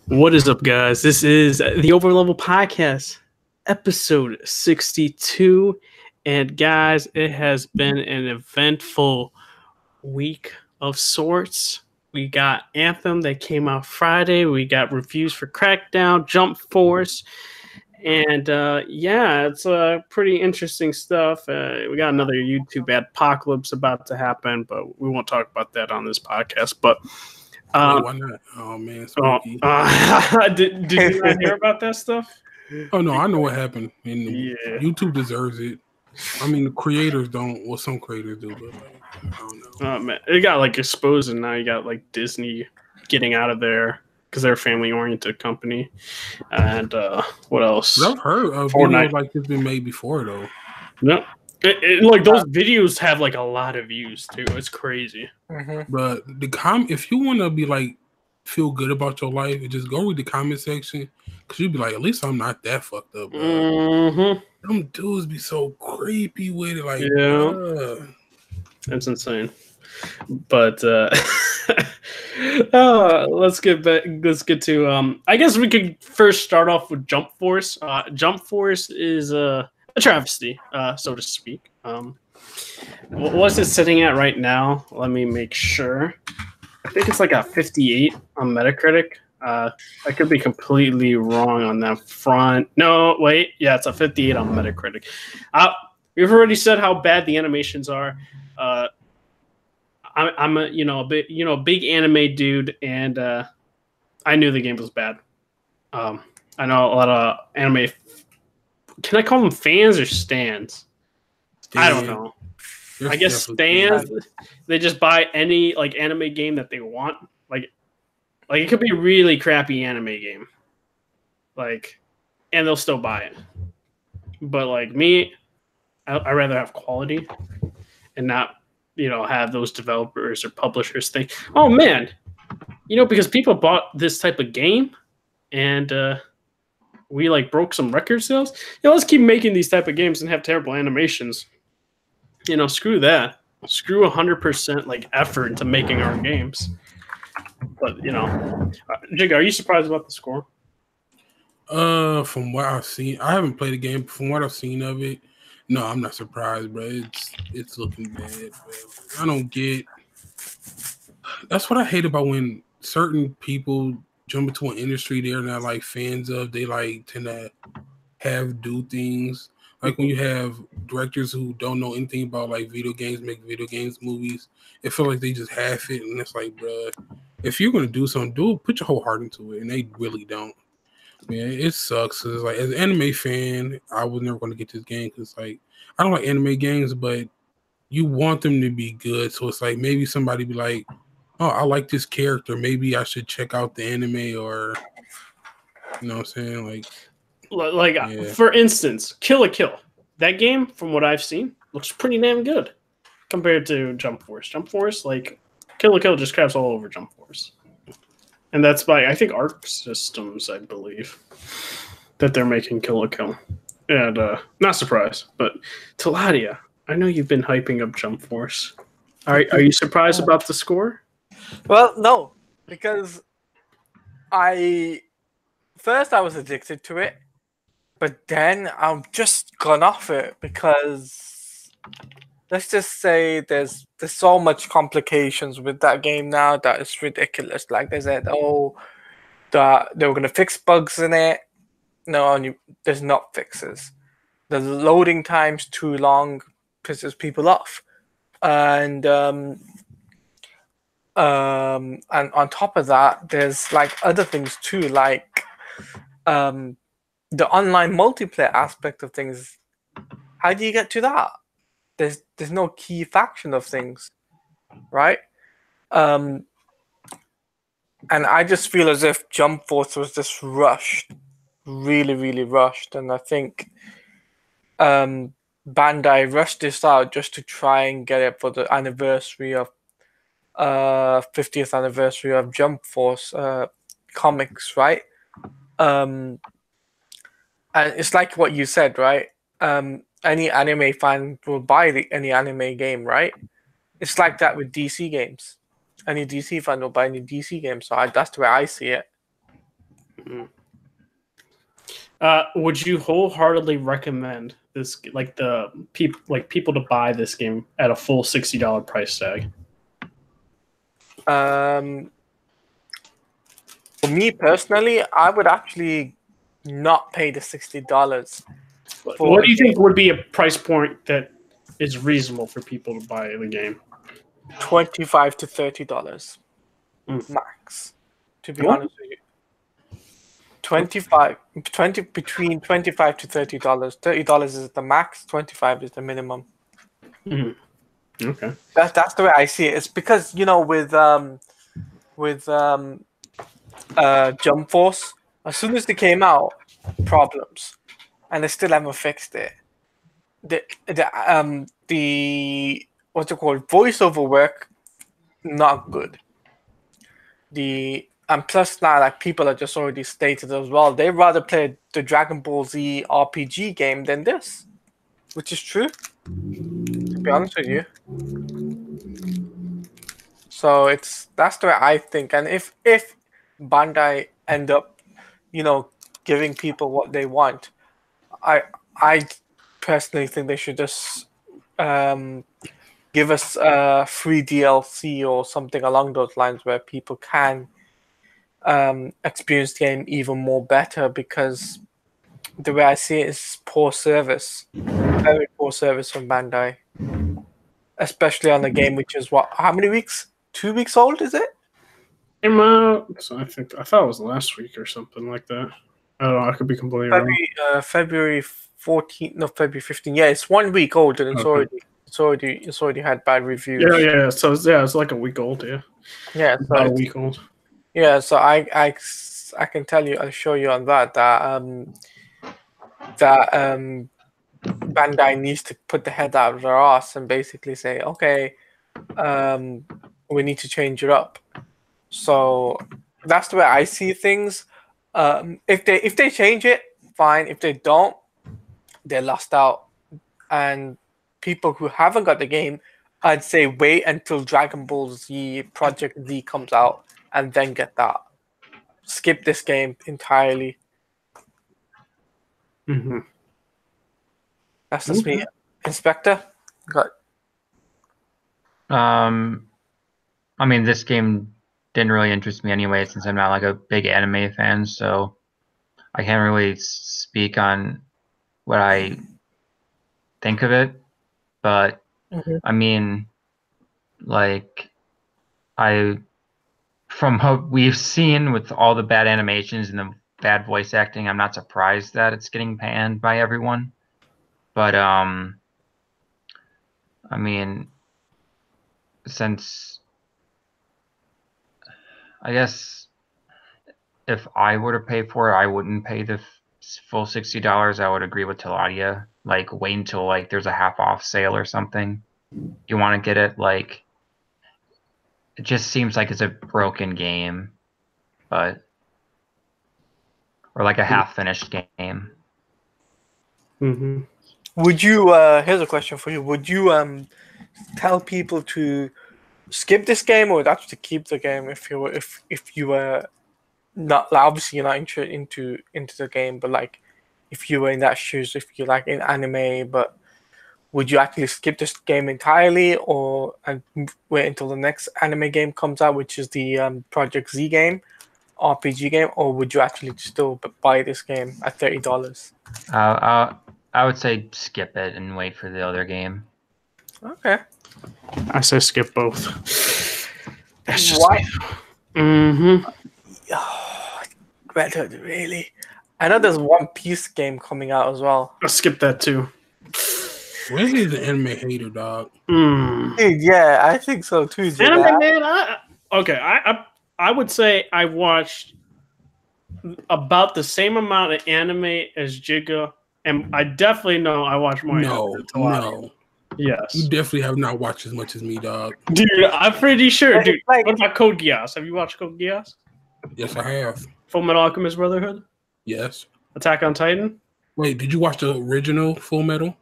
What is up, guys? This is the Overleveled podcast, episode 62. And, guys, it has been an eventful week of sorts. We got Anthem that came out Friday. We got reviews for Crackdown, Jump Force. And, it's pretty interesting stuff. We got another YouTube apocalypse about to happen, but we won't talk about that on this podcast. But why not? Oh man, spooky. Did you not hear about that stuff? Oh no, I know what happened, and YouTube deserves it. I mean, the creators don't. Well, some creators do, but I don't know. Oh man, it got exposed, and now you got Disney getting out of there because they're a family-oriented company. And what else? But I've heard of videos like this been made before, though. No. Those videos have a lot of views too. It's crazy. Mm-hmm. But if you want to be feel good about your life, and just go read the comment section, because you'd be like, at least I'm not that fucked up, bro. Mm-hmm. Them dudes be so creepy with it, That's insane. But let's get back. Let's get to. I guess we could first start off with Jump Force. Jump Force is a travesty, so to speak. What's it sitting at right now? Let me make sure. I think it's a 58 on Metacritic. I could be completely wrong on that front. No, wait. Yeah, it's a 58 on Metacritic. We've already said how bad the animations are. I'm a big anime dude, and I knew the game was bad. I know a lot of anime. Can I call them fans or stands? I don't know. I guess stands. They just buy any anime game that they want. It could be a really crappy anime game, and they'll still buy it. But me, I rather have quality, and not have those developers or publishers think, oh man, because people bought this type of game, and we broke some record sales. Let's keep making these type of games and have terrible animations. Screw that. Screw 100% effort into making our games. But Jig, are you surprised about the score? From what I've seen, I haven't played the game. But from what I've seen of it, no, I'm not surprised, bro. It's looking bad. Bro. I don't get. That's what I hate about when certain people jump into an industry they're not fans of. They tend to do things. When you have directors who don't know anything about video games, make video games movies, it feels like they just half it, and it's bro, if you're gonna do something, put your whole heart into it, and they really don't. Man, it sucks. Cause as an anime fan, I was never gonna get this game because I don't like anime games, but you want them to be good. So it's maybe somebody be like, oh, I like this character, maybe I should check out the anime, or you know what I'm saying, For instance, Kill la Kill. That game, from what I've seen, looks pretty damn good compared to Jump Force. Jump Force, Kill la Kill just craps all over Jump Force. And that's by, I think, Arc Systems, I believe, that they're making Kill la Kill. And not surprised, but Taladia, I know you've been hyping up Jump Force. Are you surprised about the score? Well, no, because I was addicted to it, but then I've just gone off it because let's just say there's so much complications with that game now that it's ridiculous. They said, that they were gonna fix bugs in it. No, there's not fixes. The loading time's too long, pisses people off, and on top of that, there's other things too, the online multiplayer aspect of things. How do you get to that? There's no key faction of things, right? And I just feel as if Jump Force was just rushed, really, really rushed, and I think Bandai rushed this out just to try and get it for the anniversary of 50th anniversary of Jump Force comics, right? And it's like what you said, right? Any anime fan will buy any anime game, right? It's like that with DC games. Any DC fan will buy any DC game. So that's the way I see it. Would you wholeheartedly recommend this, like people to buy this game at a full $60 price tag? For me personally, I would actually not pay the $60. What do you think would be a price point that is reasonable for people to buy the game? $25 to $30 max. To be honest with you, between $25 to $30. $30 is the max. $25 is the minimum. Mm-hmm. Okay, that's the way I see it. It's because with Jump Force, as soon as they came out, problems, and they still haven't fixed it. The what's it called, voiceover work, not good. And plus now, like, people are just already stated as well, they'd rather play the Dragon Ball Z RPG game than this, which is true, to be honest with you. So that's the way I think. And if Bandai end up, giving people what they want, I personally think they should just give us free DLC or something along those lines where people can experience the game even more better, because the way I see it is poor service, very poor service from Bandai, especially on a game which is how many weeks? 2 weeks old, is it? Came out, so I thought it was last week or something like that. I don't know. I could be completely wrong. February 14th, no, February 15th. Yeah, it's 1 week old, and it's already had bad reviews. Yeah. So it's like a week old. Yeah. Yeah, so about a week old. Yeah, so I can tell you, I'll show you on that Bandai needs to put the head out of their ass and basically say, okay, we need to change it up. So that's the way I see things. If they change it, fine. If they don't, they're lost out. And people who haven't got the game, I'd say wait until Dragon Ball Z Project Z comes out and then get that. Skip this game entirely. Mm-hmm. That's just me. Inspector? Got. I mean, this game didn't really interest me anyway, since I'm not like a big anime fan, so I can't really speak on what I think of it. But I mean, like, from what we've seen with all the bad animations and the bad voice acting, I'm not surprised that it's getting panned by everyone. But I mean, since I guess if I were to pay for it, I wouldn't pay the full $60. I would agree with Taladia. Like, wait until like there's a half off sale or something. You want to get it, like, it just seems like it's a broken game, or like a half finished game. Mm-hmm. Would you? Here's a question for you. Would you tell people to skip this game, or actually keep the game if you were not, like, obviously you're not into the game, but like if you were in that shoes, if you like in anime, but would you actually skip this game entirely, or wait until the next anime game comes out, which is the Project Z game, RPG game, or would you actually still buy this game at $30? I would say skip it and wait for the other game. Okay. I say skip both. That's just why? Mm-hmm. Oh, really? I know there's One Piece game coming out as well. I'll skip that too. Wesley's an anime hater, dog. Dude, yeah, I think so too. Anime man, I would say I watched about the same amount of anime as Jigga, and I definitely know I watch more. No. Yes. You definitely have not watched as much as me, dog. Dude, I'm pretty sure. Dude, what about Code Geass? Have you watched Code Geass? Yes, I have. Full Metal Alchemist Brotherhood? Yes. Attack on Titan? Wait, did you watch the original Full Metal?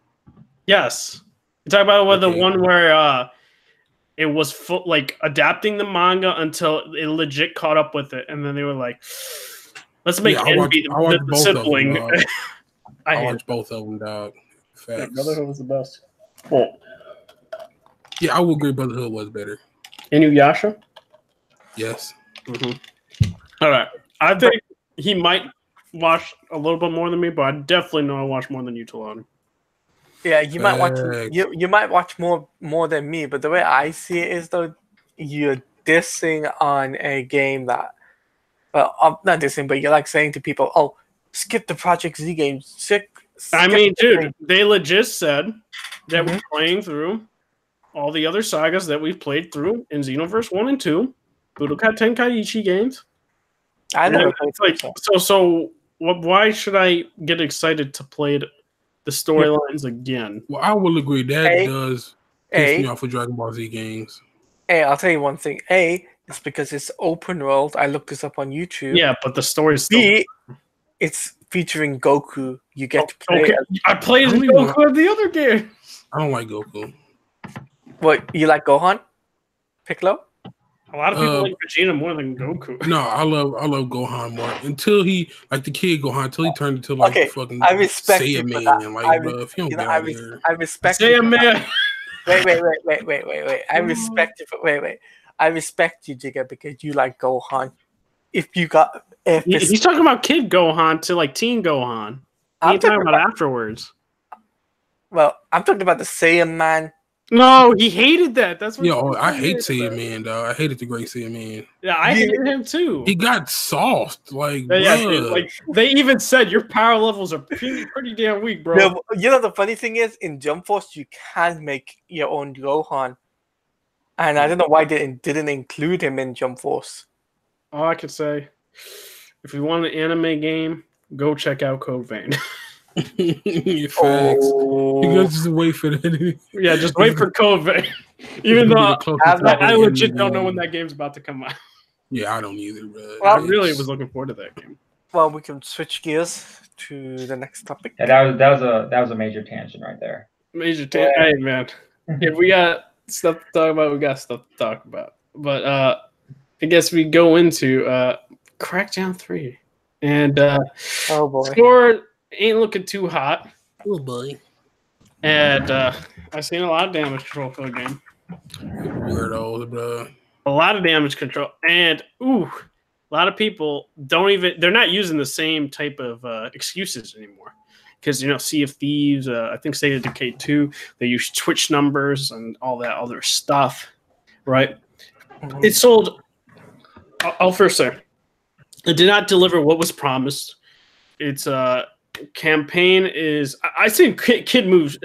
Yes. You talk about the one where it was like adapting the manga until it legit caught up with it, and then they were like, Let's make I watch the both of them, sibling. dog. I hate watch both of them, dog. it. Facts. Brotherhood was the best. Well, Yeah, I would agree. Brotherhood was better. Inuyasha. Yes. All right. I think he might watch a little bit more than me, but I definitely know I watch more than you, Talani. Yeah, you might watch Facts. you might watch more than me, but the way I see it is though you're dissing on a game that not dissing, but you're like saying to people, "Oh, skip the Project Z games." I mean, dude, they legit said that Mhm. we're playing through all the other sagas that we've played through in Xenoverse 1 and 2, Budokai Tenkaichi games. I never And it's like so. Why should I get excited to play the storylines again? Well, I will agree that does piss me A, off with Dragon Ball Z games. I'll tell you one thing. A, it's because it's open world. I looked this up on YouTube. Yeah, but the story's still. B, it's featuring Goku. You get to play. Okay, I played I don't Goku in the other game. I don't like Goku. What, you like Gohan? Piccolo? A lot of people like Vegeta more than Goku. No, I love Gohan more until he the kid Gohan until he turned into the fucking I respect you for that. Saiyan. Like, bro, if you don't get out of here, I respect Saiyan you. man. Wait. I respect you. Wait. I respect you, Jigga, because you like Gohan. He's talking about Kid Gohan to like Teen Gohan. He's talking about afterwards. Well, I'm talking about the Saiyan man. No, he hated that. That's what. I hate Saiyan Man, dog. I hated the Great Saiyan Man. Yeah, I hated him too. He got soft, like, like they even said your power levels are pretty damn weak, bro. No, you know the funny thing is, in Jump Force you can make your own Gohan, and I don't know why they didn't include him in Jump Force. All I could say, if you want an anime game, go check out Code Vein. Facts. You guys just wait for that. Yeah, just wait for Code Vein. Even though I legit don't know when that game's about to come out. Yeah, I don't either, bro. Well, I really was looking forward to that game. Well, we can switch gears to the next topic. Yeah, that was a major tangent right there. Hey man, if we got stuff to talk about, we got stuff to talk about. But I guess we go into Crackdown 3, and oh boy, score ain't looking too hot. Oh boy. And I've seen a lot of damage control for the game. Weirdos, bro. A lot of damage control, and a lot of people they're not using the same type of excuses anymore. Because, Sea of Thieves, I think State of Decay 2, they use Twitch numbers and all that other stuff, right? Mm-hmm. It sold, I'll first say, it did not deliver what was promised. Its campaign is, I seen Kid Smooth's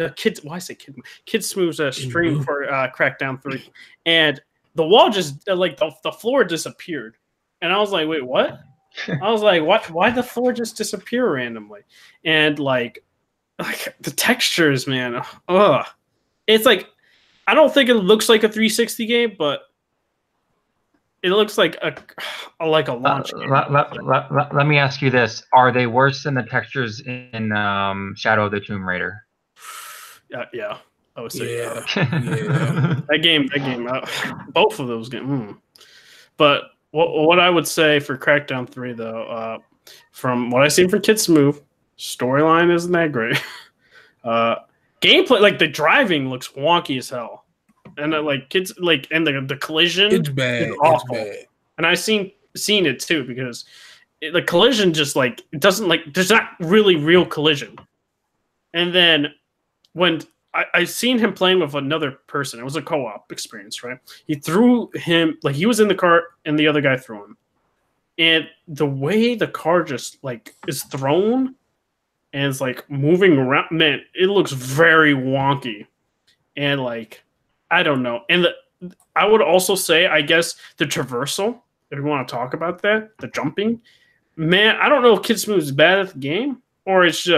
stream for Crackdown 3, and the wall just, the floor disappeared. And I was like, wait, what? I was like, what? Why the floor just disappear randomly? And like the textures, man. It's like, I don't think it looks like a 360 game, but it looks like a launch game. Let me ask you this: are they worse than the textures in Shadow of the Tomb Raider? Yeah, I would say yeah. That game. Both of those games. But what I would say for Crackdown 3, though, from what I've seen for Kid Smooth, storyline isn't that great. Gameplay, the driving looks wonky as hell, and kids and the collision. It's bad. Is awful. It's bad. And I've seen it too, because the collision just it doesn't there's not really real collision. And then when I seen him playing with another person. It was a co-op experience, right? He threw him, he was in the car and the other guy threw him. And the way the car just is thrown and is moving around, man, it looks very wonky. And I don't know. And I would also say, I guess, the traversal, if you want to talk about that, the jumping, man, I don't know if Kid Smooth is bad at the game or it's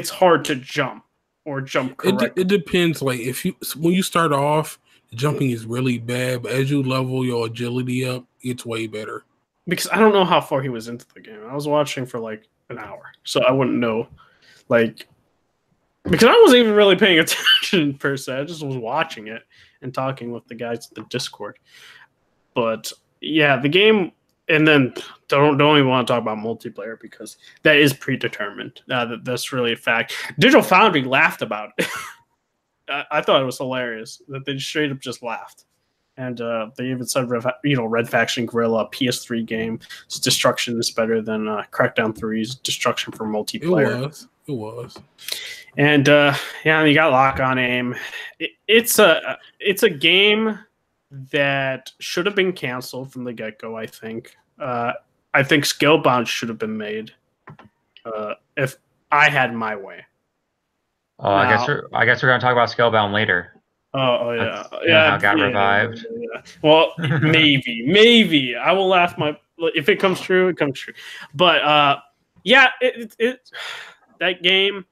hard to jump. Or jump correctly. It depends. When you start off, jumping is really bad, but as you level your agility up, it's way better. Because I don't know how far he was into the game. I was watching for an hour, so I wouldn't know. Because I wasn't even really paying attention per se. I just was watching it and talking with the guys at the Discord. But yeah, the game and then don't even want to talk about multiplayer because that is predetermined. That's really a fact. Digital Foundry laughed about it. I thought it was hilarious that they straight up just laughed, and they even said, Red Faction Guerrilla PS3 game, destruction is better than Crackdown 3's destruction for multiplayer. It was. And you got lock on aim. It's a game that should have been canceled from the get-go, I think. I think Scalebound should have been made if I had my way. Oh, I guess we're going to talk about Scalebound later. Oh yeah. How it got revived. Yeah. Well, maybe. I will laugh if it comes true, it comes true. But that game,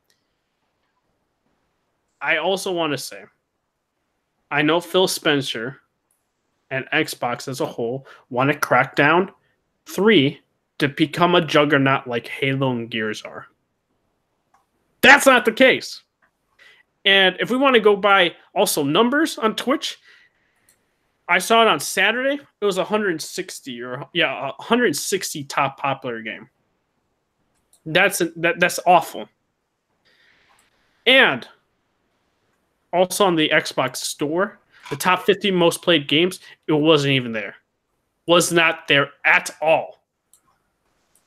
I also want to say, I know Phil Spencer and Xbox as a whole want to Crackdown 3 to become a juggernaut like Halo and Gears are. That's not the case. And if we want to go by also numbers on Twitch, I saw it on Saturday. It was 160 top popular game. That's awful. And also on the Xbox store, the top 50 most played games, it wasn't even there. Was not there at all.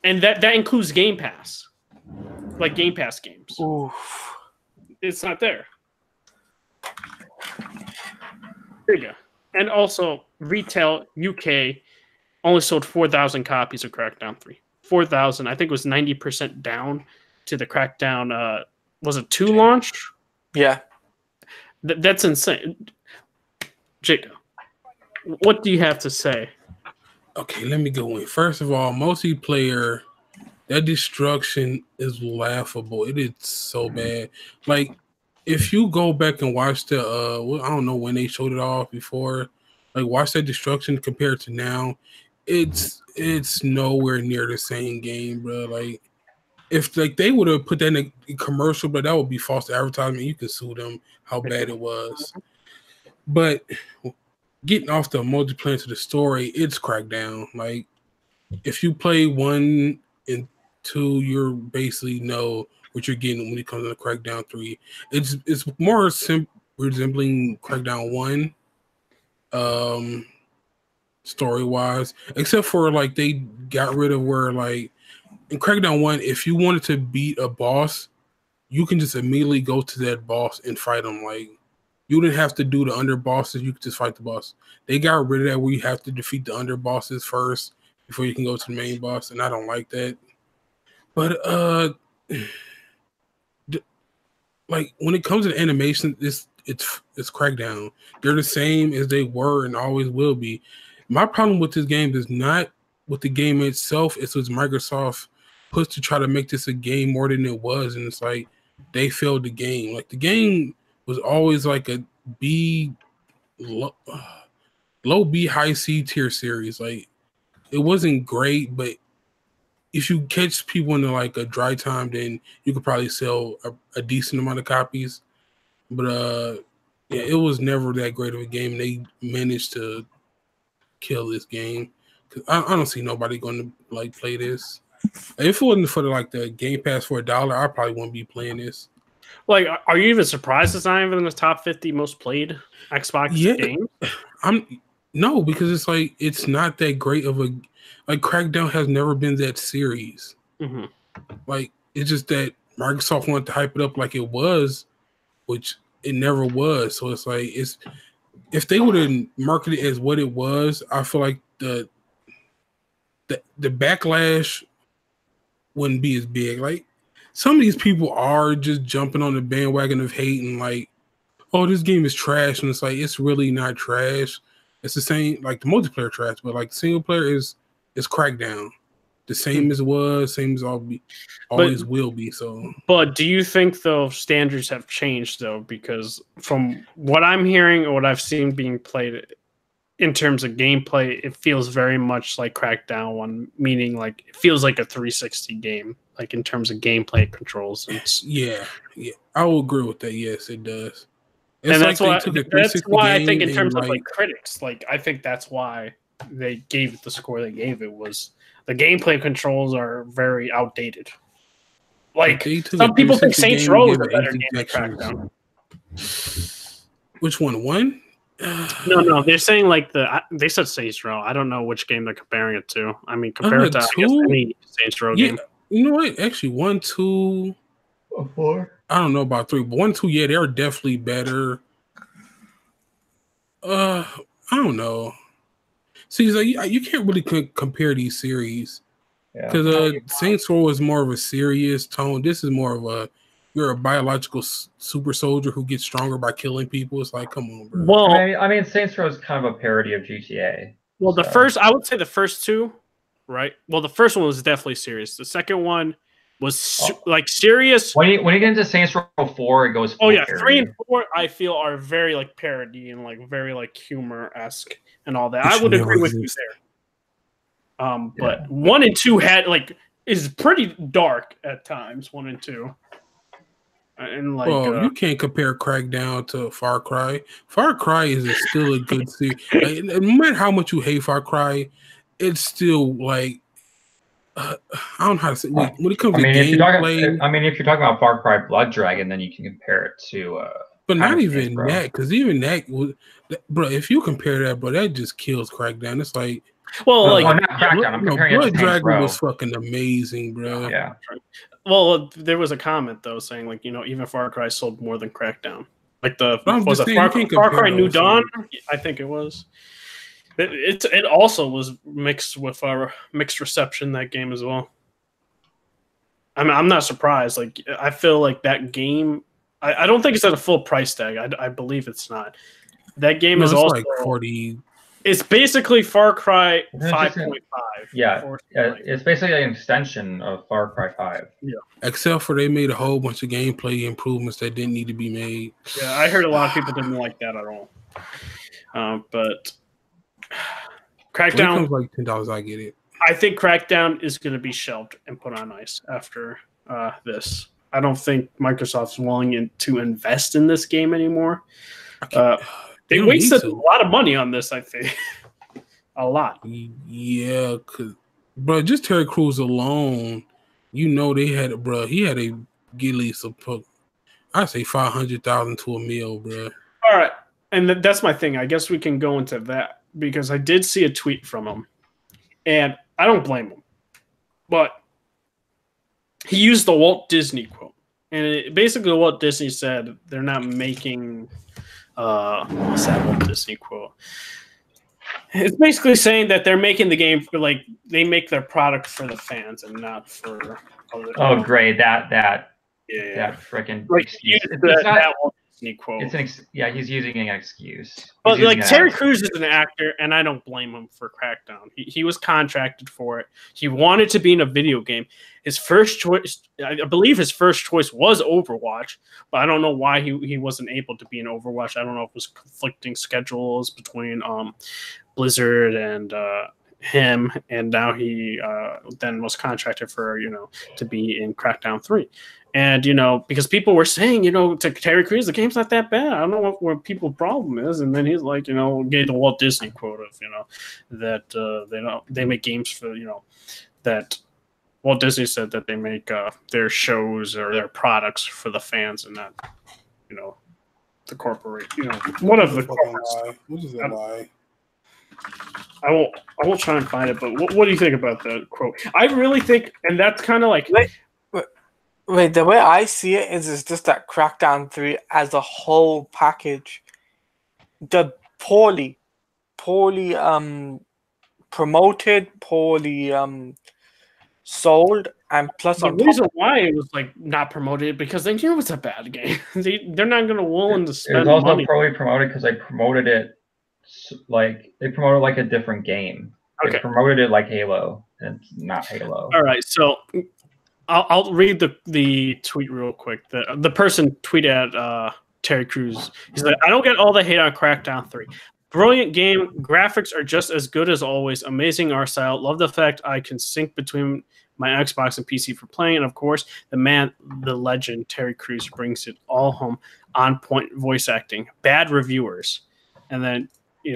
And that includes Game Pass. Like Game Pass games. Oof. It's not there. There you go. And also, retail UK only sold 4,000 copies of Crackdown 3. 4,000. I think it was 90% down to the Crackdown. Was it 2 launch? Yeah. That's insane. Jacob, what do you have to say? Okay, let me go in. First of all, multiplayer, that destruction is laughable. It is so bad. Like, if you go back and watch the, I don't know when they showed it off before, like watch that destruction compared to now, it's nowhere near the same game, bro. Like, if like they would have put that in a commercial, but that would be false advertisement. You can sue them how bad it was. But getting off the multiplayer to the story, it's Crackdown. Like, if you play 1 and 2, you're basically know what you're getting when it comes to Crackdown 3. It's more resembling Crackdown 1, story wise, except for like they got rid of where like in Crackdown 1, if you wanted to beat a boss, you can just immediately go to that boss and fight him. Like, you didn't have to do the under bosses, you could just fight the boss. They got rid of that where you have to defeat the under bosses first before you can go to the main boss, and I don't like that. But like when it comes to the animation, it's Crackdown. They're the same as they were and always will be. My problem with this game is not with the game itself, it's what Microsoft puts to try to make this a game more than it was, and it's like they failed the game. Like, the game was always like a low B, high C tier series. Like, it wasn't great, but if you catch people in like a dry time, then you could probably sell a decent amount of copies. But it was never that great of a game. They managed to kill this game. Cause I don't see nobody going to like play this. If it wasn't for the Game Pass for $1, I probably wouldn't be playing this. Like, are you even surprised it's not even in the top 50 most played Xbox games? No, because it's like it's not that great of a Crackdown has never been that series. Mm-hmm. Like, it's just that Microsoft wanted to hype it up like it was, which it never was. So it's like if they would have marketed it as what it was, I feel like the backlash wouldn't be as big. Like, some of these people are just jumping on the bandwagon of hate and like, oh, this game is trash, and it's like it's really not trash. It's the same, like the multiplayer trash, but like single player is Crackdown, the same as it was, same as always will be. So, but do you think though standards have changed though? Because from what I'm hearing or what I've seen being played, in terms of gameplay, it feels very much like Crackdown 1, meaning like it feels like a 360 game, like in terms of gameplay controls. Yeah, I will agree with that. Yes, it does. It's and that's why I think in terms of like critics, like I think that's why they gave it the score they gave it was the gameplay controls are very outdated. Like some people think Saints Row is a better game than Crackdown. Which one? One? No, they're saying like they said Saints Row. I don't know which game they're comparing it to. I mean, compare it to I guess, any Saints Row game. You know what? Actually, 1, 2, 4. I don't know about 3, but 1, 2, yeah, they're definitely better. I don't know. See, like you can't really compare these series because Saints Row is more of a serious tone. This is more of you're a biological super soldier who gets stronger by killing people. It's like, come on, bro. Well, I mean, Saints Row is kind of a parody of GTA. Well, I would say the first two, right? Well, the first one was definitely serious. The second one was like serious. When you get into Saints Row 4, it goes. Parody. 3 and 4, I feel are very like parody and like very like humor-esque and all that. I would agree with you there. But 1 and 2 had like is pretty dark at times. 1 and 2. And like, you can't compare Crackdown to Far Cry. Far Cry is still a good series. Like, no matter how much you hate Far Cry, it's still like I don't know how to say. When it comes to gameplay, if you're talking about Far Cry Blood Dragon, then you can compare it to. But not even that, because even that, bro. If you compare that, bro, that just kills Crackdown. It's like, not Crackdown. I'm comparing Blood it to Dragon was fucking amazing, bro. Yeah. Well, there was a comment though saying like even Far Cry sold more than Crackdown. Like Far Cry New Dawn? I think it was. It also was mixed with mixed reception that game as well. I mean, I'm not surprised. Like I feel like that game. I don't think it's at a full price tag. I believe it's not. That game is also like 40. It's basically Far Cry 5.5. Yeah, it's basically an extension of Far Cry 5. Yeah. Except for they made a whole bunch of gameplay improvements that didn't need to be made. Yeah, I heard a lot of people didn't like that at all. But Crackdown, when it comes like $10, I get it. I think Crackdown is going to be shelved and put on ice after this. I don't think Microsoft's willing to invest in this game anymore. They wasted a lot of money on this, I think. A lot. Yeah, bro, just Terry Crews alone, they had, bro, he had a get least of, I'd say 500,000 to $1 million, bro. All right. And that's my thing. I guess we can go into that because I did see a tweet from him, and I don't blame him. But he used the Walt Disney quote. And basically Walt Disney said they're not making... what's that Walt Disney quote? It's basically saying that they're making the game for like they make their product for the fans and not for other. Oh, great! That freaking that Walt Disney quote. He's using an excuse. But like Terry Crews is an actor, and I don't blame him for Crackdown. He was contracted for it. He wanted to be in a video game. His first choice, I believe, his first choice was Overwatch, but I don't know why he wasn't able to be in Overwatch. I don't know if it was conflicting schedules between Blizzard and him, and now he then was contracted for to be in Crackdown 3. And because people were saying to Terry Crews, the game's not that bad. I don't know what people's problem is. And then he's like gave the Walt Disney quote of that they make games for that Walt Disney said that they make their shows or their products for the fans and not the corporation. One of the corporates. What is that lie? I won't try and find it, but what do you think about that quote? I really think, and that's kind of like. Wait, the way I see it is just that Crackdown 3 as a whole package, the poorly promoted, poorly sold, and plus the reason why it was like not promoted because they knew it was a bad game. They're not going to willing to spend money. It was also poorly promoted because they promoted it like a different game. Okay. They promoted it like Halo, and it's not Halo. All right, so. I'll read the tweet real quick. The person tweeted at Terry Crews. He's like, I don't get all the hate on Crackdown 3. Brilliant game. Graphics are just as good as always. Amazing art style. Love the fact I can sync between my Xbox and PC for playing. And of course, the legend, Terry Crews brings it all home. On point voice acting. Bad reviewers. And then,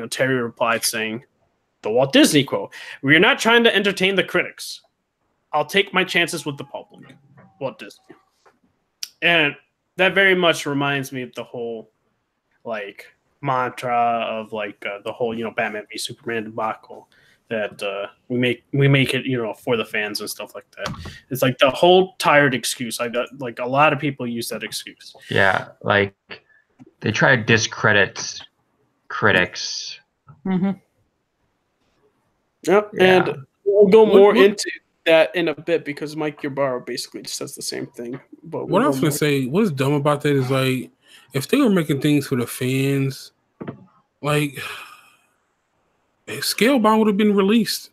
Terry replied saying, The Walt Disney quote: "We are not trying to entertain the critics. I'll take my chances with the public." Walt Disney. And that very much reminds me of the whole like mantra of like the whole Batman v Superman debacle that we make it for the fans and stuff like that. It's like the whole tired excuse. I got like a lot of people use that excuse. Yeah, like they try to discredit critics. Mm-hmm. Yep, yeah. And we'll go more into that in a bit because Mike Ybarra basically just says the same thing. But what I was gonna say, what's dumb about that is like if they were making things for the fans, like Scalebound would have been released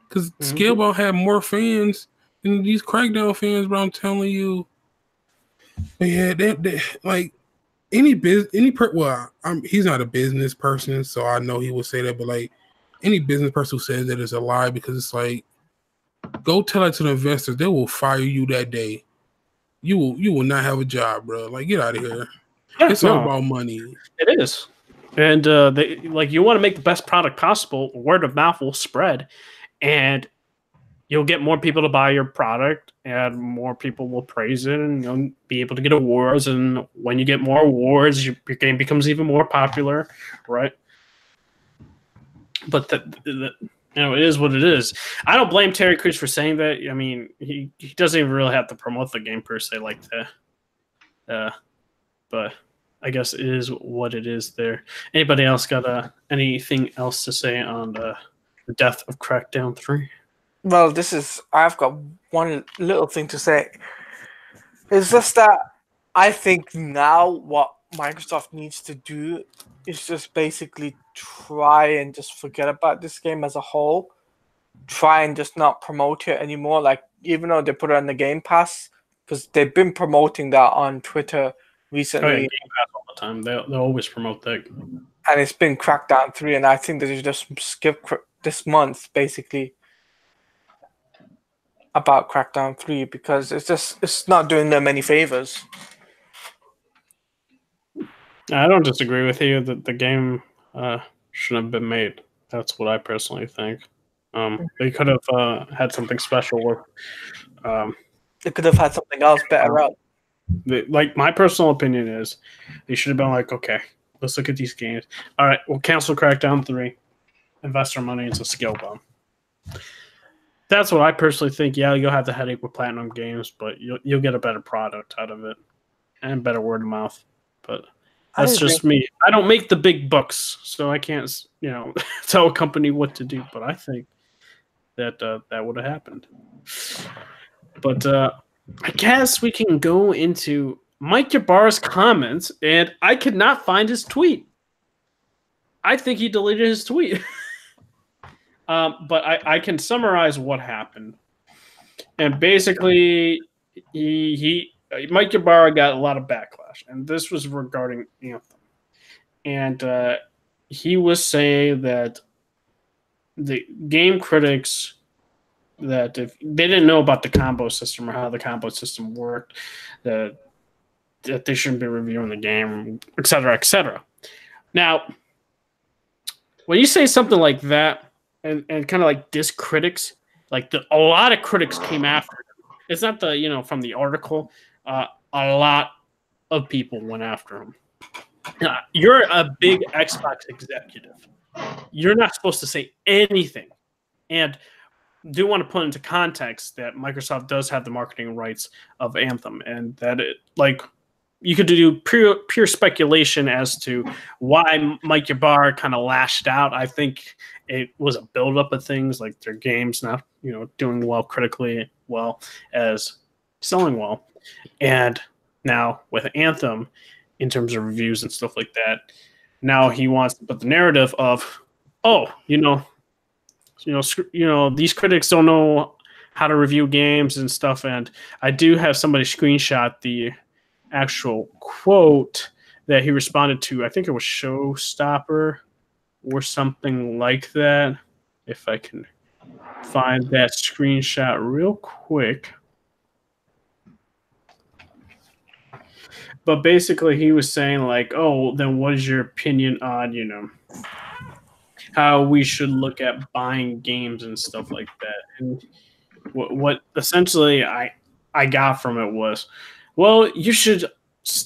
because Scalebound had more fans than these Crackdown fans. But I'm telling you, yeah, they like he's not a business person, so I know he would say that. But like any business person who says that is a lie because it's like, go tell it to the investors. They will fire you that day. You will not have a job, bro. Like, get out of here. Yeah, it's all about money. It is. And you want to make the best product possible. Word of mouth will spread, and you'll get more people to buy your product, and more people will praise it, and you'll be able to get awards. And when you get more awards, your game becomes even more popular, right? But it is what it is. I don't blame Terry Crews for saying that. I mean, he doesn't even really have to promote the game per se like that. But I guess it is what it is there. Anybody else got anything else to say on the death of Crackdown 3? Well, I've got one little thing to say. It's just that I think now what Microsoft needs to do is just basically try and just forget about this game as a whole. Try and just not promote it anymore. Like, even though they put it on the Game Pass, because they've been promoting that on Twitter recently. Oh, yeah, Game Pass all the time. They'll always promote that. And it's been Crackdown 3, and I think they should just skip this month, basically, about Crackdown 3, because it's not doing them any favors. I don't disagree with you that the game shouldn't have been made. That's what I personally think. They could have had something special with. They could have had something else better out. Like, my personal opinion is they should have been like, okay, let's look at these games. All right, we'll cancel Crackdown 3, invest our money into Scalebound. That's what I personally think. Yeah, you'll have the headache with Platinum Games, but you'll get a better product out of it and better word of mouth. But that's just me. I don't make the big bucks, so I can't, tell a company what to do. But I think that that would have happened. But I guess we can go into Mike Ybarra's comments, and I could not find his tweet. I think he deleted his tweet. But I can summarize what happened. And basically, Mike Ybarra got a lot of backlash, and this was regarding Anthem. And he was saying that the game critics, that if they didn't know about the combo system or how the combo system worked, that they shouldn't be reviewing the game, et cetera, et cetera. Now, when you say something like that, and kind of like diss critics, like a lot of critics came after him. It's not from the article. A lot of people went after him. You're a big Xbox executive. You're not supposed to say anything. And do want to put into context that Microsoft does have the marketing rights of Anthem, and that you could do pure speculation as to why Mike Ybarra kind of lashed out. I think it was a buildup of things, like their games not doing well critically, well as selling well, and now with Anthem, in terms of reviews and stuff like that, now he wants to put the narrative of, these critics don't know how to review games and stuff. And I do have somebody screenshot the actual quote that he responded to. I think it was Showstopper or something like that. If I can find that screenshot real quick. But basically he was saying like, oh, then what is your opinion on, how we should look at buying games and stuff like that. And what essentially I got from it was, well, you should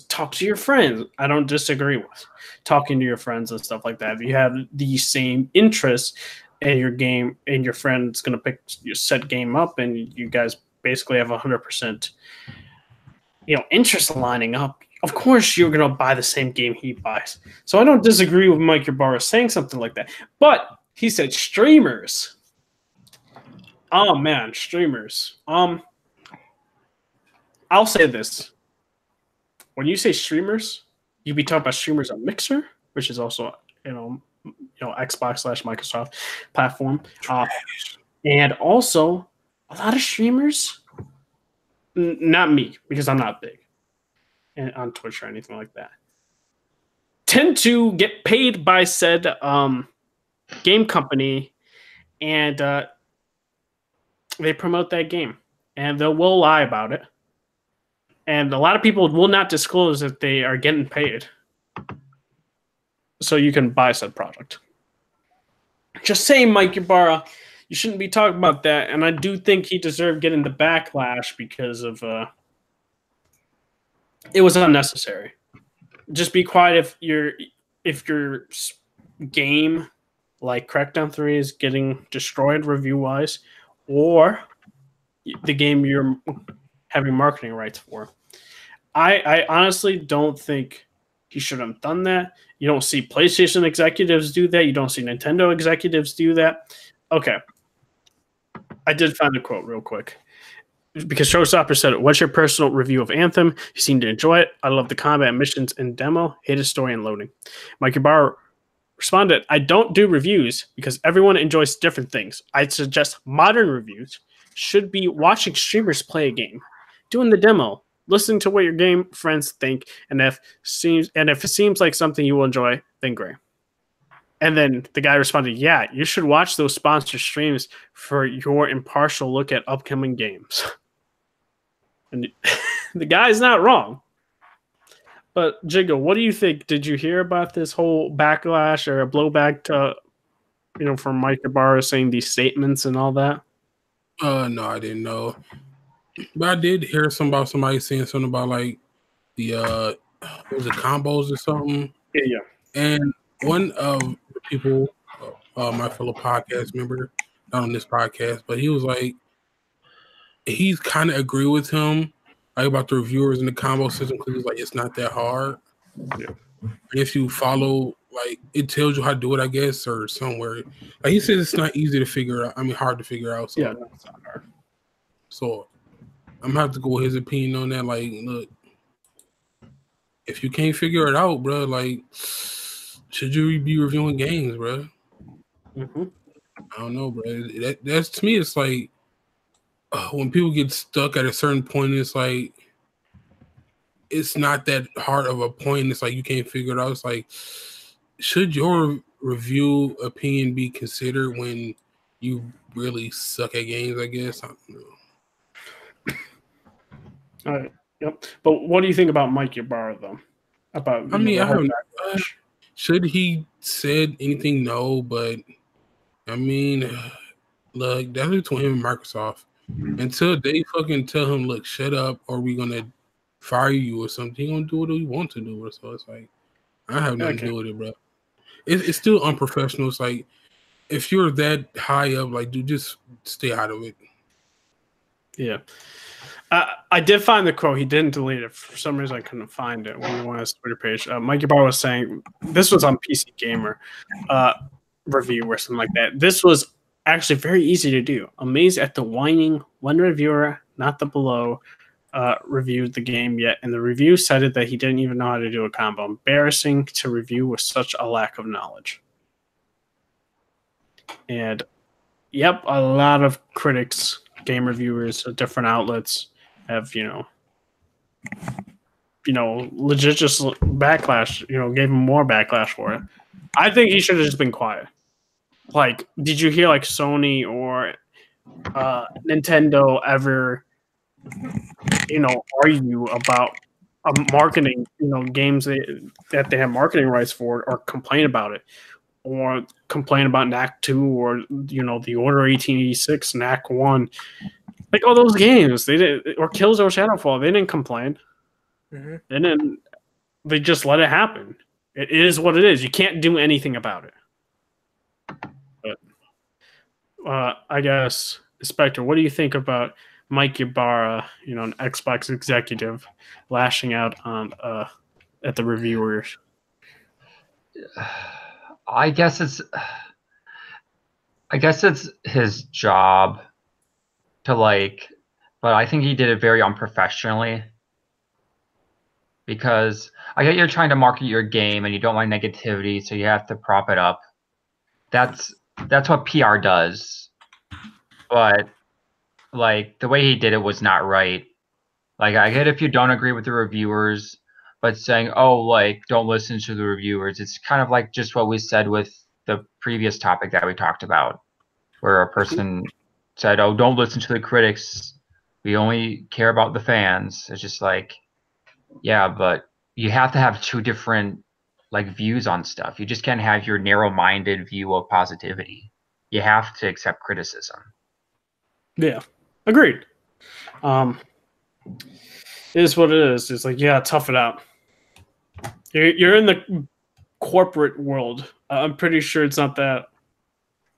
talk to your friends. I don't disagree with talking to your friends and stuff like that. If you have the same interests in your game and your friend's going to pick your set game up and you guys basically have 100% interest lining up, of course you're going to buy the same game he buys. So I don't disagree with Mike Ybarra saying something like that. But he said streamers. Oh man, streamers. I'll say this. When you say streamers, you be talking about streamers on Mixer, which is also Xbox/Microsoft platform, and also a lot of streamers. Not me, because I'm not big and on Twitch or anything like that. Tend to get paid by said game company, and they promote that game, and they will lie about it. And a lot of people will not disclose that they are getting paid, so you can buy said product. Just saying, Mike Ybarra, you shouldn't be talking about that. And I do think he deserved getting the backlash because of it was unnecessary. Just be quiet if your game like Crackdown 3 is getting destroyed review wise, or the game you're having marketing rights for. I honestly don't think he should have done that. You don't see PlayStation executives do that. You don't see Nintendo executives do that. Okay. I did find the quote real quick. Because Showstopper said, "What's your personal review of Anthem? You seem to enjoy it. I love the combat missions and demo. Hate its story and loading." Mike Ybarra responded, "I don't do reviews because everyone enjoys different things. I'd suggest modern reviews should be watching streamers play a game, doing the demo, listening to what your game friends think, and if it seems like something you will enjoy, then great." And then the guy responded, "Yeah, you should watch those sponsored streams for your impartial look at upcoming games." And the guy's not wrong. But Jigga, what do you think? Did you hear about this whole backlash or a blowback to, from Mike Ybarra saying these statements and all that? No, I didn't know. But I did hear about somebody saying something about like the was it combos or something? Yeah. And one of the people, my fellow podcast member, not on this podcast, but he was like, he's kind of agree with him like about the reviewers and the combo system because he's like, it's not that hard. Yeah. If you follow, like, it tells you how to do it, I guess, or somewhere. Like he says, it's not easy to figure out. I mean, hard to figure out. So, yeah, that's not hard. So I'm gonna have to go with his opinion on that. Like, look, if you can't figure it out, bro, like, should you be reviewing games, bro? Mm-hmm. I don't know, bro. That's to me, it's like when people get stuck at a certain point, it's like it's not that hard of a point. It's like you can't figure it out. It's like, should your review opinion be considered when you really suck at games? I guess I don't know. All right. Yep. But what do you think about Mike Ybarra though? About I mean, I haven't. Should he said anything? No, but I mean, look, that's between him and Microsoft. Until they fucking tell him, look, shut up, or we gonna fire you or something, he gonna do what he wants to do. So it's like, I have nothing to do with it, bro. It's still unprofessional. It's like, if you're that high up, like, dude, just stay out of it. Yeah. I did find the quote. He didn't delete it. For some reason, I couldn't find it when we went on his Twitter page. Mike Ybarra was saying, this was on PC Gamer review or something like that. This was actually very easy to do. Amazed at the whining one reviewer, not the below, reviewed the game yet. And the review cited that he didn't even know how to do a combo. Embarrassing to review with such a lack of knowledge. And, yep, a lot of critics, game reviewers at different outlets have, legit just backlash, gave him more backlash for it. I think he should have just been quiet. Like, did you hear like Sony or Nintendo ever, argue about marketing, games that they have marketing rights for, or complain about it, or complain about Knack 2 or the Order 1886, Knack 1. Like all those games, they did, or Killzone Shadowfall, they didn't complain. Mm-hmm. They just let it happen. It is what it is. You can't do anything about it. But I guess, Spectre, what do you think about Mike Ybarra, an Xbox executive, lashing out on at the reviewers? I guess it's his job to but I think he did it very unprofessionally, because I get you're trying to market your game and you don't like negativity, so you have to prop it up. That's what PR does. But the way he did it was not right. I get if you don't agree with the reviewers, but saying, don't listen to the reviewers, it's kind of just what we said with the previous topic that we talked about, where a person said, oh, don't listen to the critics, we only care about the fans. It's just yeah, but you have to have two different views on stuff. You just can't have your narrow-minded view of positivity. You have to accept criticism. Yeah, agreed. It is what it is. It's tough it out. You're in the corporate world. I'm pretty sure it's not that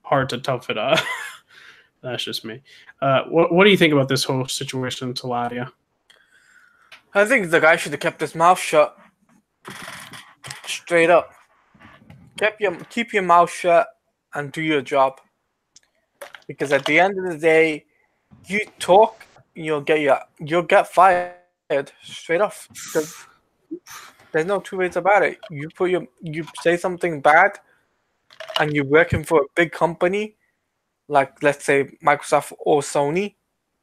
hard to tough it out. That's just me. What do you think about this whole situation, Taladia? I think the guy should have kept his mouth shut. Straight up. Keep your mouth shut and do your job. Because at the end of the day, you talk, you'll get fired straight off. There's no two ways about it. You say something bad, and you're working for a big company, like let's say Microsoft or Sony,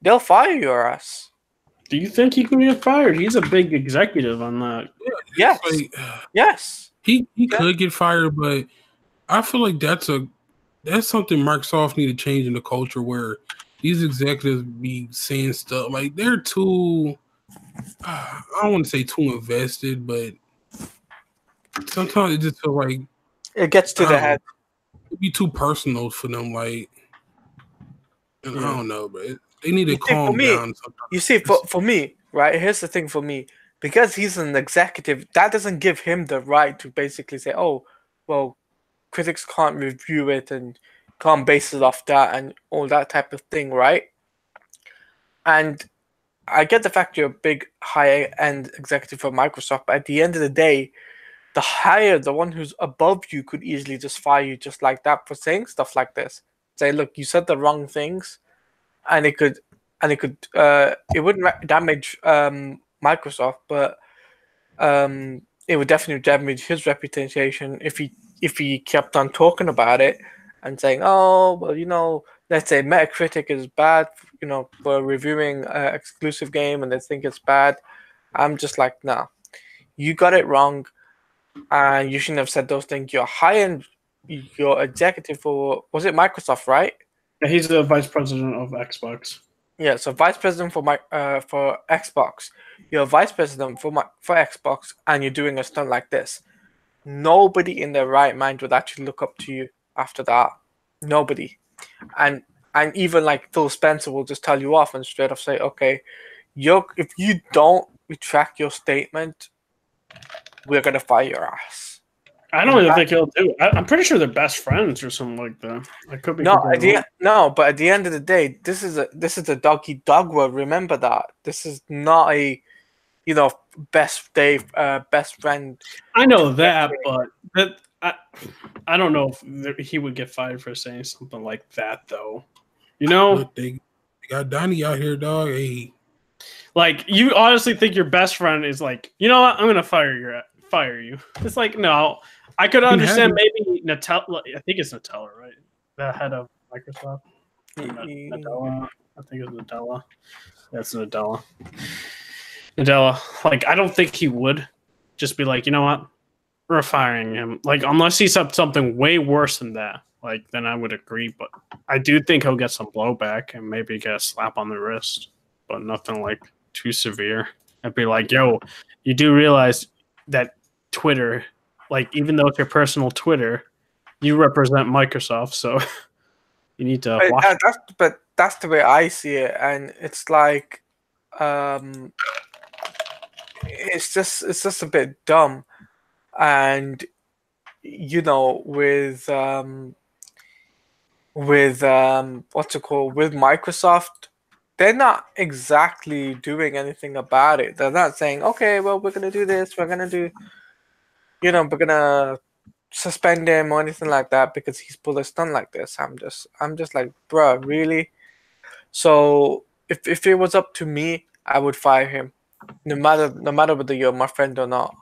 they'll fire your ass. Do you think he can get fired? He's a big executive on that. Yes. Yes. He could get fired, but I feel like that's something Microsoft need to change in the culture, where these executives be saying stuff they're too. I don't want to say too invested, but sometimes it just feels like it gets to the head. It'd be too personal for them. I don't know, but they need to calm down. You see, for me, right? Here's the thing for me. Because he's an executive, that doesn't give him the right to basically say, oh, well, critics can't review it and can't base it off that and all that type of thing, right? And I get the fact you're a big, high-end executive for Microsoft, but at the end of the day, the one who's above you could easily just fire you just like that for saying stuff like this. Say, look, you said the wrong things, and it wouldn't damage Microsoft, but it would definitely damage his reputation if he kept on talking about it and saying, oh, well, let's say Metacritic is bad, for reviewing an exclusive game and they think it's bad. I'm just like, nah, you got it wrong, and you shouldn't have said those things. You're high-end, you're executive for, was it Microsoft, right? Yeah, he's the vice president of Xbox. Yeah, so vice president for Xbox. You're a vice president for Xbox, and you're doing a stunt like this. Nobody in their right mind would actually look up to you after that. Nobody. And even Phil Spencer will just tell you off and straight up say, okay, if you don't retract your statement, we're gonna fire your ass. I don't even think he'll do it. I'm pretty sure they're best friends or something like that. I could be but at the end of the day, this is a dog-eat-dog world. Remember that. This is not a best friend. I know that, but I don't know if he would get fired for saying something like that, though. Look, they got Donnie out here, dog. Hey. You honestly think your best friend is you know what? I'm gonna fire you. It's no. I could understand maybe Nutella. I think it's Nutella, right? The head of Microsoft. Nutella. I think it's Nutella. That's Nutella. I don't think he would just be you know what? We're firing him. Unless he said something way worse than that, then I would agree. But I do think he'll get some blowback and maybe get a slap on the wrist, but nothing too severe. I'd be yo, you do realize that Twitter, even though it's your personal Twitter, you represent Microsoft, so you need to watch. But that's the way I see it, and it's like, it's just a bit dumb, and with what's it called, with Microsoft, they're not exactly doing anything about it. They're not saying, okay, well, we're gonna do this, we're gonna suspend him or anything like that because he's pulled a stunt like this. I'm just like, bruh, really? So if it was up to me, I would fire him, no matter whether you're my friend or not.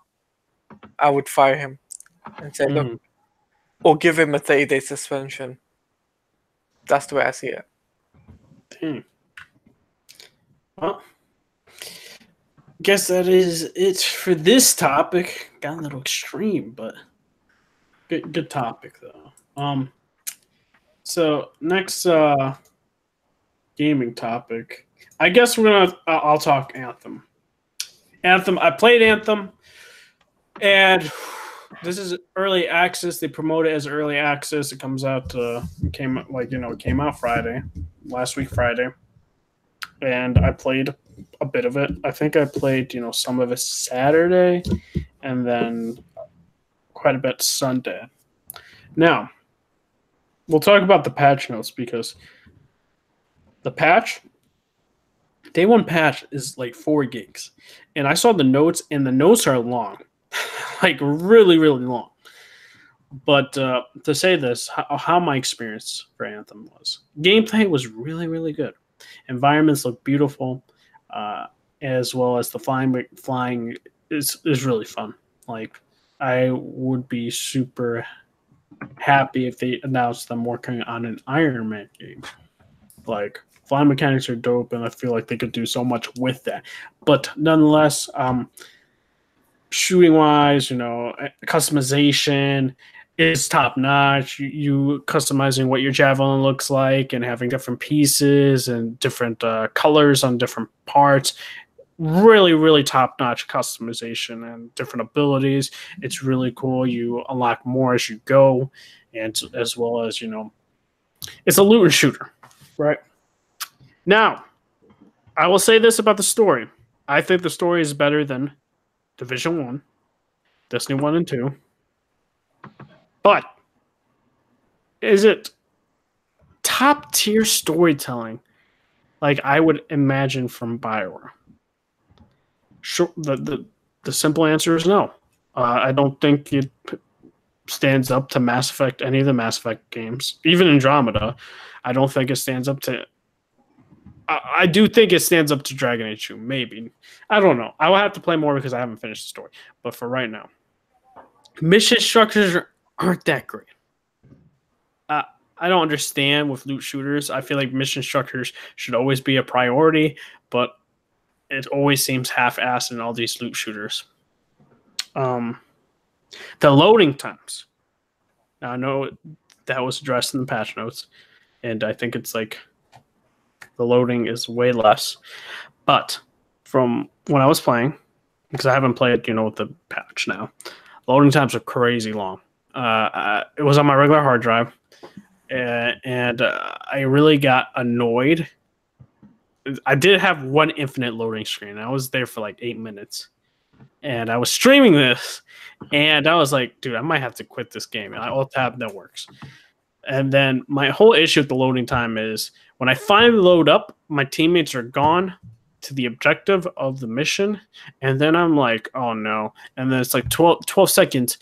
I would fire him and say, look, or give him a 30-day suspension. That's the way I see it. Dang. Well, guess that is it for this topic. Got a little extreme, but good topic though. So next gaming topic. I guess I'll talk Anthem. I played Anthem, and this is early access. They promote it as early access. It comes out it came out last week Friday. And I played a bit of it. I think I played, some of it Saturday and then quite a bit Sunday. Now, we'll talk about the patch notes because the patch, day one patch is like 4 gigs. And I saw the notes, and the notes are long, like really, really long. But to say this, how my experience for Anthem was. Gameplay was really, really good. Environments look beautiful, as well as the flying is really fun. Like, I would be super happy if they announced them working on an Iron Man game. Like, flying mechanics are dope, and I feel like they could do so much with that. But nonetheless, shooting wise, customization is top notch. You customizing what your javelin looks like and having different pieces and different colors on different parts. Really, really top notch customization and different abilities. It's really cool. You unlock more as you go, and as well as it's a loot and shooter, right? Now, I will say this about the story. I think the story is better than Division 1, Destiny 1 and 2. But is it top tier storytelling like I would imagine from BioWare? Sure, the simple answer is no. I don't think it stands up to Mass Effect, any of the Mass Effect games. Even Andromeda, I don't think it stands up to... I do think it stands up to Dragon Age 2, maybe. I don't know. I will have to play more because I haven't finished the story. But for right now, mission structures aren't that great. I don't understand with loot shooters. I feel like mission structures should always be a priority, but it always seems half-assed in all these loot shooters. The loading times. Now, I know that was addressed in the patch notes, and I think it's like the loading is way less. But from when I was playing, because I haven't played, with the patch now, loading times are crazy long. It was on my regular hard drive, and I really got annoyed. I did have one infinite loading screen. I was there for like 8 minutes, and I was streaming this, and I was like, dude, I might have to quit this game. And I alt tab that works. And then my whole issue with the loading time is when I finally load up, my teammates are gone to the objective of the mission, and then I'm like, oh no. And then it's like 12 seconds.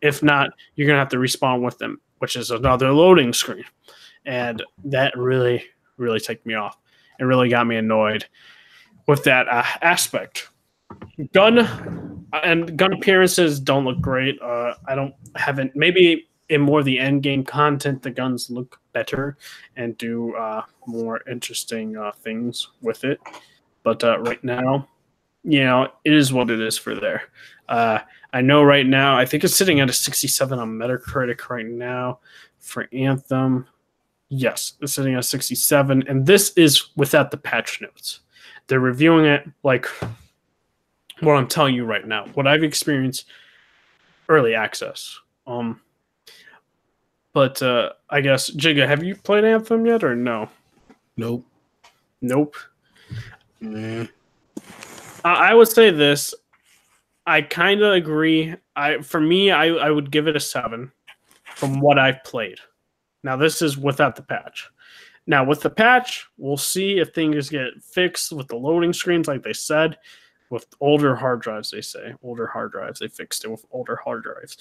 If not, you're going to have to respawn with them, which is another loading screen. And that really, really ticked me off. It really got me annoyed with that aspect. Gun appearances don't look great. Maybe in more of the end game content, the guns look better and do more interesting things with it. But right now, it is what it is for there. I know right now, I think it's sitting at a 67 on Metacritic right now for Anthem. Yes, it's sitting at 67, and this is without the patch notes. They're reviewing it like what I'm telling you right now, what I've experienced early access. But I guess Jigga, have you played Anthem yet or no? Nope. Nope. Man. I would say this. I kind of agree. For me, I would give it a 7 from what I've played. Now this is without the patch. Now with the patch, we'll see if things get fixed with the loading screens, like they said, with older hard drives. They say older hard drives. They fixed it with older hard drives,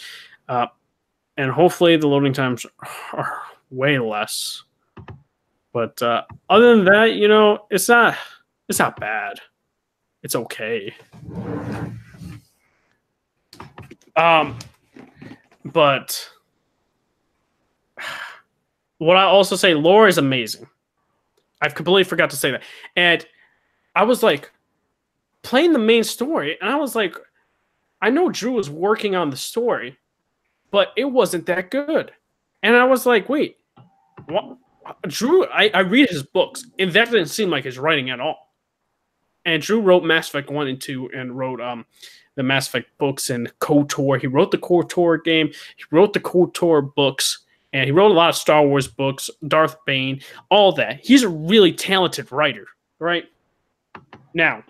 and hopefully the loading times are way less. But other than that, it's not bad. It's okay. But what I also say, lore is amazing. I've completely forgot to say that. And I was like playing the main story, and I was like, I know Drew was working on the story, but it wasn't that good. And I was like, wait, what? Drew, I read his books, and that didn't seem like his writing at all. And Drew wrote Mass Effect 1 and 2 and wrote the Mass Effect books and KOTOR. He wrote the KOTOR game. He wrote the KOTOR books. And he wrote a lot of Star Wars books, Darth Bane, all that. He's a really talented writer, right? Now,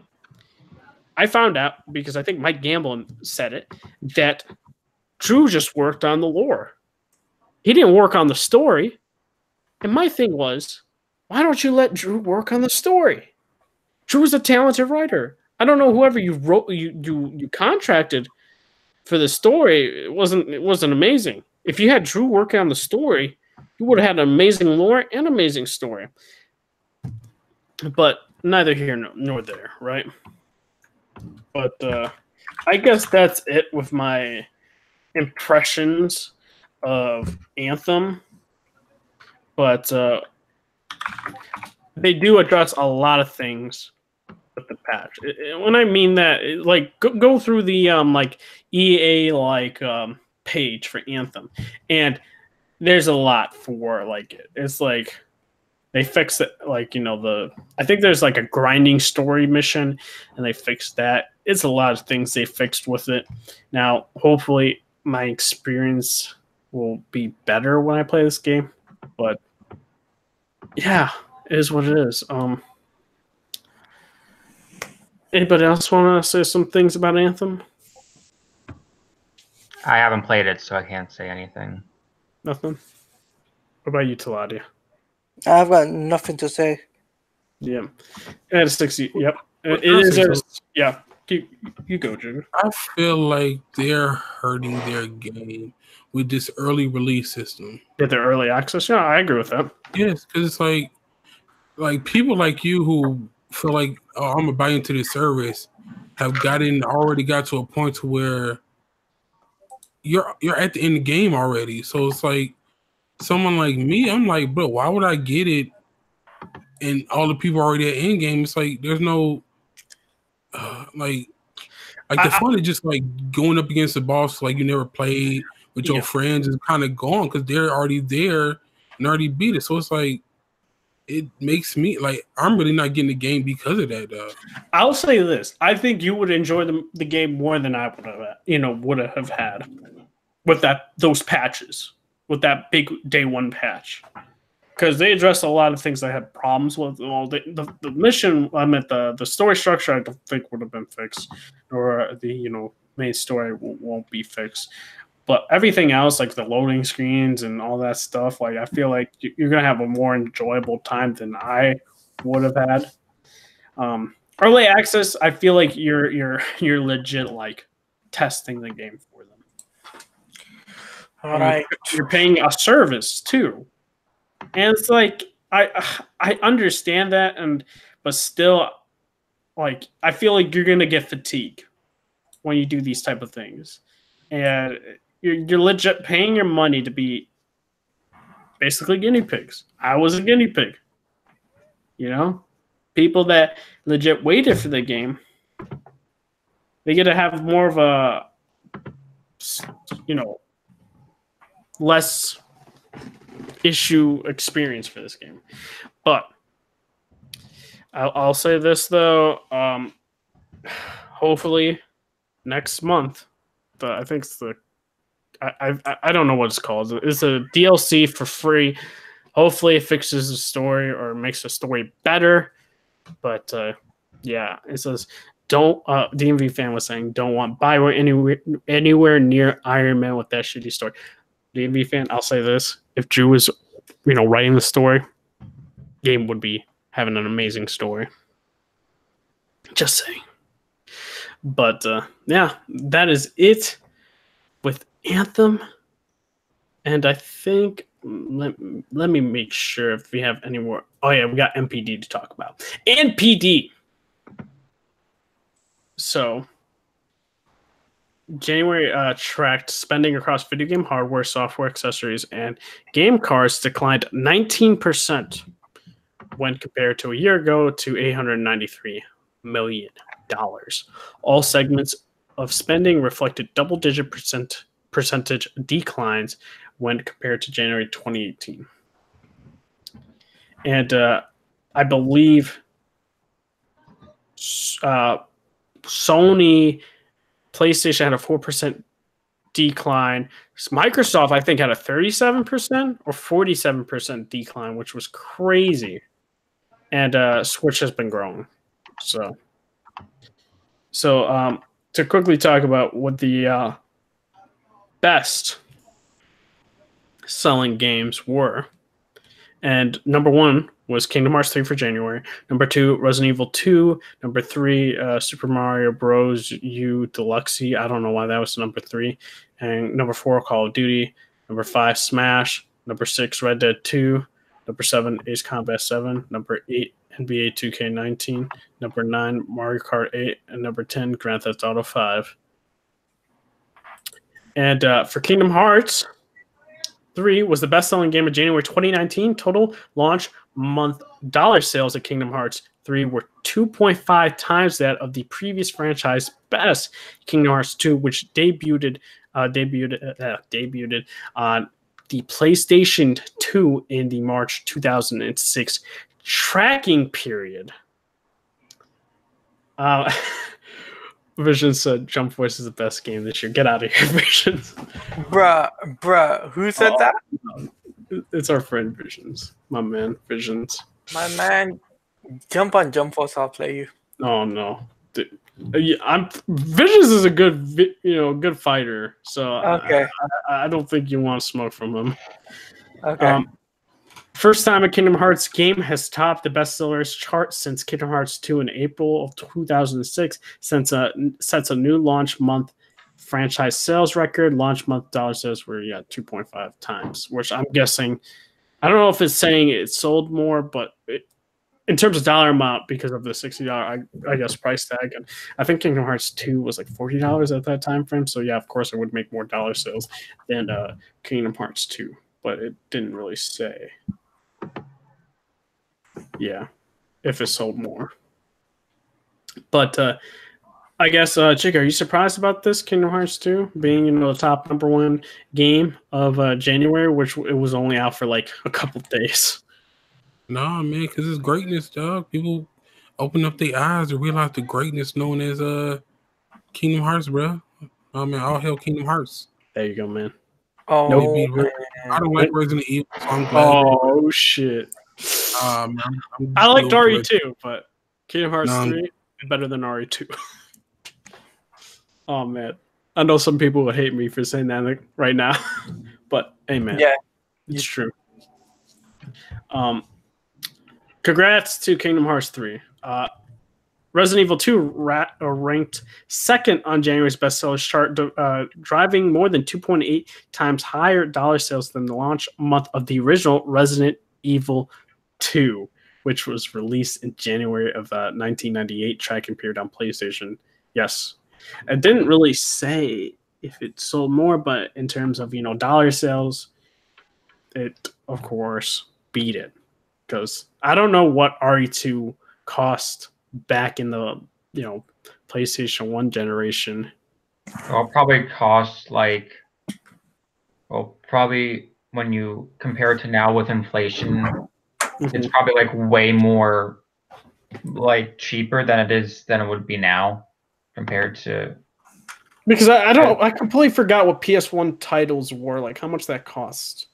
I found out, because I think Mike Gamble said it, that Drew just worked on the lore. He didn't work on the story. And my thing was, why don't you let Drew work on the story? Drew's a talented writer. I don't know whoever you contracted for the story. It wasn't amazing. If you had Drew working on the story, you would have had an amazing lore and amazing story. But neither here nor there, right? But I guess that's it with my impressions of Anthem. But they do address a lot of things with the patch. When I mean that, like go through the EA page for Anthem, and there's a lot for it. It's like they fixed it, I think there's like a grinding story mission, and they fixed that. It's a lot of things they fixed with it. Now, hopefully, my experience will be better when I play this game. But yeah, it is what it is. Anybody else want to say some things about Anthem? I haven't played it, so I can't say anything. Nothing? What about you, Taladia? I've got nothing to say. Yeah. At a 60, yep. It is. Yeah. You go, Jimmy. I feel like they're hurting their game with this early release system. Get the early access? Yeah, I agree with that. Yes, because it's like people like you who feel like, oh, I'm gonna buy into this service, have already got to a point to where you're at the end of the game already. So it's like someone like me, I'm like, bro, why would I get it? And all the people already at end game. It's like there's no the fun of just like going up against the boss like you never played with your friends is kind of gone because they're already there and already beat it. So it's like it makes me like I'm really not getting the game because of that. I'll say this: I think you would enjoy the game more than I would have had with those patches, with that big day one patch, because they addressed a lot of things I had problems with. Well, the mission, I meant the story structure, I don't think would have been fixed, or the main story won't be fixed. But everything else, like the loading screens and all that stuff, like I feel like you're gonna have a more enjoyable time than I would have had. Early access, I feel like you're legit like testing the game for them. All right, you're paying a service too, and it's like I understand that, but still, like I feel like you're gonna get fatigue when you do these type of things, and you're legit paying your money to be basically guinea pigs. I was a guinea pig. People that legit waited for the game, they get to have more of a, less issue experience for this game. But I'll say this though, hopefully next month, I think it's I don't know what it's called. It's a DLC for free. Hopefully, it fixes the story or makes the story better. But yeah, it says don't. DMV fan was saying don't want Bioware anywhere near Iron Man with that shitty story. DMV fan, I'll say this: if Drew was, writing the story, game would be having an amazing story. Just saying. But yeah, that is it with Anthem. And I think let me make sure if we have any more. Oh yeah, we got MPD to talk about. And PD. So January tracked spending across video game hardware, software, accessories, and game cards declined 19% when compared to a year ago to $893 million. All segments of spending reflected double-digit percentage declines when compared to January 2018. And I believe Sony, PlayStation had a 4% decline. Microsoft, I think, had a 37% or 47% decline, which was crazy. And Switch has been growing. So to quickly talk about what the best selling games were. And number 1 was Kingdom Hearts 3 for January. Number 2, Resident Evil 2. Number 3, Super Mario Bros. U Deluxe. I don't know why that was number 3. And number 4, Call of Duty. Number 5, Smash. Number 6, Red Dead 2. Number 7, Ace Combat 7. Number 8, NBA 2K19. Number 9, Mario Kart 8. And number 10, Grand Theft Auto 5. And for Kingdom Hearts 3 was the best-selling game of January 2019. Total launch month dollar sales of Kingdom Hearts 3 were 2.5 times that of the previous franchise best, Kingdom Hearts 2, which debuted on the PlayStation 2 in the March 2006 tracking period. Vision said Jump Force is the best game this year. Get out of here, Visions. Bruh, who said that? It's our friend Visions. My man, Visions. My man, jump on Jump Force, I'll play you. Oh no. Dude, Visions is a good good fighter. So okay. I don't think you want to smoke from him. Okay. First time a Kingdom Hearts game has topped the bestsellers chart since Kingdom Hearts 2 in April of 2006, sets a new launch month franchise sales record. Launch month dollar sales were 2.5 times, which I'm guessing, I don't know if it's saying it sold more, but in terms of dollar amount, because of the $60, I guess, price tag, and I think Kingdom Hearts 2 was like $40 at that time frame. So yeah, of course, it would make more dollar sales than Kingdom Hearts 2, but it didn't really say. Yeah, if it sold more. But I guess, Chick, are you surprised about this Kingdom Hearts 2 being the top number 1 game of January, which it was only out for like a couple days? Nah, man, because it's greatness, dog. People open up their eyes to realize the greatness known as Kingdom Hearts, bro. I mean, all hell Kingdom Hearts. There you go, man. Oh, nope. I don't like Resident Evil, so I'm glad. Oh, shit. I like RE2, but Kingdom Hearts 3 is better than RE2. Oh, man. I know some people would hate me for saying that right now, but hey, man. Yeah. It's true. Congrats to Kingdom Hearts 3. Resident Evil 2 ranked second on January's bestsellers chart, driving more than 2.8 times higher dollar sales than the launch month of the original Resident Evil 2, which was released in January of 1998, tracking period on PlayStation. Yes. It didn't really say if it sold more, but in terms of, dollar sales, it, of course, beat it. Because I don't know what RE2 cost back in the PlayStation 1 generation. Well, probably cost probably when you compare it to now with inflation, it's probably like way more cheaper than it would be now compared to Because I completely forgot what PS1 titles were, like how much that cost.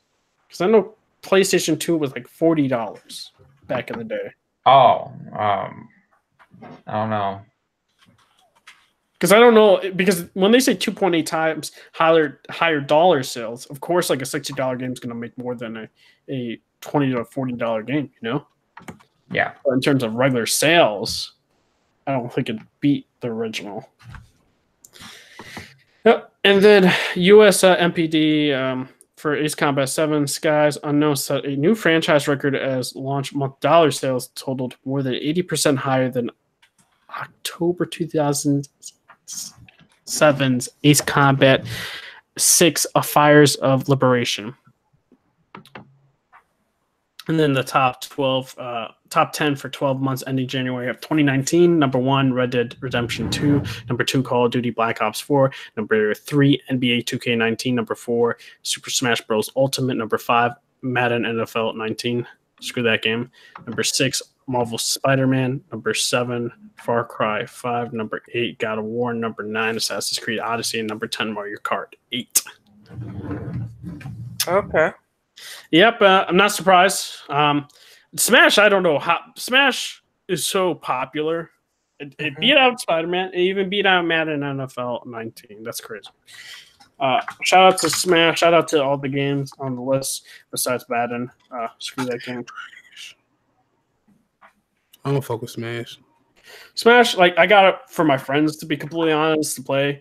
Because I know PlayStation 2 was like $40 back in the day. Oh, I don't know. Because I don't know, because when they say 2.8 times higher dollar sales, of course, like a $60 game is going to make more than a $20 to $40 game, you know? Yeah. But in terms of regular sales, I don't think it beat the original. Yep. And then US MPD for Ace Combat 7 Skies Unknown set a new franchise record as launch month dollar sales totaled more than 80% higher than October 2007's Ace Combat 6 A Fires of Liberation. And then the top 10 for 12 months ending January of 2019. Number 1, Red Dead Redemption 2. Number 2, Call of Duty Black Ops 4. Number 3, NBA 2K19. Number 4, Super Smash Bros. Ultimate. Number 5, Madden NFL 19. Screw that game. Number 6, Marvel Spider-Man. Number 7, Far Cry 5. Number 8, God of War. Number 9, Assassin's Creed Odyssey. And number 10, Mario Kart 8. Okay. Yep, I'm not surprised. Smash, I don't know how. Smash is so popular. It beat out Spider-Man. It even beat out Madden NFL 19. That's crazy. Shout out to Smash. Shout out to all the games on the list besides Madden. Screw that game. I'm gonna focus Smash. Smash, like I got it for my friends, to be completely honest, to play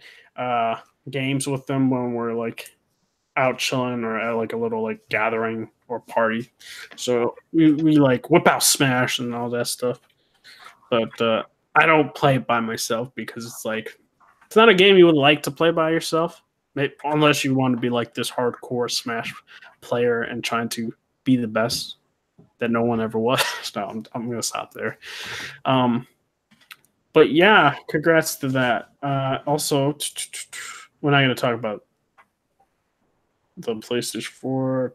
games with them when we're like out chilling or at like a little like gathering or party. So we like whip out Smash and all that stuff. But I don't play it by myself because it's like it's not a game you would like to play by yourself, unless you want to be like this hardcore Smash player and trying to be the best that no one ever was. No, I'm gonna stop there. But yeah, congrats to that. Also, we're not gonna talk about the PlayStation 4.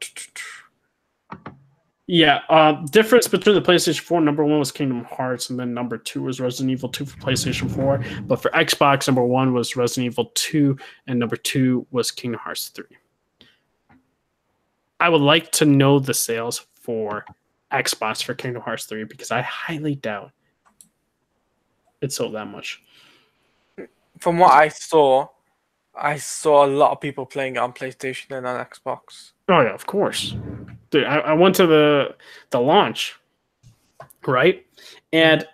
Yeah, difference between the PlayStation 4, number 1 was Kingdom Hearts, and then number 2 was Resident Evil 2 for PlayStation 4. But for Xbox, number 1 was Resident Evil 2, and number 2 was Kingdom Hearts 3. I would like to know the sales for Xbox for Kingdom Hearts 3 because I highly doubt it sold that much. From what I saw a lot of people playing it on PlayStation and on Xbox. Oh yeah, of course. Dude, I went to the launch, right? And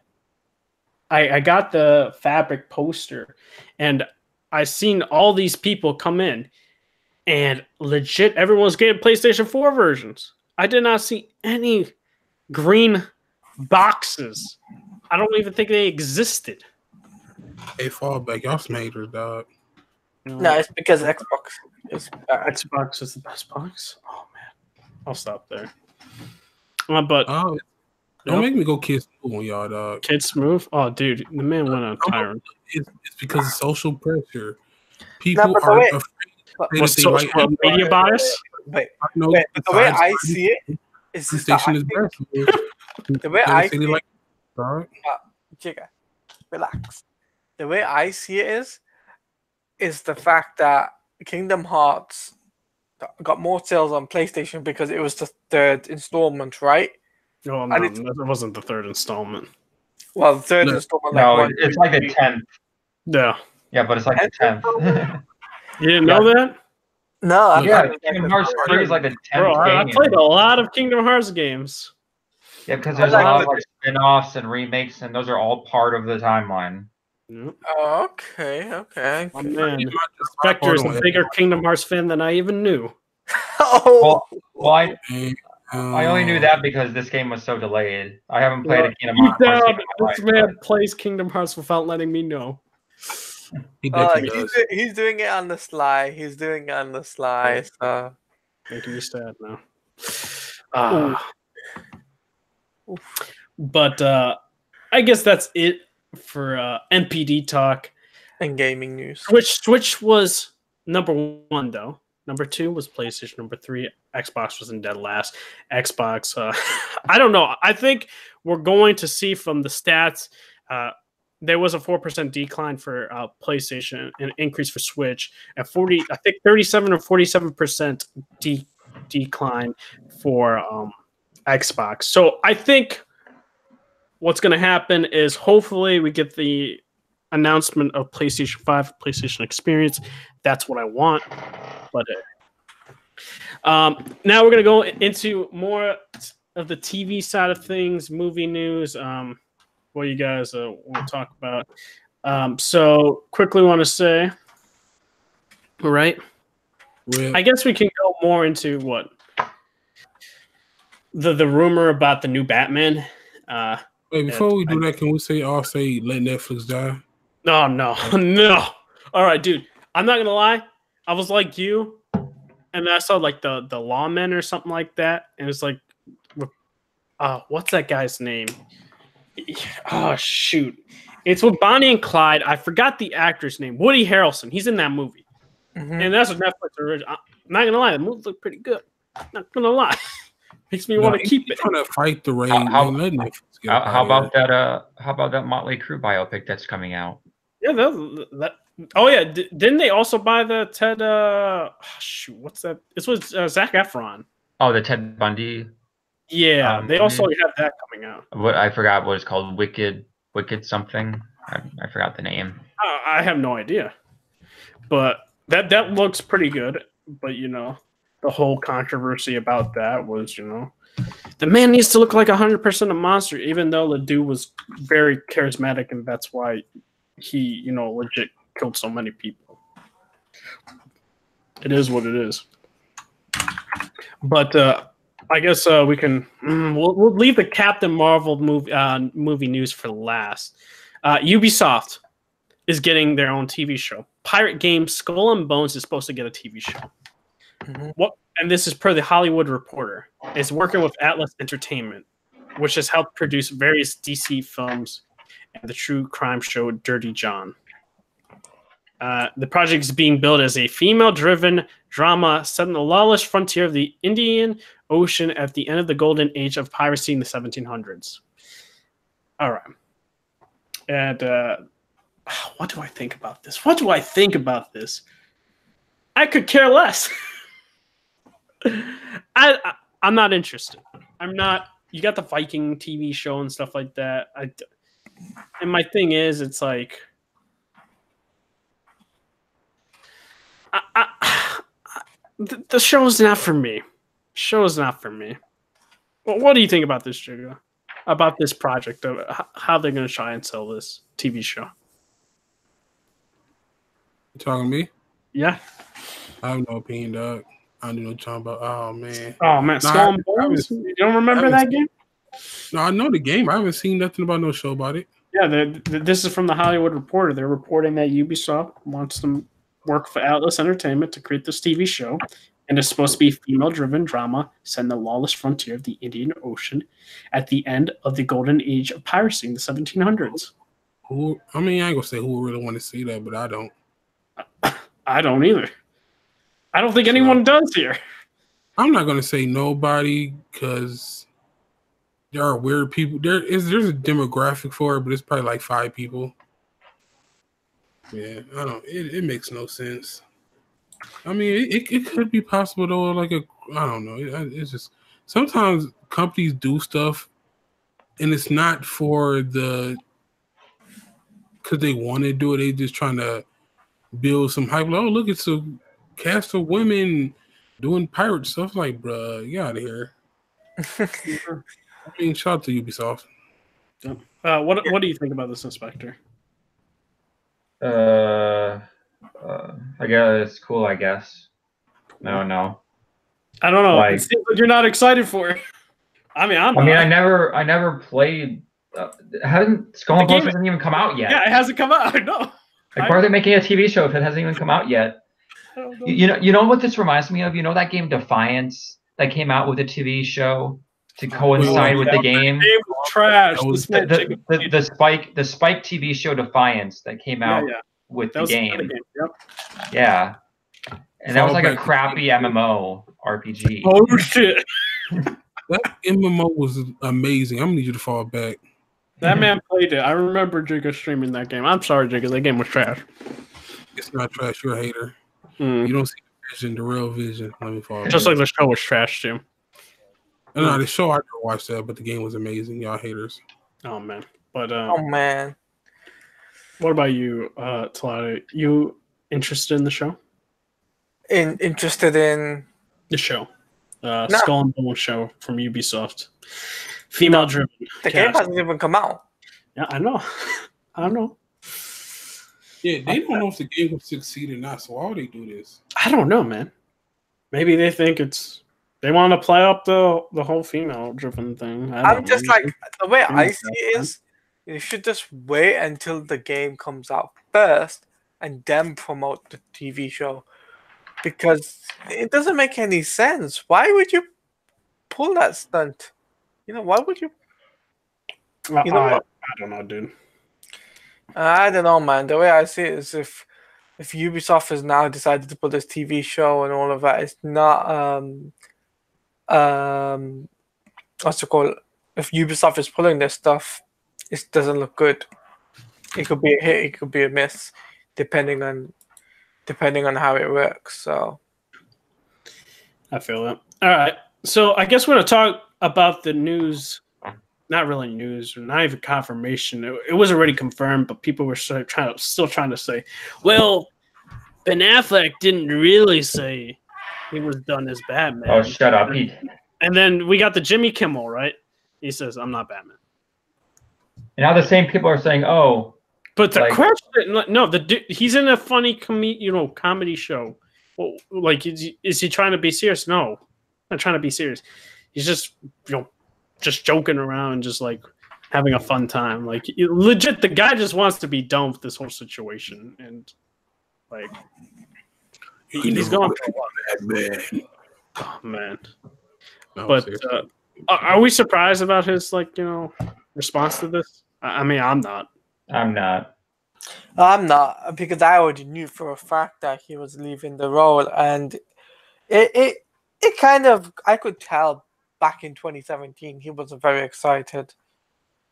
I got the Fabric poster, and I seen all these people come in, and legit everyone's getting PlayStation 4 versions. I did not see any green boxes. I don't even think they existed. Hey, fall back. Y'all some haters, dog. No, it's because Xbox is bad. Xbox is the best box. Oh man, I'll stop there. But don't make me go Kids Move on y'all, dog. Kids Move? Oh, dude, the man went on tyrant. It's because of social pressure. People are afraid. What's social media bias? Wait, the way I see it is PlayStation is best. The way I see it, Jigga, relax. The way I see it is the fact that Kingdom Hearts got more sales on PlayStation because it was the third installment, right? No, that wasn't the third installment. Well, the third installment. No, it's like the 10th. Yeah. Yeah, but it's like the 10th. You didn't know that? No, Kingdom Hearts 3 is like the 10th Bro, game. I played a lot of Kingdom Hearts games. Yeah, because there's a lot of like spin-offs and remakes, and those are all part of the timeline. Yep. Okay. Oh, man. Spectre is a bigger Kingdom Hearts fan than I even knew. Oh. Well, I only knew that because this game was so delayed. I haven't played a Kingdom Hearts game in my This life, man plays Kingdom Hearts without letting me know. He's doing it on the sly. So. Making me sad now. But I guess that's it for NPD talk and gaming news. Switch was number 1 though. Number 2 was PlayStation. Number 3, Xbox was in dead last. Xbox, I don't know. I think we're going to see from the stats there was a 4% decline for PlayStation, an increase for Switch, and 37 or 47% decline for Xbox. So I think what's going to happen is hopefully we get the announcement of PlayStation 5, PlayStation Experience. That's what I want. But now we're going to go into more of the TV side of things, movie news. What you guys want to talk about? So quickly want to say, all right. Well, I guess we can go more into what the rumor about the new Batman. Wait, before we do that, can we say let Netflix die? No, no. All right, dude. I'm not gonna lie. I was like you, and I saw like the Lawmen or something like that, and it's like, what's that guy's name? Oh shoot, it's with Bonnie and Clyde. I forgot the actor's name. Woody Harrelson. He's in that movie, and that's a Netflix original. I'm not gonna lie, the movie looked pretty good. Not gonna lie. Makes me want to keep it. Trying to fight the rain. How about that? How about that Motley Crue biopic that's coming out? Yeah, oh yeah, didn't they also buy the Ted? Shoot, what's that? This was Zac Efron. Oh, the Ted Bundy. Yeah, they also have that coming out. What I forgot what it's called. Wicked something. I forgot the name. I have no idea, but that looks pretty good. But the whole controversy about that was, the man needs to look like 100% a monster, even though the dude was very charismatic, and that's why he, legit killed so many people. It is what it is. But I guess we can we'll leave the Captain Marvel movie news for last. Ubisoft is getting their own TV show. Pirate game Skull and Bones is supposed to get a TV show. And this is per the Hollywood Reporter. It's working with Atlas Entertainment, which has helped produce various DC films and the true crime show Dirty John. The project is being billed as a female-driven drama set in the lawless frontier of the Indian Ocean at the end of the golden age of piracy in the 1700s. All right. And what do I think about this? I could care less. I'm not interested. I'm not. You got the Viking TV show and stuff like that. And my thing is, it's like, the show is not for me. Well, what do you think about this, Jigo? About this project, of how they're going to try and sell this TV show? You talking to me? Yeah. I have no opinion, dog. I don't know what you're talking about. Oh man. Skull and Bones? You don't remember that game? No, I know the game. I haven't seen nothing about no show about it. Yeah, this is from the Hollywood Reporter. They're reporting that Ubisoft wants to work for Atlas Entertainment to create this TV show, and it's supposed to be a female-driven drama set in the lawless frontier of the Indian Ocean at the end of the golden age of piracy in the 1700s. I ain't gonna say who would really want to see that, but I don't. I don't either. I don't think anyone does here. I'm not gonna say nobody because there are weird people. There's a demographic for it, but it's probably like 5 people. Yeah, I don't. It makes no sense. I mean, it could be possible though. I don't know. It's just sometimes companies do stuff, and it's not for because they want to do it. They just trying to build some hype. Like, oh, look, it's a cast of women doing pirate stuff. Like, bruh, you out of here. I mean, shout out to Ubisoft. What do you think about this, Inspector? I guess it's cool. I guess. I don't know. It seems like you're not excited for it. I never played. Skull and Bones hasn't even come out yet. Yeah, it hasn't come out. No. Why are they making a TV show if it hasn't even come out yet? You know what this reminds me of? You know that game Defiance that came out with a TV show to coincide with the game? It was trash. The Spike TV show Defiance that came out with the game. Yep. Yeah. And that was like a crappy MMO RPG. Oh shit. That MMO was amazing. I'm gonna need you to fall back. That man played it. I remember Jigga streaming that game. I'm sorry, Jigga. That game was trash. It's not trash. You're a hater. Mm. You don't see the vision, the real vision. Let me follow. Just like the show was trash too. No, the show I never watched that, but the game was amazing. Y'all haters. Oh man. But Oh man. what about you, Talata? You interested in the show? Interested in The show. No. Skull and Bones show from Ubisoft. Female driven. the game hasn't even come out. Yeah, I know. I know. Yeah, they don't know if the game will succeed or not. So why would they do this? I don't know, man. Maybe they think they want to play up the whole female driven thing. I'm just like, the way I see it is, you should just wait until the game comes out first and then promote the TV show, because it doesn't make any sense. Why would you pull that stunt? Why would you? I don't know, dude. I don't know, man. The way I see it is, if Ubisoft has now decided to put this TV show and all of that, it's not what's it called? If Ubisoft is pulling this stuff, it doesn't look good. It could be a hit, it could be a miss, depending on how it works. So I feel that. All right. So I guess we're gonna talk about the news. Not really news, or not even confirmation. It was already confirmed, but people were still trying to say, well, Ben Affleck didn't really say he was done as Batman. Oh, shut up. And then we got the Jimmy Kimmel, right? He says, I'm not Batman. And now the same people are saying, oh. But the question, no, he's in a funny comedy show. Well, like, is he trying to be serious? No, not trying to be serious. He's just, just joking around, just like having a fun time. Like, legit, the guy just wants to be done with this whole situation. And, like, he's going for a lot. Man. Oh, man. No, but are we surprised about his, response to this? I mean, I'm not. I'm not, because I already knew for a fact that he was leaving the role, and it kind of, I could tell back in 2017 he wasn't very excited,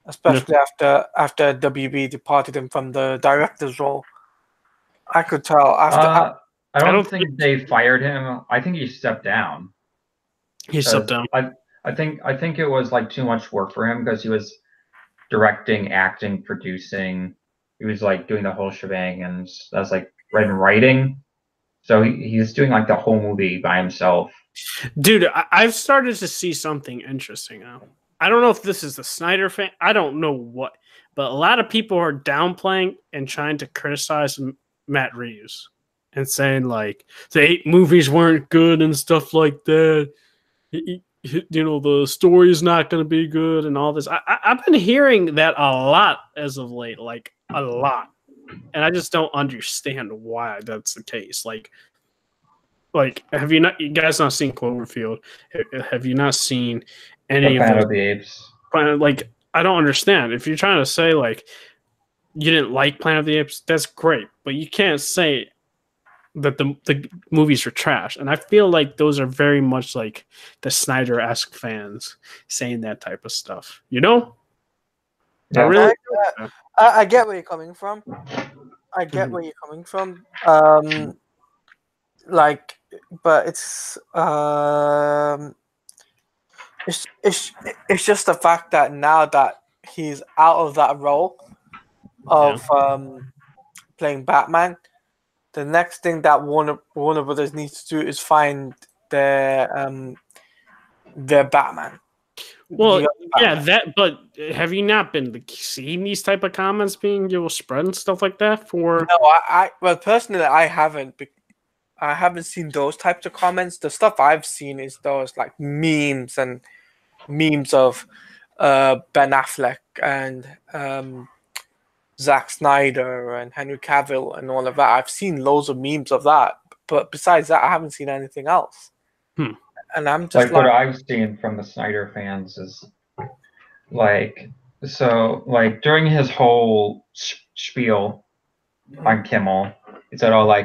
especially after WB departed him from the director's role. I could tell after. I don't think they fired him. I think he stepped down. He stepped down. I think it was like too much work for him, because he was directing, acting, producing. He was like doing the whole shebang, and that's like writing. So he's doing like the whole movie by himself. Dude, I've started to see something interesting now. I don't know if this is the Snyder fan. I don't know what, but a lot of people are downplaying and trying to criticize Matt Reeves and saying like the 8 movies weren't good and stuff like that. The story is not going to be good and all this. I've been hearing that a lot as of late, like a lot, and I just don't understand why that's the case. Like, have you guys not seen Cloverfield? Have you not seen any Planet of the Apes? Like, I don't understand. If you're trying to say like you didn't like Planet of the Apes, that's great, but you can't say that the movies are trash. And I feel like those are very much like the Snyder-esque fans saying that type of stuff. Yeah. I get where you're coming from. But it's just the fact that now that he's out of that role of playing Batman, the next thing that Warner Brothers needs to do is find their Batman. Well, but have you not been seeing these type of comments being spread and stuff like that? Well, personally, I haven't. I haven't seen those types of comments. The stuff I've seen is those like memes of Ben Affleck and Zack Snyder and Henry Cavill and all of that. I've seen loads of memes of that, but besides that, I haven't seen anything else. And I'm just what I've seen from the Snyder fans is during his whole spiel on Kimmel, he said, I was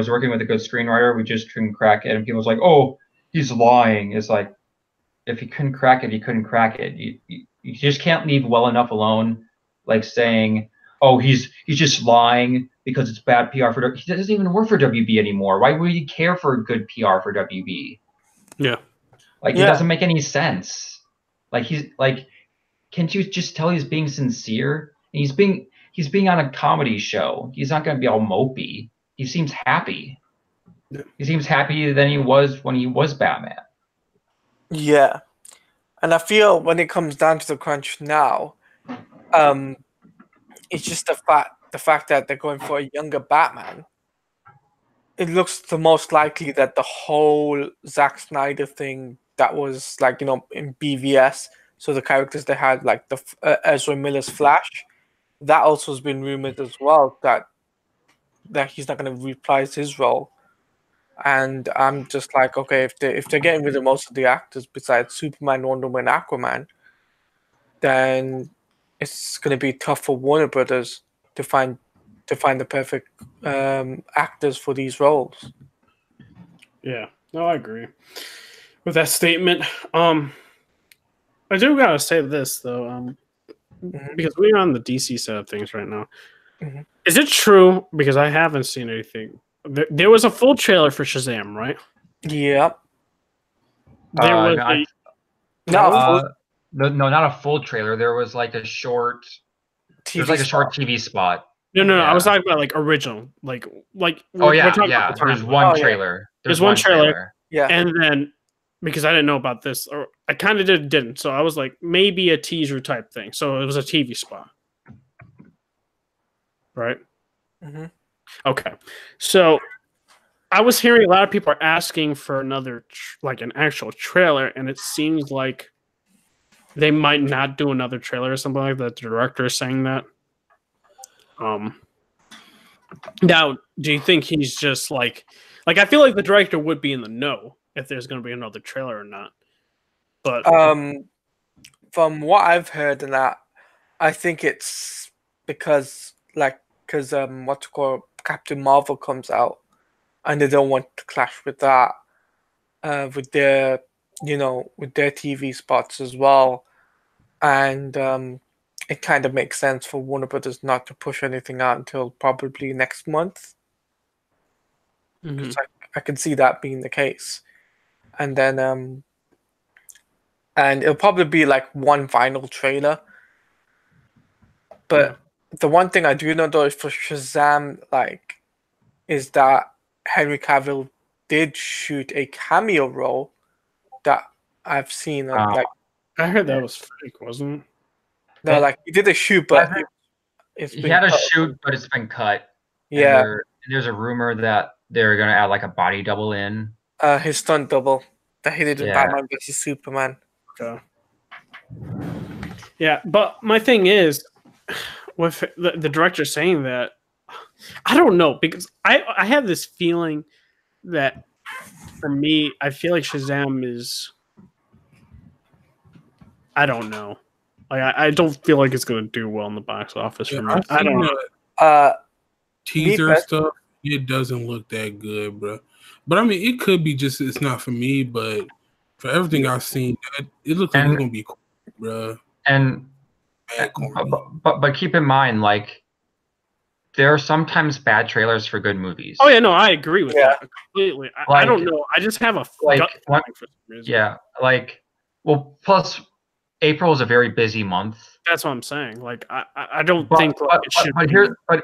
working with a good screenwriter. We just couldn't crack it. And people was like, oh, he's lying. It's like, if he couldn't crack it, he couldn't crack it. You just can't leave well enough alone, like saying, "Oh, he's just lying because it's bad PR for." He doesn't even work for WB anymore. Why would he care for good PR for WB? Yeah. Like it doesn't make any sense. Like can't you just tell he's being sincere? And he's being on a comedy show. He's not going to be all mopey. He seems happy. Yeah. He seems happier than he was when he was Batman. Yeah. And I feel when it comes down to the crunch now, it's just the fact that they're going for a younger Batman. It looks the most likely that the whole Zack Snyder thing that was like, in BVS, so the characters they had, like the Ezra Miller's Flash, that also has been rumored as well, that he's not going to reprise his role. And I'm just like, okay, if they're getting rid of most of the actors besides Superman, Wonder Woman, Aquaman, then it's going to be tough for Warner Brothers to find the perfect actors for these roles. Yeah, no, I agree with that statement. I do gotta say this though, because we're on the DC side of things right now. Mm-hmm. Is it true? Because I haven't seen anything. There was a full trailer for Shazam, right? Yep. There was not a full trailer. There was like a short. There's like a short TV spot. No. I was talking about like original, like. Oh yeah, yeah. There's one trailer. There's one trailer. Yeah. And then, because I didn't know about this, or I kind of didn't, so I was like, maybe a teaser type thing. So it was a TV spot, right? Mm-hmm. Okay, so I was hearing a lot of people are asking for another, like an actual trailer, and it seems like they might not do another trailer or something like that. The director is saying that. Now, do you think he's just like I feel like the director would be in the know if there's going to be another trailer or not. But from what I've heard and that, I think it's because what's it called, Captain Marvel comes out, and they don't want to clash with that, with their TV spots as well, and it kind of makes sense for Warner Brothers not to push anything out until probably next month. mm-hmm. I can see that being the case, and then and it'll probably be like one final trailer. But the one thing I do know though is for Shazam, is that Henry Cavill did shoot a cameo role that I've seen. I heard that was fake, wasn't it? No, he did a shoot, but he had a shoot, but it's been cut. Yeah. And there's a rumor that they're gonna add like a body double in. His stunt double that he did in Batman vs Superman. Okay. Yeah, but my thing is, with the director saying that, I don't know, because I have this feeling that for me, I feel like Shazam is, I don't know. I don't feel like it's going to do well in the box office for me. I don't know. Teaser stuff, it doesn't look that good, bro. But I mean, it could be just it's not for me. But for everything I've seen, it looks like it's going to be cool, bro. And but keep in mind, there are sometimes bad trailers for good movies. Oh yeah, no, I agree with that completely. I don't know. I just have a gut feeling for some reason. Yeah, plus April is a very busy month. That's what I'm saying. I don't think it should.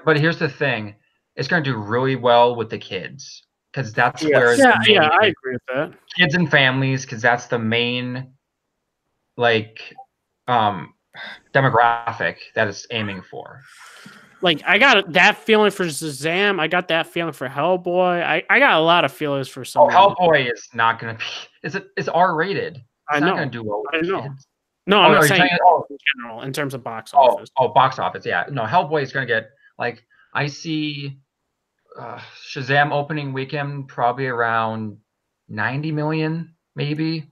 But here's the thing: it's going to do really well with the kids because that's where I agree with that. Kids and families, because that's the main demographic that it's aiming for. I got that feeling for Shazam. I got that feeling for Hellboy. I got a lot of feelings for some. Hellboy is not going to be. It's R-rated. I know. Not going to do well with kids. No, I'm not saying in general, in terms of box office. Box office, yeah. No, Hellboy is going to get, I see Shazam opening weekend probably around 90 million, maybe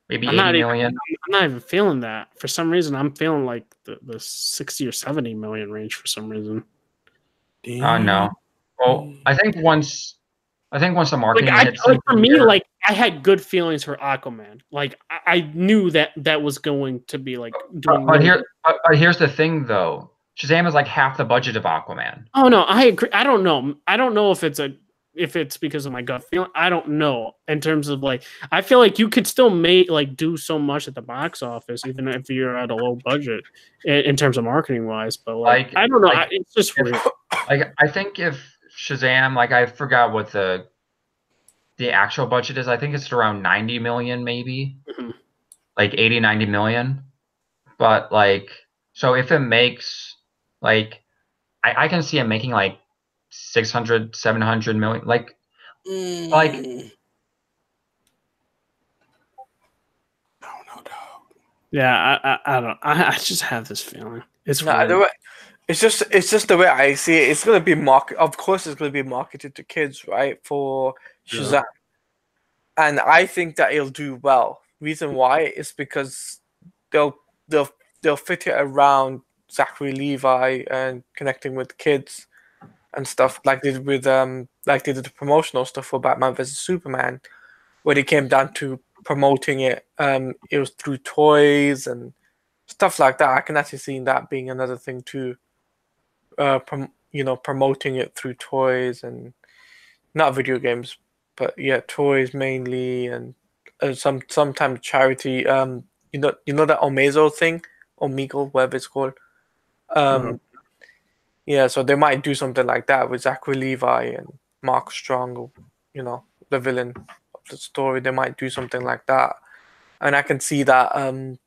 80 million. I'm not even feeling that. For some reason, I'm feeling like the 60 or 70 million range for some reason. No. Well, I think once I think once the marketing Like, hits, for me, like I had good feelings for Aquaman. Like I knew that was going to be like doing. but here's the thing though. Shazam is like half the budget of Aquaman. Oh no, I agree. I don't know. I don't know if it's because of my gut feeling. I don't know. In terms of like, I feel like you could still do so much at the box office, even if you're at a low budget in terms of marketing wise. But like I don't know. It's just weird. Like I think if Shazam, like I forgot what the actual budget is. I think it's around 90 million, maybe like 80, 90 million. But like, so if it makes like, I can see it making like 600, 700 million. Like, I don't know, dog. Yeah, I don't. I just have this feeling. It's weird. It's just the way I see it. It's gonna be Of course, it's gonna be marketed to kids, right? For Shazam, and I think that it'll do well. Reason why is because they'll fit it around Zachary Levi and connecting with kids and stuff like they did with like they did the promotional stuff for Batman vs Superman, when it came down to promoting it. It was through toys and stuff like that. I can actually see that being another thing too. Promoting it through toys and not video games, but yeah, toys mainly, and sometimes charity. You know that Omezo thing, Omegle, whatever it's called. Yeah, so they might do something like that with Zachary Levi and Mark Strong, the villain of the story. They might do something like that, and I can see that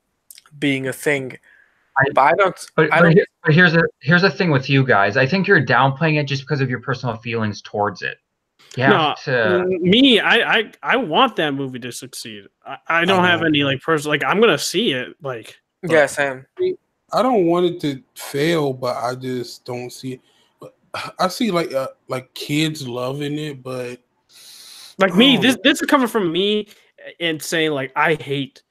being a thing. But here's the thing with you guys. I think you're downplaying it just because of your personal feelings towards it. Me, I want that movie to succeed. I don't have any like personal, like I'm gonna see it. Like, yeah, Sam. I don't want it to fail, but I just don't see it. I see like kids loving it, but like me, this is coming from me and saying like I hate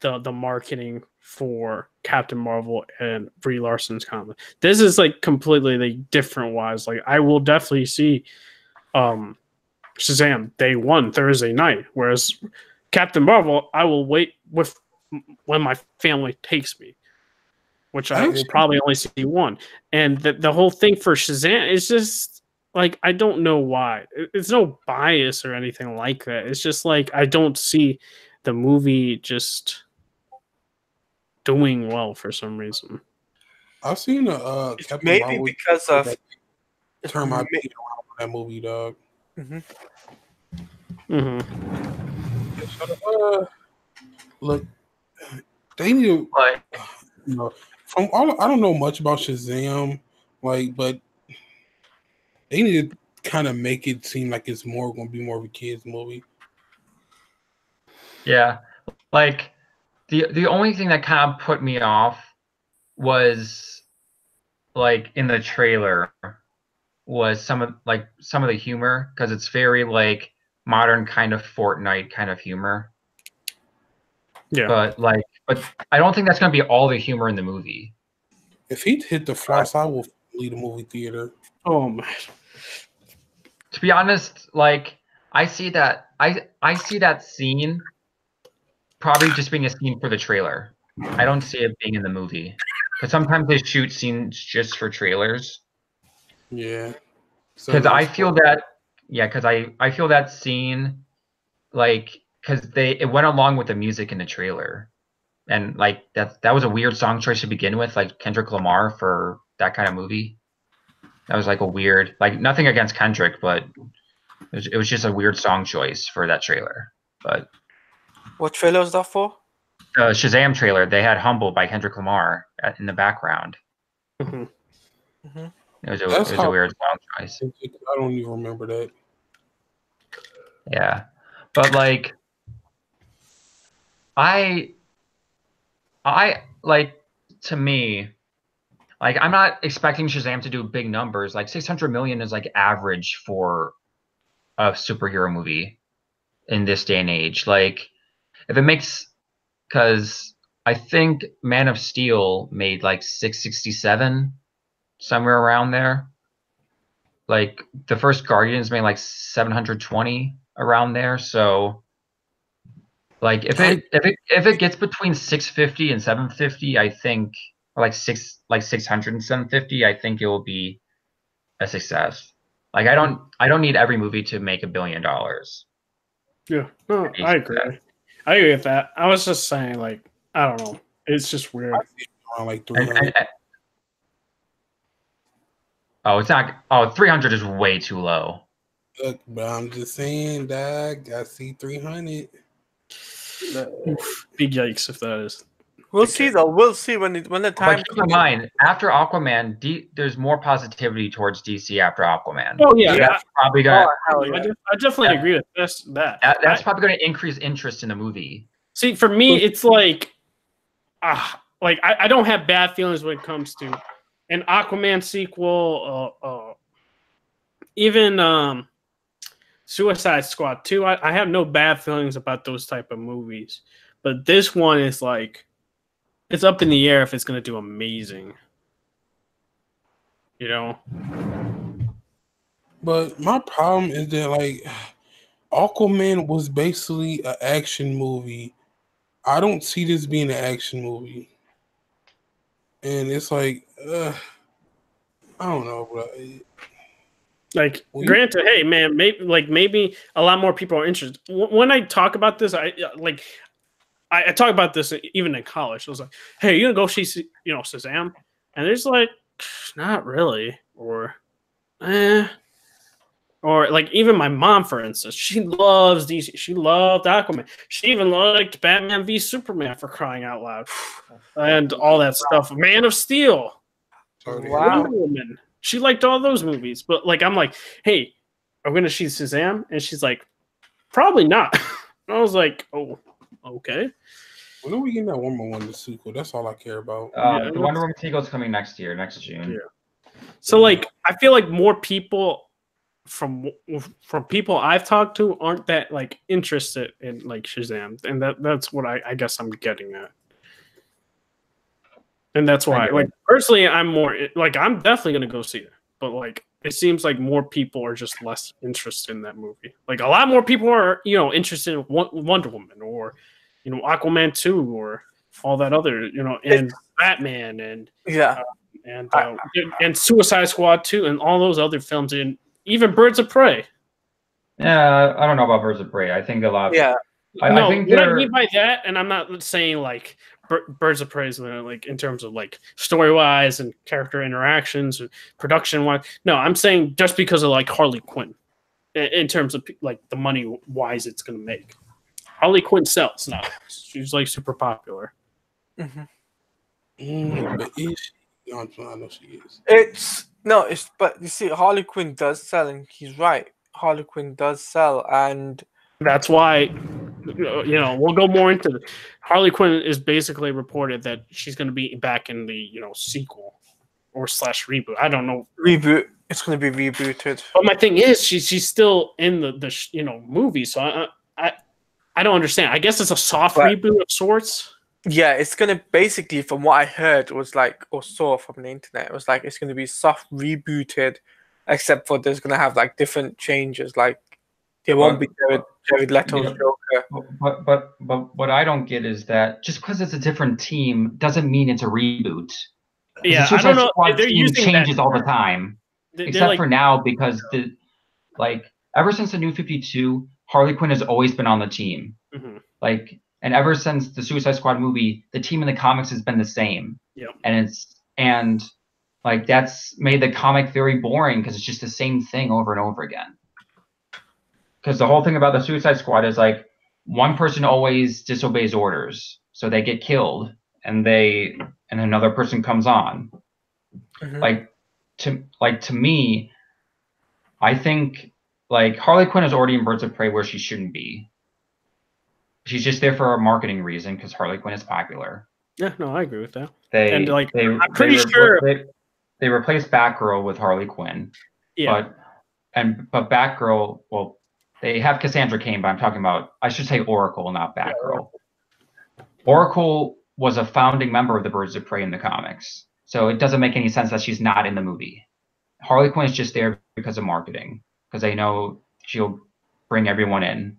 the marketing for Captain Marvel and Brie Larson's comic. This is like completely like different wise. Like I will definitely see Shazam day one Thursday night, whereas Captain Marvel I will wait with when my family takes me, which I will probably only see one. And the whole thing for Shazam is just like I don't know why. It's no bias or anything like that. It's just like I don't see the movie just doing well for some reason. I've seen Captain maybe Marvel because of turn my opinion around on that movie, dog. Look, they need to, from all I don't know much about Shazam, but they need to kind of make it seem like it's going to be more of a kids movie. Yeah, like the only thing that kind of put me off was like in the trailer was some of the humor, because it's very like modern kind of Fortnite kind of humor. Yeah, but I don't think that's gonna be all the humor in the movie. If he hit the floss, I will leave the movie theater. Oh man. To be honest, like I see that scene probably just being a scene for the trailer. I don't see it being in the movie, because sometimes they shoot scenes just for trailers. Yeah, because I feel that I feel that scene, like, because it went along with the music in the trailer, and like that was a weird song choice to begin with, like Kendrick Lamar for that kind of movie. That was like a weird, like, nothing against Kendrick, but it was just a weird song choice for that trailer. But what trailer was that for? The Shazam trailer, they had "Humble" by Kendrick Lamar in the background. It was a weird song choice. I don't even remember that. Yeah, but like, I like, to me, like, I'm not expecting Shazam to do big numbers. Like 600 million is like average for a superhero movie in this day and age. Like, if it makes, because I think Man of Steel made like 667, somewhere around there. like the first Guardians made like 720 around there. So like if it gets between 650 and 750, I think, or like 600 and 750, I think it will be a success. Like I don't need every movie to make $1 billion. Yeah, no, I agree. I agree with that. I was just saying, like, I don't know. It's just weird. Around like 300. Oh, it's not. Oh, 300 is way too low. Look, but I'm just saying, dog. I see 300. Big yikes if that is. We'll see though. We'll see when the time. But keep in mind, after Aquaman, there's more positivity towards DC after Aquaman. Oh yeah, So that's probably gonna. I definitely agree with that. That's probably going to increase interest in the movie. See, for me, it's like I don't have bad feelings when it comes to an Aquaman sequel, even Suicide Squad 2. I have no bad feelings about those type of movies, but this one is like, it's up in the air if it's going to do amazing. You know? But my problem is that, like, Aquaman was basically an action movie. I don't see this being an action movie. And it's like, I don't know, bro. Like, granted, hey, man, maybe a lot more people are interested. When I talk about this, I talk about this even in college. I was like, hey, you gonna go see, Shazam? And there's like, not really, or like even my mom, for instance, she loves DC. She loved Aquaman. She even liked Batman v Superman, for crying out loud, and all that stuff. Man of Steel, Wonder Woman. She liked all those movies. But like, I'm like, hey, are we gonna see Shazam? And she's like, probably not. And I was like, oh, okay. When are we getting that Wonder Woman the sequel? That's all I care about. The Wonder Woman sequel is coming next June. Yeah. So like, I feel like more people from people I've talked to aren't that like interested in like Shazam, and that's what I guess I'm getting at. And that's why, like, personally, I'm more like, I'm definitely gonna go see it, but like, it seems like more people are just less interested in that movie. Like, a lot more people are, interested in Wonder Woman or, Aquaman 2 or all that other, and Batman and and Suicide Squad 2 and all those other films, and even Birds of Prey. Yeah, I don't know about Birds of Prey. I think a lot. Yeah. I think what I mean by that, and I'm not saying like Birds of Prey, like in terms of like story wise and character interactions and production wise. No, I'm saying just because of like Harley Quinn, in terms of like the money wise it's going to make. Harley Quinn sells now. She's like super popular. Mm-hmm. But is she? I know she is. But you see, Harley Quinn does sell, and he's right. Harley Quinn does sell, and that's why, we'll go more into it. Harley Quinn is basically reported that she's going to be back in the, sequel or / reboot. I don't know. Reboot. It's going to be rebooted. But my thing is, she's still in the movie, so I don't understand. I guess it's a soft reboot of sorts. Yeah, it's going to basically, from what I heard, was like, or saw from the internet, it was like it's going to be soft rebooted, except for there's going to have like different changes, like it won't be Jared Leto's Joker. But what I don't get is that just because it's a different team doesn't mean it's a reboot. Yeah, I don't know. They're using changes all the time, except for now, because ever since the New 52, Harley Quinn has always been on the team. Mm-hmm. And ever since the Suicide Squad movie, the team in the comics has been the same. Yep. And that's made the comic very boring because it's just the same thing over and over again. Because the whole thing about the Suicide Squad is like one person always disobeys orders, so they get killed, and another person comes on. Mm-hmm. To me, I think like Harley Quinn is already in Birds of Prey where she shouldn't be. She's just there for a marketing reason because Harley Quinn is popular. Yeah, no, I agree with that. I'm pretty sure they replaced Batgirl with Harley Quinn. Yeah. But Batgirl, well, they have Cassandra Cain, but I'm talking about, I should say Oracle, not Batgirl. Oracle was a founding member of the Birds of Prey in the comics, so it doesn't make any sense that she's not in the movie. Harley Quinn is just there because of marketing, because they know she'll bring everyone in.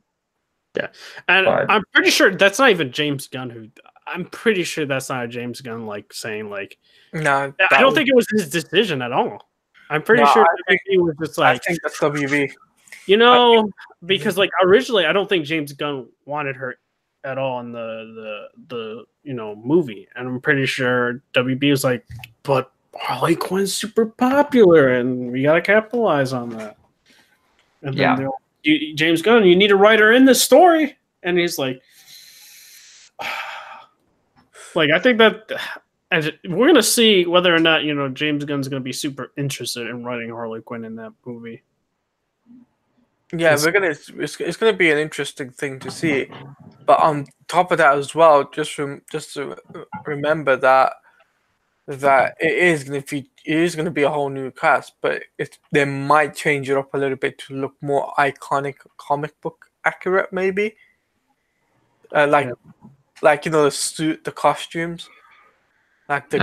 Yeah, and But- I'm pretty sure that's not even James Gunn who. I'm pretty sure that's not a James Gunn like saying like. No, I don't think it was his decision at all. I'm pretty No, sure I he was just like, I think that's WB. you know, because like originally, I don't think James Gunn wanted her at all in the movie, and I'm pretty sure WB was like, but Harley Quinn's super popular, and we gotta capitalize on that. And then they're like, James Gunn, you need a writer in this story, and he's like, like I think that. And we're gonna see whether or not James Gunn's gonna be super interested in writing Harley Quinn in that movie. Yeah, it's gonna be an interesting thing to see. But on top of that as well, just to remember that it is gonna be a whole new cast, but they might change it up a little bit to look more iconic, comic book accurate, maybe. Like the suit, the costumes. Like they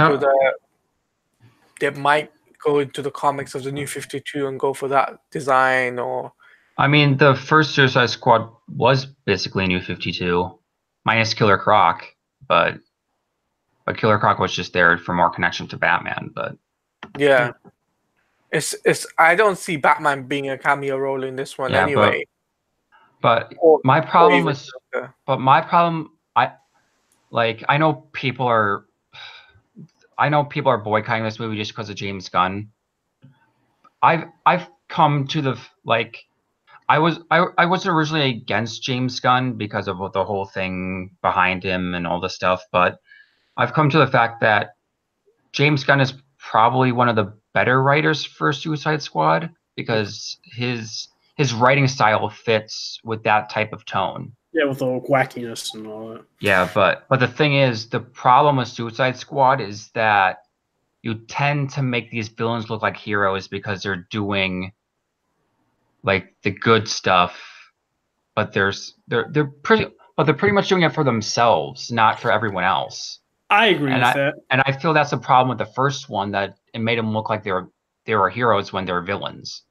might go into the comics of the New 52 and go for that design, or. I mean, the first Suicide Squad was basically a New 52, minus Killer Croc, but Killer Croc was just there for more connection to Batman. But yeah, it's I don't see Batman being a cameo role in this one anyway. But my problem, I know people are boycotting this movie just because of James Gunn. I've come to the I was originally against James Gunn because of the whole thing behind him and all the stuff, but I've come to the fact that James Gunn is probably one of the better writers for Suicide Squad because his writing style fits with that type of tone. Yeah, with the wackiness and all that. Yeah, but the thing is, the problem with Suicide Squad is that you tend to make these villains look like heroes because they're doing like the good stuff, but they're pretty much doing it for themselves, not for everyone else. I agree with that. And I feel that's a problem with the first one, that it made them look like they were heroes when they're villains.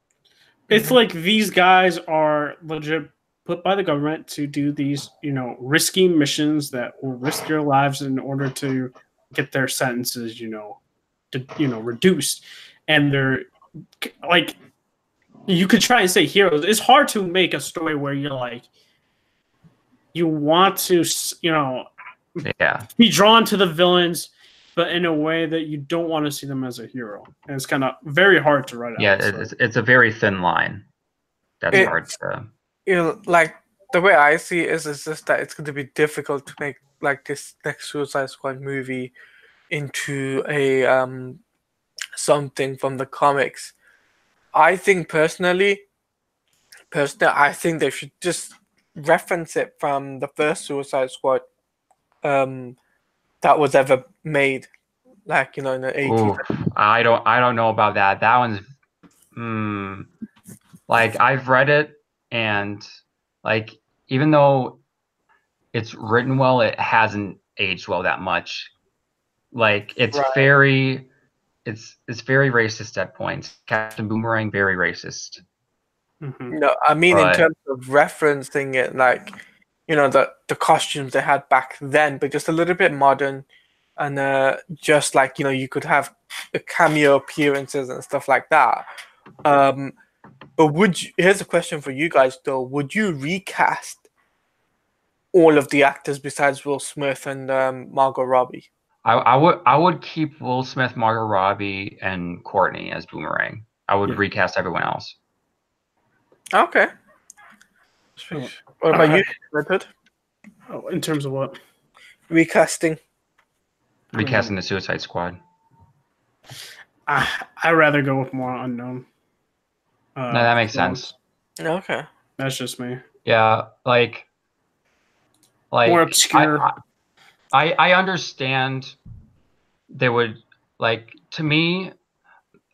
It's like these guys are legit put by the government to do these, risky missions that will risk their lives in order to get their sentences, reduced. And they're like, you could try and say heroes. It's hard to make a story where you're like, you want to, be drawn to the villains, but in a way that you don't want to see them as a hero. And it's kind of very hard to write out. Yeah, it's a very thin line. That's hard to... Like, the way I see it is just that it's going to be difficult to make like this next Suicide Squad movie into a something from the comics. I think personally, I think they should just reference it from the first Suicide Squad that was ever made, like in the 80s. Ooh, I don't know about that. That one's like, I've read it, and like, even though it's written well, it hasn't aged well that much. Like, it's very racist at points. Captain Boomerang, very racist. Mm-hmm. No, I mean, in terms of referencing it, like, the costumes they had back then, but just a little bit modern, and just like, you could have cameo appearances and stuff like that. But here's a question for you guys though: would you recast all of the actors besides Will Smith and Margot Robbie? I would keep Will Smith, Margot Robbie, and Courtney as Boomerang. I would recast everyone else. Okay. What about you, Richard? Oh, in terms of what? Recasting the Suicide Squad. I'd rather go with more unknown. No, that makes sense. Okay. That's just me. Yeah, like more obscure. I understand they would, like, to me,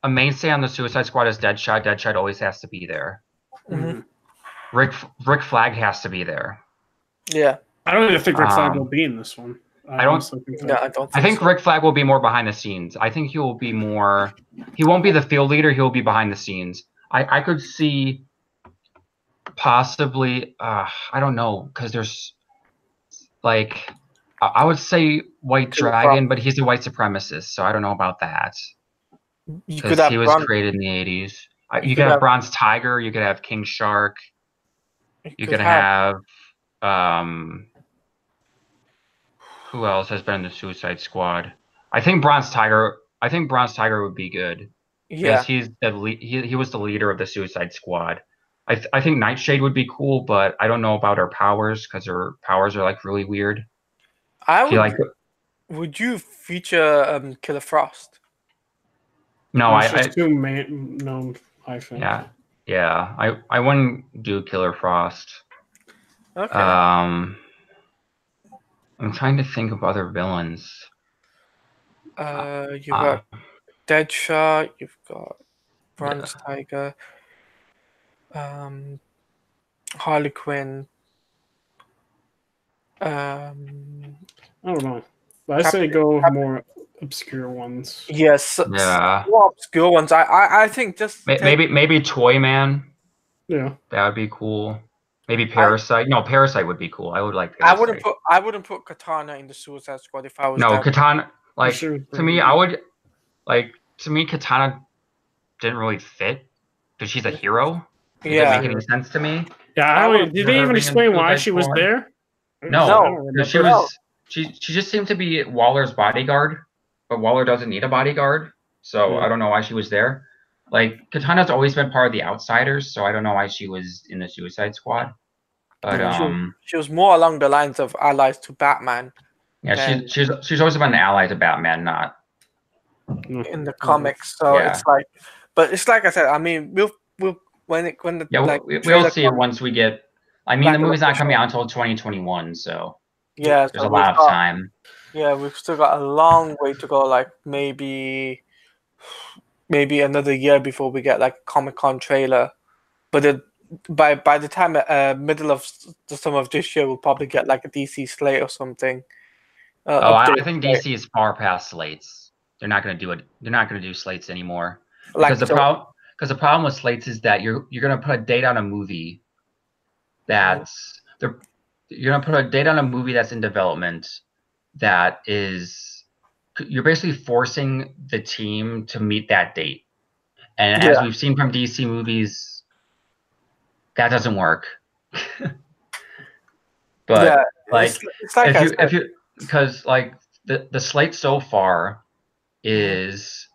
a mainstay on the Suicide Squad is Deadshot. Deadshot always has to be there. Mm-hmm. Rick Flag has to be there. Yeah. I don't even think Rick Flag will be in this one. I don't think Rick Flag will be more behind the scenes. I think he will be more... He won't be the field leader. He'll be behind the scenes. I could see possibly. I don't know, because there's like I would say White Killer Dragon, but he's a white supremacist, so I don't know about that. You could Because have he was created in the 80s. You could have Bronze Tiger. You could have King Shark. You could have who else has been in the Suicide Squad? I think Bronze Tiger. I think Bronze Tiger would be good Yeah, because he was the leader of the Suicide Squad. I think Nightshade would be cool, but I don't know about her powers because her powers are like really weird. I She like Would you feature Killer Frost? no, There's just two known, I think. yeah. I wouldn't do Killer Frost. Okay. I'm trying to think of other villains. You got Deadshot. You've got Bronze Tiger. Harley Quinn. I don't know. But I say go with more obscure ones. Yes. Yeah. More obscure ones. I think just maybe Toy Man. Yeah. That would be cool. Maybe Parasite. No, Parasite would be cool. I would like Parasite. I wouldn't put Katana in the Suicide Squad if I was No, Katana. Like sure, to me, I would like Katana didn't really fit because she's a hero. It didn't make any sense to me. Yeah, did they even explain why she was there? No, she just seemed to be Waller's bodyguard, but Waller doesn't need a bodyguard, so I don't know why she was there. Like Katana's always been part of the Outsiders, so I don't know why she was in the Suicide Squad. But she was more along the lines of allies to Batman. Yeah, she's always been an ally to Batman, not in the comics. So it's like, but it's like I said. I mean, we'll we'll see once we get. I mean, the movie's not coming out until 2021, so there's a lot of time. Yeah, we've still got a long way to go. Like maybe another year before we get like a Comic-Con trailer. But by the time middle of the summer of this year, we'll probably get like a DC slate or something. I think DC is far past slates. They're not going to do it. They're not going to do slates anymore because the problem with slates is that you're going to put a date on a movie that's you're going to put a date on a movie that's in development that is you're basically forcing the team to meet that date. And as we've seen from DC movies, that doesn't work. But it's like if you because like the slate so far is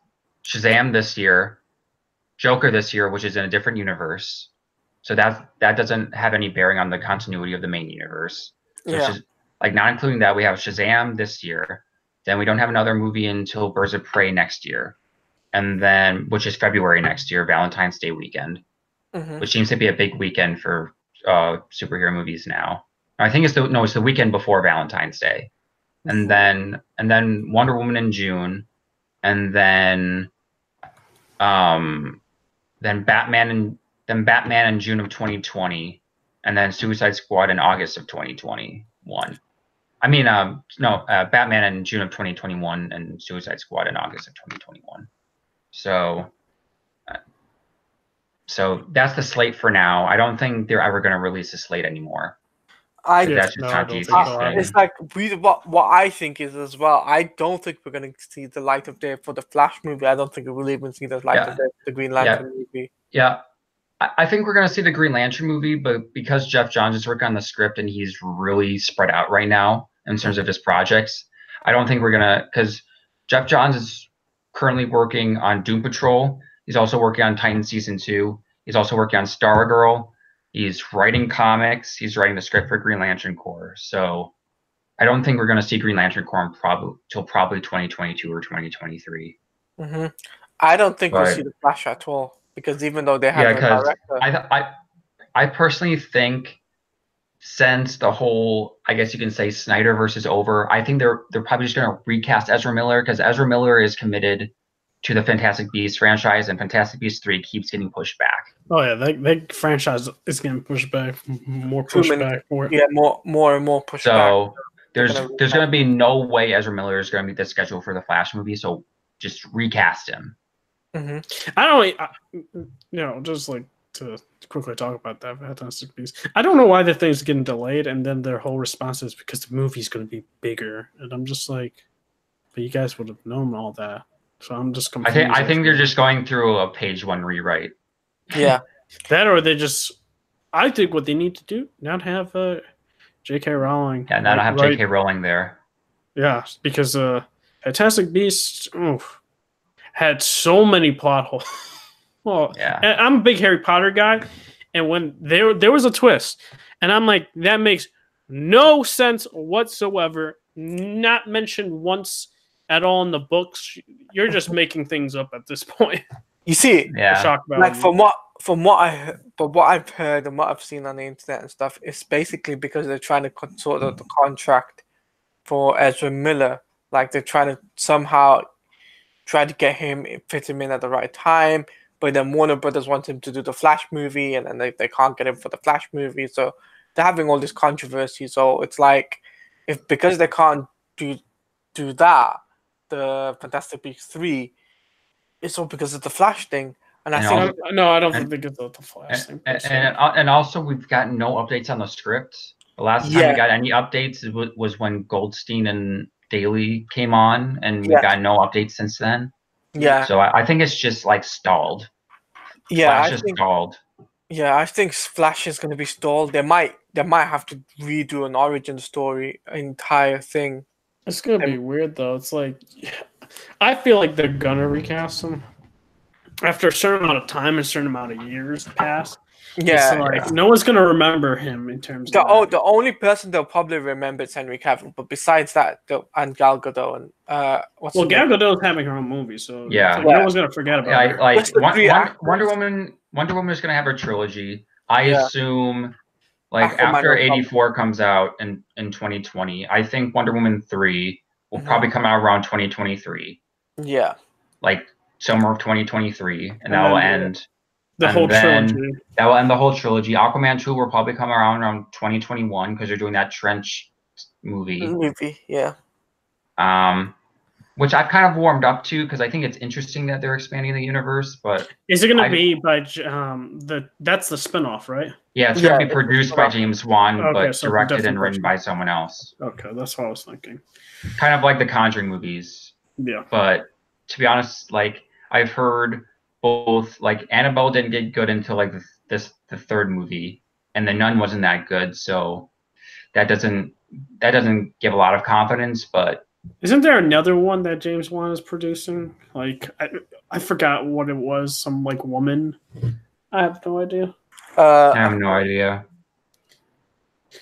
Shazam this year, Joker this year, which is in a different universe. So that doesn't have any bearing on the continuity of the main universe. So it's just, like not including that, we have Shazam this year. Then we don't have another movie until Birds of Prey next year. And then, which is February next year, Valentine's Day weekend, which seems to be a big weekend for superhero movies now. I think it's the weekend before Valentine's Day. And then Wonder Woman in June, and then Batman in June of 2020, and then Suicide Squad in August of 2021. I mean, Batman in June of 2021 and Suicide Squad in August of 2021. So that's the slate for now. I don't think they're ever going to release a slate anymore. It's like what I think is as well. I don't think we're going to see the light of day for the Flash movie. I don't think we'll even see the light of day for the Green Lantern movie. Yeah, I think we're going to see the Green Lantern movie, but because Jeff Johns is working on the script and he's really spread out right now in terms of his projects, I don't think we're going to, because Jeff Johns is currently working on Doom Patrol. He's also working on Titan Season 2. He's also working on Stargirl. He's writing comics. He's writing the script for Green Lantern Corps. So I don't think we're going to see Green Lantern Corps till probably 2022 or 2023. I don't think we'll see the Flash at all, because even though they have a director. I personally think since the whole, I guess you can say, Snyder versus over, I think they're probably just going to recast Ezra Miller, because Ezra Miller is committed to the Fantastic Beasts franchise, and Fantastic Beasts 3 keeps getting pushed back. Oh yeah, that franchise is getting pushed back, more pushback. More and more pushback. So there's going to be no way Ezra Miller is going to meet the schedule for the Flash movie. So just recast him. I don't, just like to quickly talk about that Fantastic Beasts. I don't know why the thing's getting delayed, and then their whole response is because the movie's going to be bigger, and I'm just like, but you guys would have known all that, so I'm just confused. I think they're just going through a page 1 rewrite. Yeah, that, or they just. I think what they need to do not have J.K. Rowling. Yeah, not have J.K. Rowling there. Yeah, because Fantastic Beasts had so many plot holes. Well, Yeah. and I'm a big Harry Potter guy, and when there was a twist, and I'm like, that makes no sense whatsoever. Not mentioned once at all in the books. You're just making things up at this point. you see, Yeah. like from what I've heard and what I've seen on the internet and stuff, it's basically because they're trying to sort out the contract for Ezra Miller. Like they're trying to somehow try to get him, fit him in at the right time. But then Warner Brothers wants him to do the Flash movie, and then they can't get him for the Flash movie. So they're having all this controversy. So it's like, because they can't do that, the Fantastic Beasts 3, it's all because of the Flash thing. And I think I don't think it's the Flash thing. And also, we've gotten no updates on the script. The last time we got any updates was when Goldstein and Daly came on, and we got no updates since then. Yeah. So I think it's just like stalled. Yeah, Flash is stalled. Yeah, I think Flash is going to be stalled. They might have to redo an origin story, entire thing. It's gonna be weird though. It's like, I feel like they're gonna recast him after a certain amount of time, a certain amount of years pass. Yeah, like no one's gonna remember him in terms of the only person they'll probably remember is Henry Cavill, but besides that, and Gal Gadot and Gal Gadot's having her own movie, so yeah, no one's gonna forget about her. Like Wonder Woman is gonna have her trilogy. I assume, like after 84 comes out in 2020, I think Wonder Woman 3 will probably come out around 2023. Yeah, like summer of 2023, and that will end. The whole trilogy. That will end the whole trilogy. Aquaman 2 will probably come around 2021 because they're doing that Trench movie. Yeah. Which I've kind of warmed up to because I think it's interesting that they're expanding the universe. But is it going to be by that's the spinoff, right? Yeah, it's going to be produced by James Wan, but directed and written by someone else. Okay, that's what I was thinking. Kind of like the Conjuring movies. Yeah. But to be honest, like I've heard both, like Annabelle didn't get good until like the third movie, and The Nun wasn't that good, so that doesn't give a lot of confidence. But isn't there another one that James Wan is producing? Like I forgot what it was. Some like woman. I have no idea. I have no idea.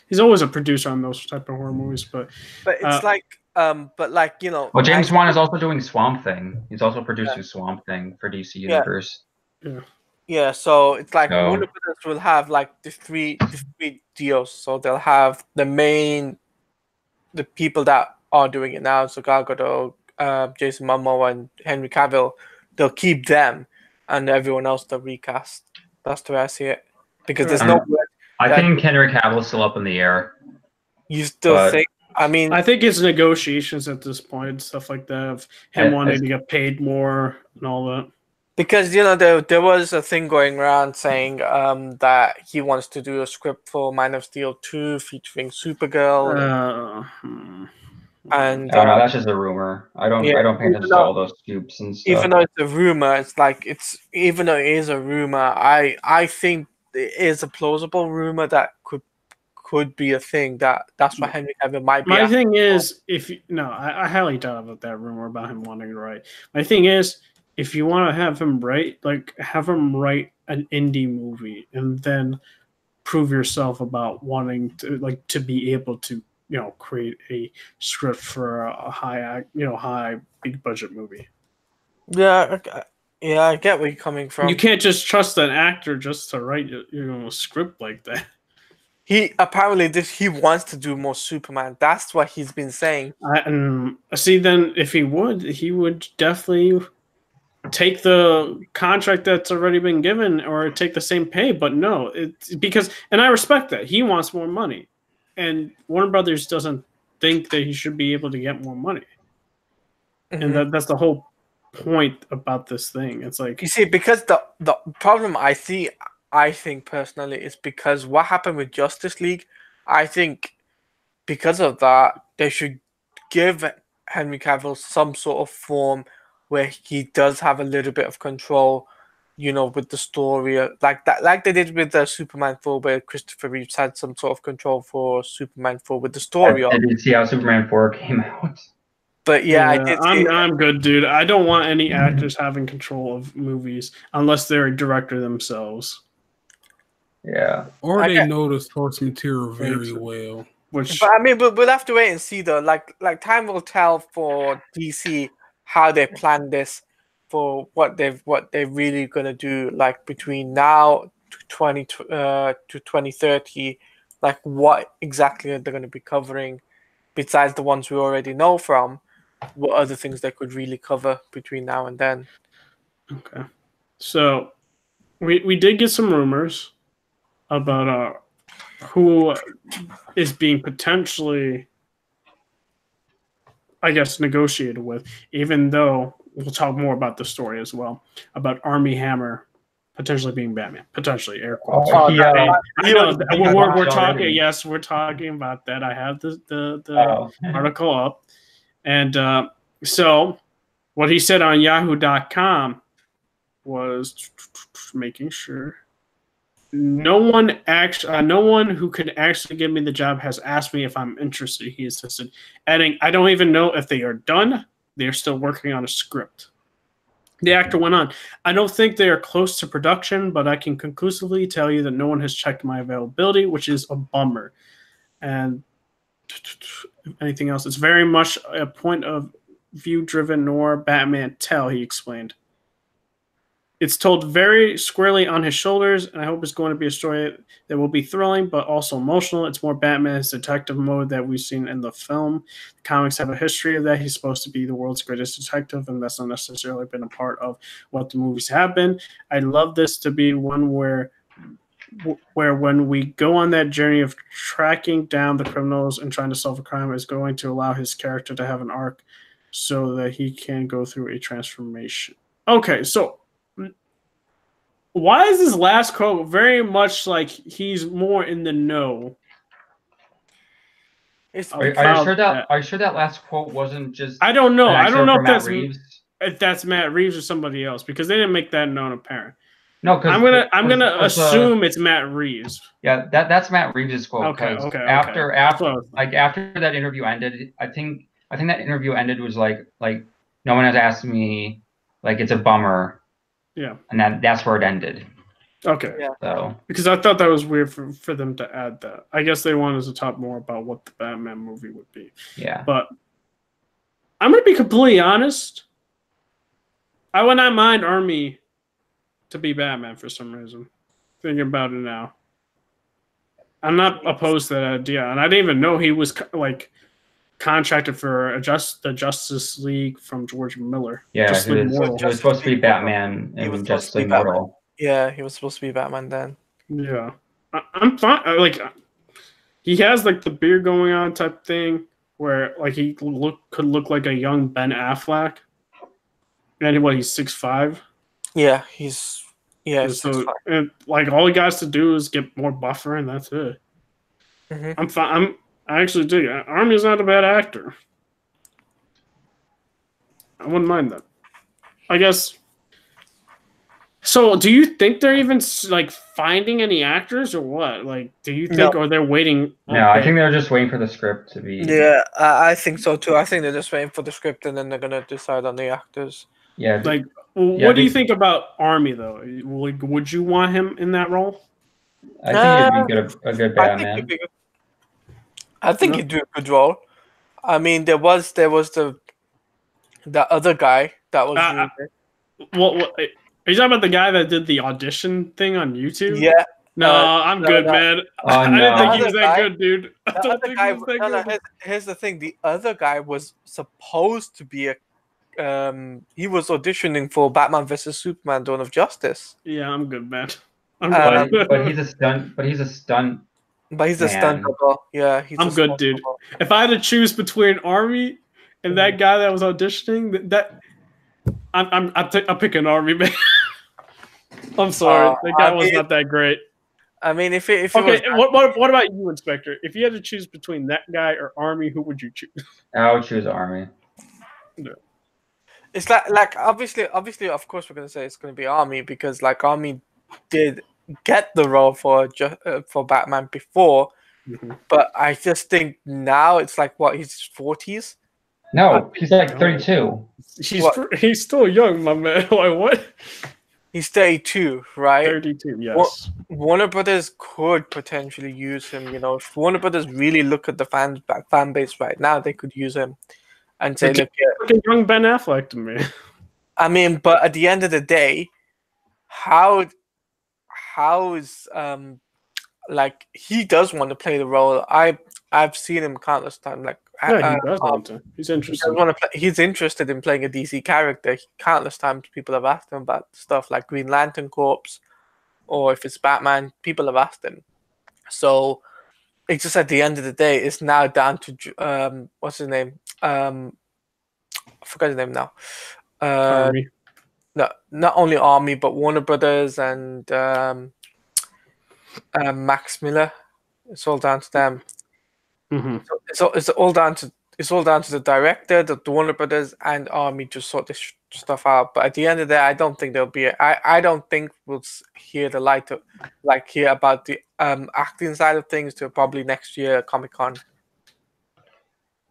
He's always a producer on those type of horror movies, but it's but like, you know. Well, James Wan is also doing Swamp Thing. He's also producing Swamp Thing for DC Universe. Yeah, so it's like Warner Brothers will have like the three deals. So they'll have the people that are doing it now. So Gal Gadot, Jason Momoa, and Henry Cavill. They'll keep them, and everyone else they'll recast. That's the way I see it. Because there's no. I think Henry Cavill is still up in the air. You still think? I mean, I think it's negotiations at this point, stuff like that, of him wanting to get paid more and all that. Because, you know, there was a thing going around saying that he wants to do a script for Man of Steel 2 featuring Supergirl. And that's just a rumor. I don't pay attention to all those scoops and stuff. Even though it's a rumor, even though it is a rumor, I think it is a plausible rumor that could be a thing. That's what Henry Cavill might be. My thing is, I highly doubt about that rumor about him wanting to write. My thing is, if you want to have him write, like have him write an indie movie and then prove yourself about wanting to be able to, create a script for a high big budget movie. Yeah, I get where you're coming from. You can't just trust an actor just to write a script like that. He wants to do more Superman. That's what he's been saying. Then if he would definitely take the contract that's already been given or take the same pay. But no, it's because, and I respect that, he wants more money, and Warner Brothers doesn't think that he should be able to get more money. And that's the whole point about this thing. It's like You see, because the problem I think personally is because what happened with Justice League. I think because of that, they should give Henry Cavill some sort of form where he does have a little bit of control, with the story, like that, like they did with the Superman 4, where Christopher Reeves had some sort of control for Superman 4 with the story. I did see how Superman 4 came out. But yeah, I did. I'm good, dude. I don't want any actors having control of movies unless they're a director themselves. Yeah. Or they know the source material very well. Which, but I mean, we'll have to wait and see though. Like time will tell for DC how they plan this, for what they're really gonna do. Like between now to 2030, like what exactly they're gonna be covering, besides the ones we already know from. What other things they could really cover between now and then? okay, so we did get some rumors about who is being potentially, I guess, negotiated with, even though we'll talk more about the story as well, about Army Hammer potentially being Batman. Potentially, air quotes. Oh, yeah. I know. We're talking, already. yes, we're talking about that. I have the article up. And so what he said on yahoo.com was making sure no one who could actually give me the job has asked me if I'm interested, he insisted, adding, I don't even know if they are done. They're still working on a script. The actor went on, I don't think they are close to production, but I can conclusively tell you that no one has checked my availability, which is a bummer. And anything else, it's very much a point of view driven noir Batman tell, he explained. It's told very squarely on his shoulders, and I hope it's going to be a story that will be thrilling but also emotional. It's more Batman's detective mode that we've seen in the film. The comics have a history of that. He's supposed to be the world's greatest detective, and that's not necessarily been a part of what the movies have been. I'd love this to be one where when we go on that journey of tracking down the criminals and trying to solve a crime, is going to allow his character to have an arc so that he can go through a transformation. Okay, so why is this last quote very much like he's more in the know? Are you sure that last quote wasn't just? I don't know. I don't know if that's Matt Reeves or somebody else, because they didn't make that known apparent. No, because I'm gonna assume it's Matt Reeves. Yeah, that's Matt Reeves' quote. Okay. After that interview ended, I think that interview ended was like no one has asked me, like, it's a bummer. Yeah. And that's where it ended. Okay. Yeah. So because I thought that was weird for them to add that. I guess they wanted to talk more about what the Batman movie would be. Yeah. But I'm gonna be completely honest. I would not mind Army to be Batman for some reason. Thinking about it now, I'm not opposed to that idea, and I didn't even know he was like contracted for the Justice League from George Miller. Yeah, he was supposed to be Batman in Justice League Immortal. Yeah, he was supposed to be Batman then. Yeah, I'm fine. Like, he has like the beard going on type thing, where like he could look like a young Ben Affleck. And he's 6'5". Yeah, he's 6'5". And like all he got to do is get more buffer, and that's it. Mm-hmm. I'm fine. I actually do. Army's not a bad actor. I wouldn't mind that. I guess. So, do you think they're even like finding any actors or what? Like, do you think, or they're waiting? No, I think they're just waiting for the script to be. Yeah, I think so too. I think they're just waiting for the script, and then they're gonna decide on the actors. Yeah. Like, what do you think about Army though? Would you want him in that role? I think he'd be a good Batman. I think he'd do a good role. I mean, there was the other guy that was. Are you talking about the guy that did the audition thing on YouTube? Yeah. No, I'm good, man. I didn't think he was that good, dude. I don't think he was that good. Here's the thing: the other guy was supposed to be he was auditioning for Batman vs Superman: Dawn of Justice. Yeah, I'm good, man. But he's a stunt. But he's a stunt. But he's a stunt double. Yeah, I'm good, dude. Double. If I had to choose between Army and that guy that was auditioning, that I'm picking Army, man. I'm sorry, the guy was not that great. I mean, if it Okay, was what about you, Inspector? If you had to choose between that guy or Army, who would you choose? I would choose Army. No. it's like obviously, of course, we're gonna say it's gonna be Army because like Army did get the role for Batman before, but I just think now it's like what he's 40s. No, he's like 32. He's still young, my man. Like what? He's 32, right? 32, yes. Warner Brothers could potentially use him. You know, if Warner Brothers really look at the fan base right now, they could use him and say, "Look, fucking young Ben Affleck to me." I mean, but at the end of the day, how is like he does want to play the role. I've seen him countless times. Like yeah, he does want to. He's interested. He's interested in playing a DC character. Countless times people have asked him about stuff like Green Lantern Corps, or if it's Batman, people have asked him. So it's just at the end of the day, it's now down to what's his name? I forgot his name now. Army. No, not only Army, but Warner Brothers and Max Miller. It's all down to them. So it's all down to the director, the Warner Brothers, and Army to sort this stuff out. But at the end of the day, I don't think there'll be. I don't think we'll hear the light of hear about the acting side of things till probably next year at Comic-Con.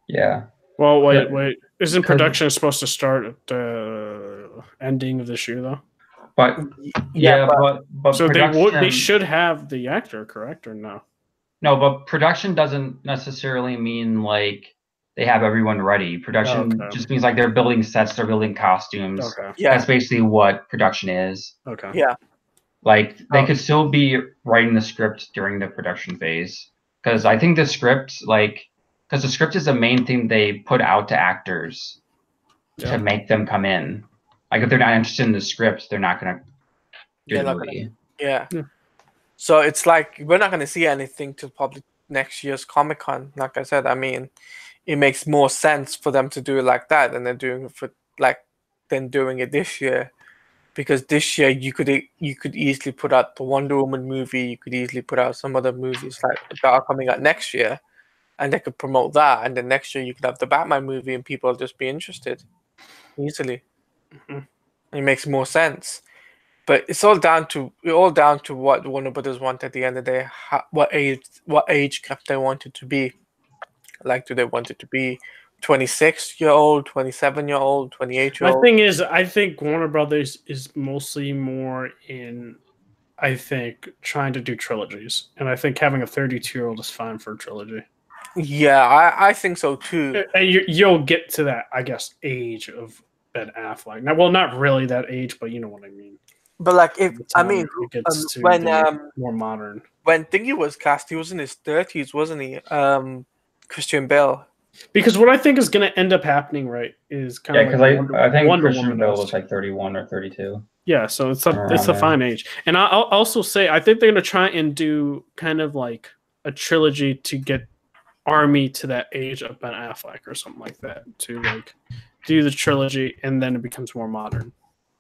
Yeah. Well, wait. Isn't production supposed to start at the ending of this year, though? But but so production, they should have the actor, correct, or no? No, but production doesn't necessarily mean like they have everyone ready. Production just means like they're building sets, they're building costumes. Okay. Yeah. That's basically what production is. Okay. Yeah. Like they could still be writing the script during the production phase. Because I think the script, because the script is the main thing they put out to actors to make them come in. Like if they're not interested in the script, they're not gonna do the movie. Yeah. So it's like we're not going to see anything till probably next year's Comic-Con. Like I said, I mean, it makes more sense for them to do it like that than doing it this year, because this year you could easily put out the Wonder Woman movie. You could easily put out some other movies that are coming out next year, and they could promote that. And then next year you could have the Batman movie, and people will just be interested easily. It makes more sense. But it's all down to what Warner Brothers want at the end of the day. What age gap they want it to be. Like, do they want it to be 26-year-old, 27-year-old, 28-year-old? My thing is, I think Warner Brothers is mostly more in, I think, trying to do trilogies, and I think having a 32-year-old is fine for a trilogy. Yeah, I think so too. And you'll get to that, I guess, age of Ben Affleck. Now, well, not really that age, but you know what I mean. But like, when more modern, when Thingy was cast, he was in his 30s, wasn't he? Christian Bale. Because what I think is going to end up happening, right, is kind of because I think Christian Bale was like 31 or 32. Yeah, so it's a fine age. And I'll also say I think they're going to try and do kind of like a trilogy to get Army to that age of Ben Affleck or something like that, to like do the trilogy, and then it becomes more modern.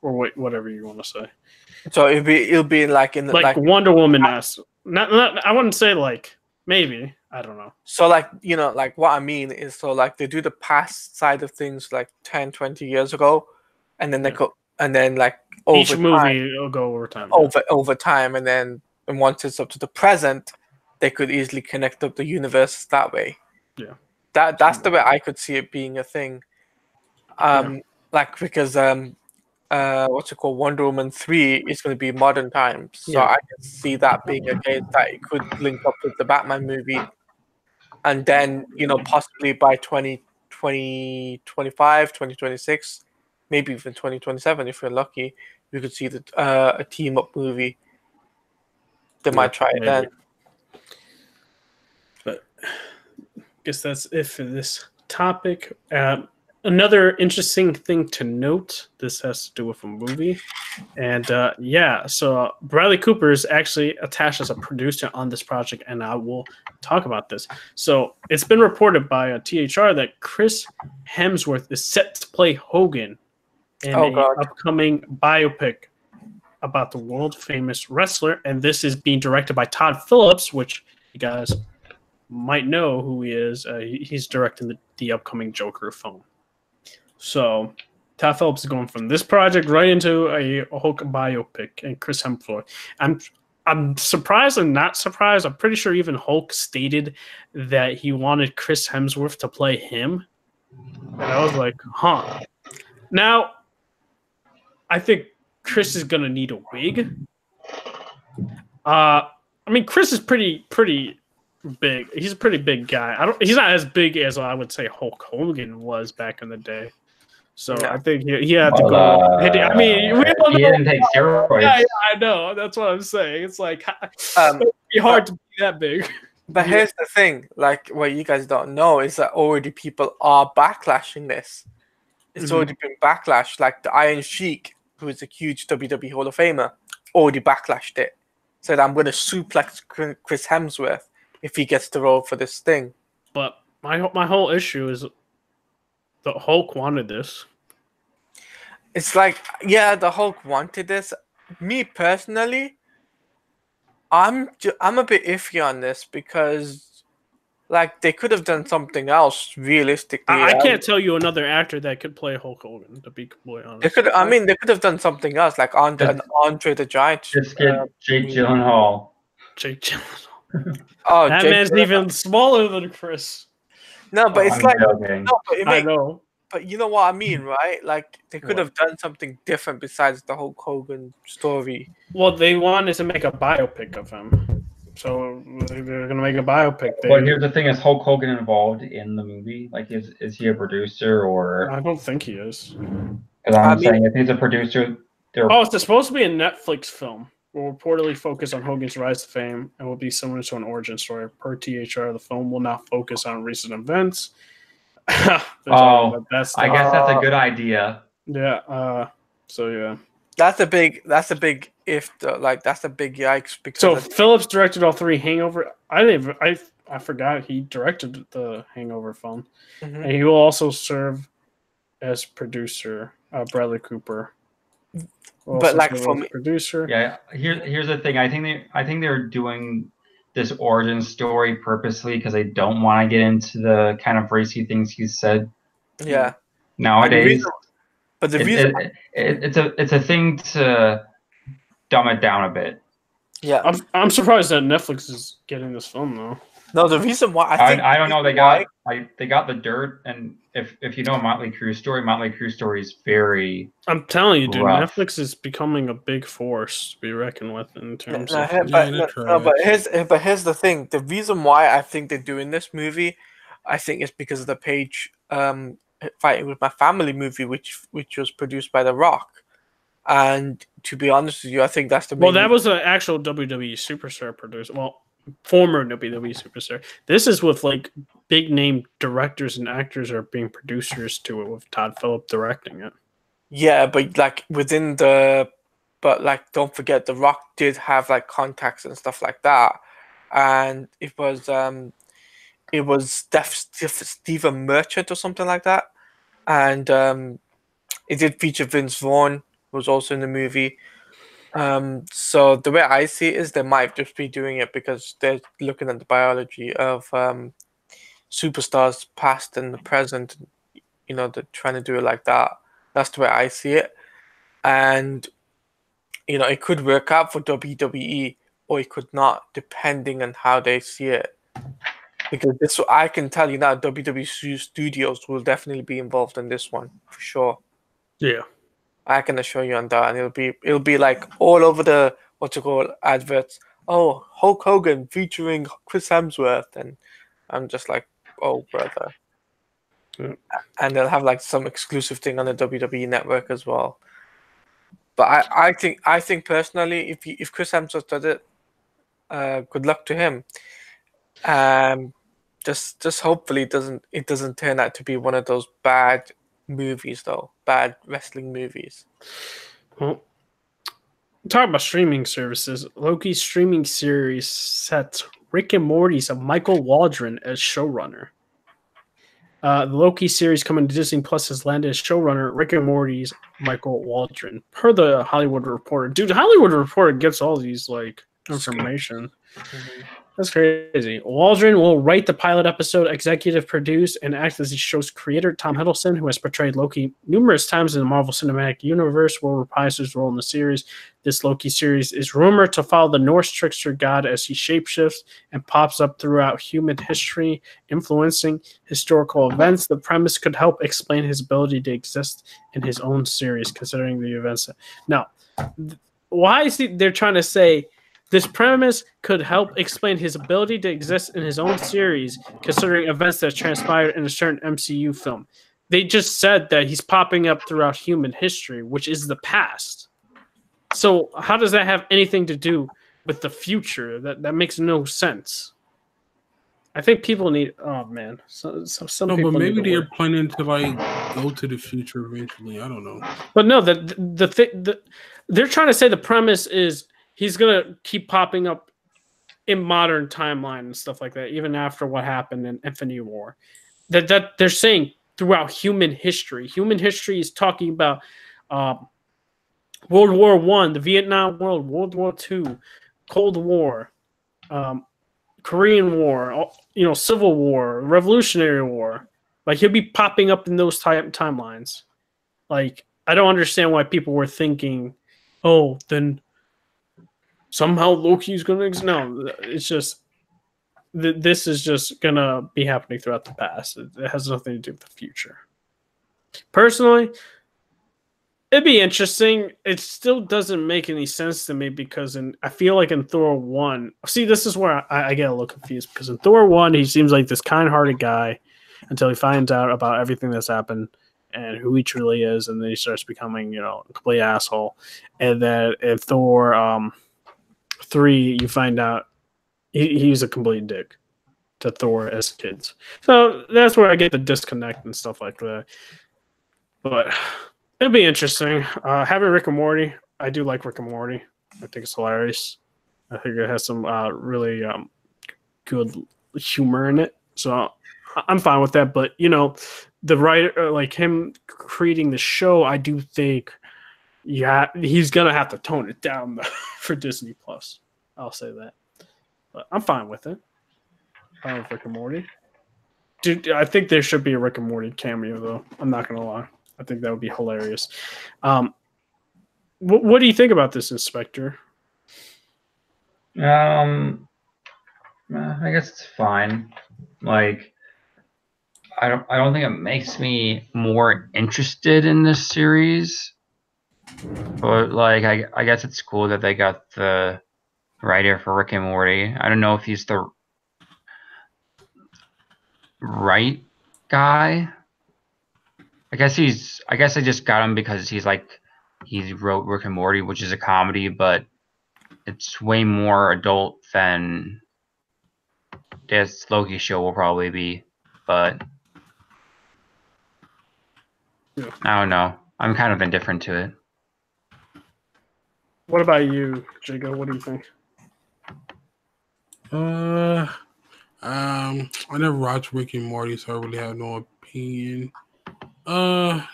Or whatever you want to say. So it'll be like in the, like Wonder Woman-esque. Not I wouldn't say like maybe, I don't know. So like, you know, like what I mean is, so like they do the past side of things like 10, 20 years ago, and then they go, and then like over each movie will go over time. Over time, and once it's up to the present, they could easily connect up the universe that way. Yeah. That's the way I could see it being a thing. Like because what's it called? Wonder Woman 3 is going to be modern times. So I can see that being a case that it could link up with the Batman movie. And then, you know, possibly by 2025, 2026, maybe even 2027, if we're lucky, we could see a team-up movie. They might try it then. But I guess that's it for this topic. Another interesting thing to note, this has to do with a movie. And so Bradley Cooper is actually attached as a producer on this project, and I will talk about this. So it's been reported by THR that Chris Hemsworth is set to play Hogan in Oh, a God. upcoming biopic about the world famous wrestler, and this is being directed by Todd Phillips, which you guys might know who he is. He's directing the upcoming Joker film. So Todd Phillips is going from this project right into a Hulk biopic, and Chris Hemsworth. I'm surprised and not surprised. I'm pretty sure even Hulk stated that he wanted Chris Hemsworth to play him, and I was like, huh. Now, I think Chris is gonna need a wig. I mean, Chris is pretty big. He's a pretty big guy. He's not as big as I would say Hulk Hogan was back in the day. So No. I think he had to go. I mean, we don't he know. didn't take steroids. Yeah, I know. That's what I'm saying. It's like it'd be hard to be that big. But here's the thing, like what you guys don't know is that already people are backlashing this. It's already been backlashed. Like the Iron Sheik, who is a huge WWE Hall of Famer, already backlashed it. Said, I'm going to suplex Chris Hemsworth if he gets the role for this thing. But my whole issue is the Hulk wanted this. It's like, yeah, the Hulk wanted this. Me personally, I'm a bit iffy on this because, like, they could have done something else realistically. I can't tell you another actor that could play Hulk Hogan, to be completely honest. They could have done something else, like Andre the Giant. Just get Jake Gyllenhaal. Jake Gyllenhaal. Oh, That Jake man's Gyllenhaal. even smaller than Chris. No, but it's I'm like joking. no, but I know. But you know what I mean, right? Like they could have done something different besides the Hulk Hogan story. Well, they wanted to make a biopic of him, so they're gonna make a biopic. But here's the thing: is Hulk Hogan involved in the movie? Like, is he a producer or? I don't think he is. Because I'm saying if he's a producer, it's supposed to be a Netflix film. Will reportedly focus on Hogan's rise to fame and will be similar to an origin story. Per THR, the film will not focus on recent events. I guess that's a good idea. Yeah. So yeah. That's a big if though. Like that's a big yikes because so Phillips directed all three Hangover. I forgot he directed the Hangover film, and he will also serve as producer. Bradley Cooper. But like from producer. Yeah. Here's the thing. I think they're doing this origin story purposely because they don't want to get into the kind of racy things he said. Yeah. Nowadays. But the reason it's a thing to dumb it down a bit. Yeah. I'm surprised that Netflix is getting this film though. No, the reason why I don't know. They got the dirt, and if you know Motley Crue's story is very. I'm telling you, dude, rough. Netflix is becoming a big force to be reckoned with in terms of. But here's the thing: the reason why I think they're doing this movie, I think it's because of the Page Fighting with My Family movie, which was produced by The Rock. And to be honest with you, I think that's the main. Well, that was an actual WWE superstar producer. Well, former WWE superstar. This is with like big name directors and actors are being producers to it with Todd Phillips directing it. Yeah, but like don't forget The Rock did have like contacts and stuff like that, and it was Stephen Merchant or something like that, and it did feature Vince Vaughn, who was also in the movie. So the way I see it is they might just be doing it because they're looking at the biology of superstars past and the present. You know, they're trying to do it like that. That's the way I see it. And, you know, it could work out for WWE or it could not, depending on how they see it. Because this, I can tell you now, WWE Studios will definitely be involved in this one, for sure. Yeah. I can assure you on that, and it'll be like all over the adverts. Oh, Hulk Hogan featuring Chris Hemsworth, and I'm just like, oh brother. Yeah. And they'll have like some exclusive thing on the WWE network as well. But I think personally, if Chris Hemsworth does it, good luck to him. Just hopefully it doesn't turn out to be one of those bad movies though, bad wrestling movies. Well, talking about streaming services, Loki's streaming series sets Rick and Morty's Michael Waldron as showrunner. The Loki series coming to Disney Plus has landed as showrunner Rick and Morty's Michael Waldron, per the Hollywood Reporter. Dude, the Hollywood Reporter gets all these like information. That's crazy. Waldron will write the pilot episode, executive produce, and act as the show's creator. Tom Hiddleston, who has portrayed Loki numerous times in the Marvel Cinematic Universe, will reprise his role in the series. This Loki series is rumored to follow the Norse trickster god as he shapeshifts and pops up throughout human history, influencing historical events. The premise could help explain his ability to exist in his own series, considering the events. Now, why is they're trying to say this premise could help explain his ability to exist in his own series, considering events that transpired in a certain MCU film? They just said that he's popping up throughout human history, which is the past. So how does that have anything to do with the future? That makes no sense. I think people need. Oh man, some people. But maybe they're planning to like go to the future eventually. I don't know. But no, they're trying to say the premise is he's gonna keep popping up in modern timeline and stuff like that, even after what happened in Infinity War. That they're saying throughout human history. Human history is talking about World War I, the Vietnam War, World War II, Cold War, Korean War, Civil War, Revolutionary War. Like he'll be popping up in those timelines. Like I don't understand why people were thinking, oh, then somehow Loki's going to exist. No, it's just this is just going to be happening throughout the past. It has nothing to do with the future. Personally, it'd be interesting. It still doesn't make any sense to me because I feel like in Thor 1, see, this is where I get a little confused because in Thor 1, he seems like this kind-hearted guy until he finds out about everything that's happened and who he truly is, and then he starts becoming, a complete asshole. And then in Thor 3, you find out he's a complete dick to Thor as kids. So that's where I get the disconnect and stuff like that. But it'll be interesting. Having Rick and Morty, I do like Rick and Morty. I think it's hilarious. I think it has some really good humor in it. So I'm fine with that. But, the writer, like him creating the show, I do think he's going to have to tone it down for Disney Plus. I'll say that. But I'm fine with it. Fine with Rick and Morty. Dude, I think there should be a Rick and Morty cameo, though. I'm not going to lie. I think that would be hilarious. What do you think about this, Inspector? I guess it's fine. Like, I don't think it makes me more interested in this series. But like, I guess it's cool that they got the writer for Rick and Morty. I don't know if he's the right guy. I guess I just got him because he wrote Rick and Morty, which is a comedy, but it's way more adult than this Loki show will probably be. But yeah. I don't know. I'm kind of indifferent to it. What about you, Jago? What do you think? I never watched Rick and Morty, so I really have no opinion. I'm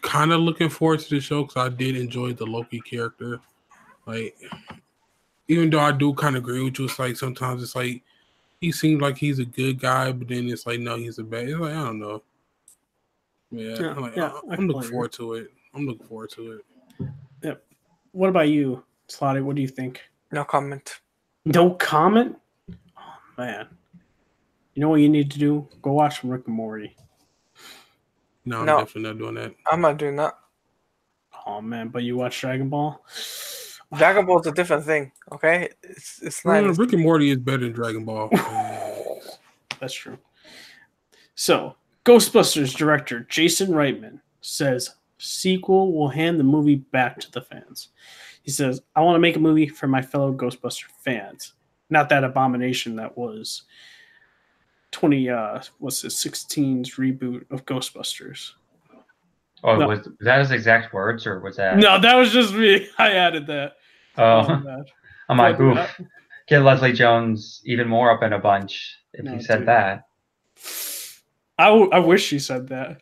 kind of looking forward to the show because I did enjoy the Loki character. Like, even though I do kind of agree with you, it's like sometimes it's like he seems like he's a good guy, but then it's like no, he's a bad. It's like I don't know. Yeah, I'm looking forward to it. Yep. What about you, Slotty? What do you think? No comment. No comment? Oh, man. You know what you need to do? Go watch some Rick and Morty. No, I'm definitely not doing that. I'm not doing that. Oh, man. But you watch Dragon Ball? Dragon Ball is a different thing, okay? It's nice. Rick and Morty is better than Dragon Ball. That's true. So, Ghostbusters director Jason Reitman says sequel will hand the movie back to the fans. He says, I want to make a movie for my fellow Ghostbuster fans. Not that abomination that was 16's reboot of Ghostbusters. Oh, no. Was that his exact words, or was that? No, that was just me. I added that. Oh, I'm like, oof. Get Leslie Jones even more up in a bunch if you said that. I wish she said that.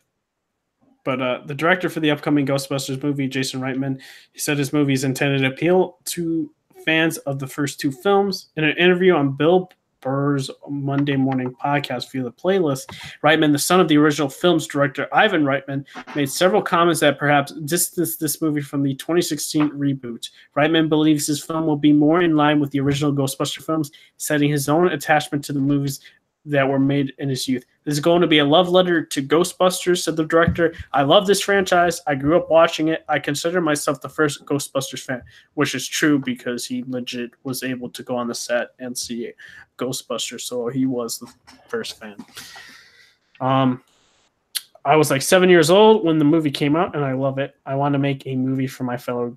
But the director for the upcoming Ghostbusters movie, Jason Reitman, he said his movie is intended to appeal to fans of the first two films. In an interview on Bill Burr's Monday Morning Podcast via the playlist, Reitman, the son of the original film's director Ivan Reitman, made several comments that perhaps distance this movie from the 2016 reboot. Reitman believes his film will be more in line with the original Ghostbuster films, citing his own attachment to the movies that were made in his youth. This is going to be a love letter to Ghostbusters, said the director. I love this franchise. I grew up watching it. I consider myself the first Ghostbusters fan, which is true because he legit was able to go on the set and see Ghostbusters, so he was the first fan. I was like 7 years old when the movie came out, and I love it. I want to make a movie for my fellow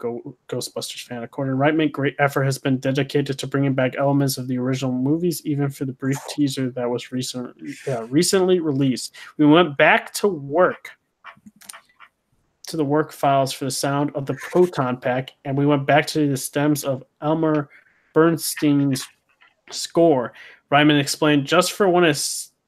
Ghostbusters fan. According to Reitman, great effort has been dedicated to bringing back elements of the original movies, even for the brief teaser that was recently released. We went back to work, to the work files for the sound of the proton pack, and we went back to the stems of Elmer Bernstein's score. Reitman explained, just for when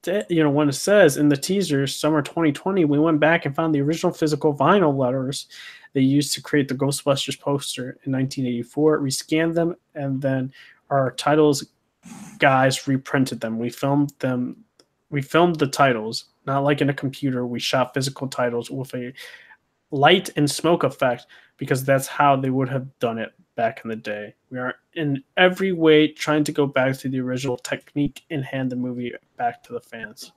when it says in the teaser, summer 2020, we went back and found the original physical vinyl letters they used to create the Ghostbusters poster in 1984, rescanned them, and then our titles guys reprinted them. We filmed the titles, not like in a computer. We shot physical titles with a light and smoke effect because that's how they would have done it back in the day. We are in every way trying to go back to the original technique and hand the movie back to the fans.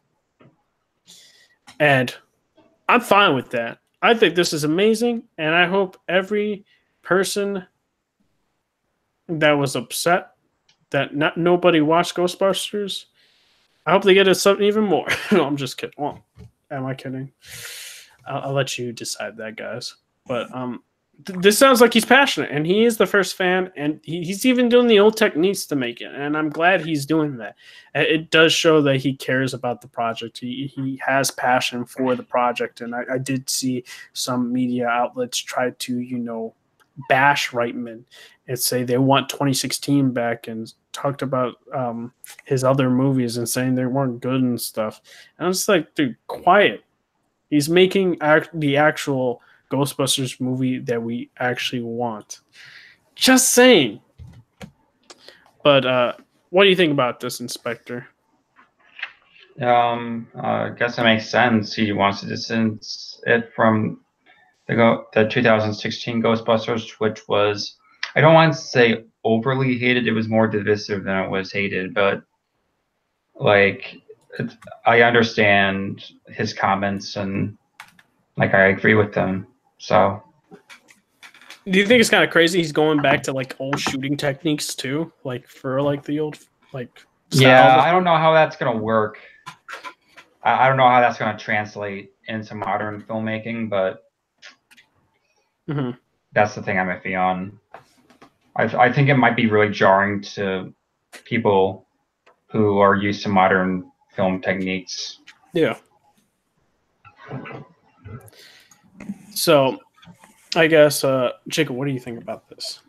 And I'm fine with that. I think this is amazing, and I hope every person that was upset that nobody watched Ghostbusters, I hope they get it something even more. No, I'm just kidding. Well, am I kidding? I'll let you decide that, guys. But this sounds like he's passionate, and he is the first fan, and he's even doing the old techniques to make it, and I'm glad he's doing that. It does show that he cares about the project. He has passion for the project, and I did see some media outlets try to, bash Reitman and say they want 2016 back and talked about his other movies and saying they weren't good and stuff. And I was like, dude, quiet. He's making the actual Ghostbusters movie that we actually want. Just saying. But what do you think about this, Inspector? I guess it makes sense. He wants to distance it from the 2016 Ghostbusters, which was, I don't want to say overly hated. It was more divisive than it was hated, but I understand his comments and I agree with them. So, do you think it's kind of crazy he's going back to old shooting techniques too, for the old yeah, I don't know how that's gonna work. I don't know how that's gonna translate into modern filmmaking, but that's the thing I'm iffy on. I think it might be really jarring to people who are used to modern film techniques. Yeah. So, I guess, Jacob, what do you think about this?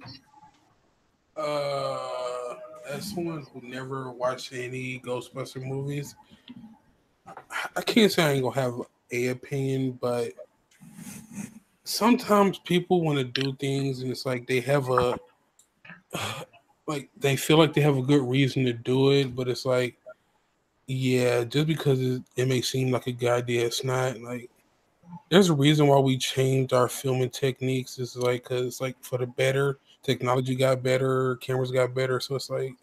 As someone who never watched any Ghostbuster movies, I can't say I ain't gonna have a opinion, but sometimes people want to do things and it's like they have they feel like they have a good reason to do it, but it's like, yeah, just because it may seem like a good idea, it's not. There's a reason why we changed our filming techniques. It's because for the better, technology got better, cameras got better. So it's like,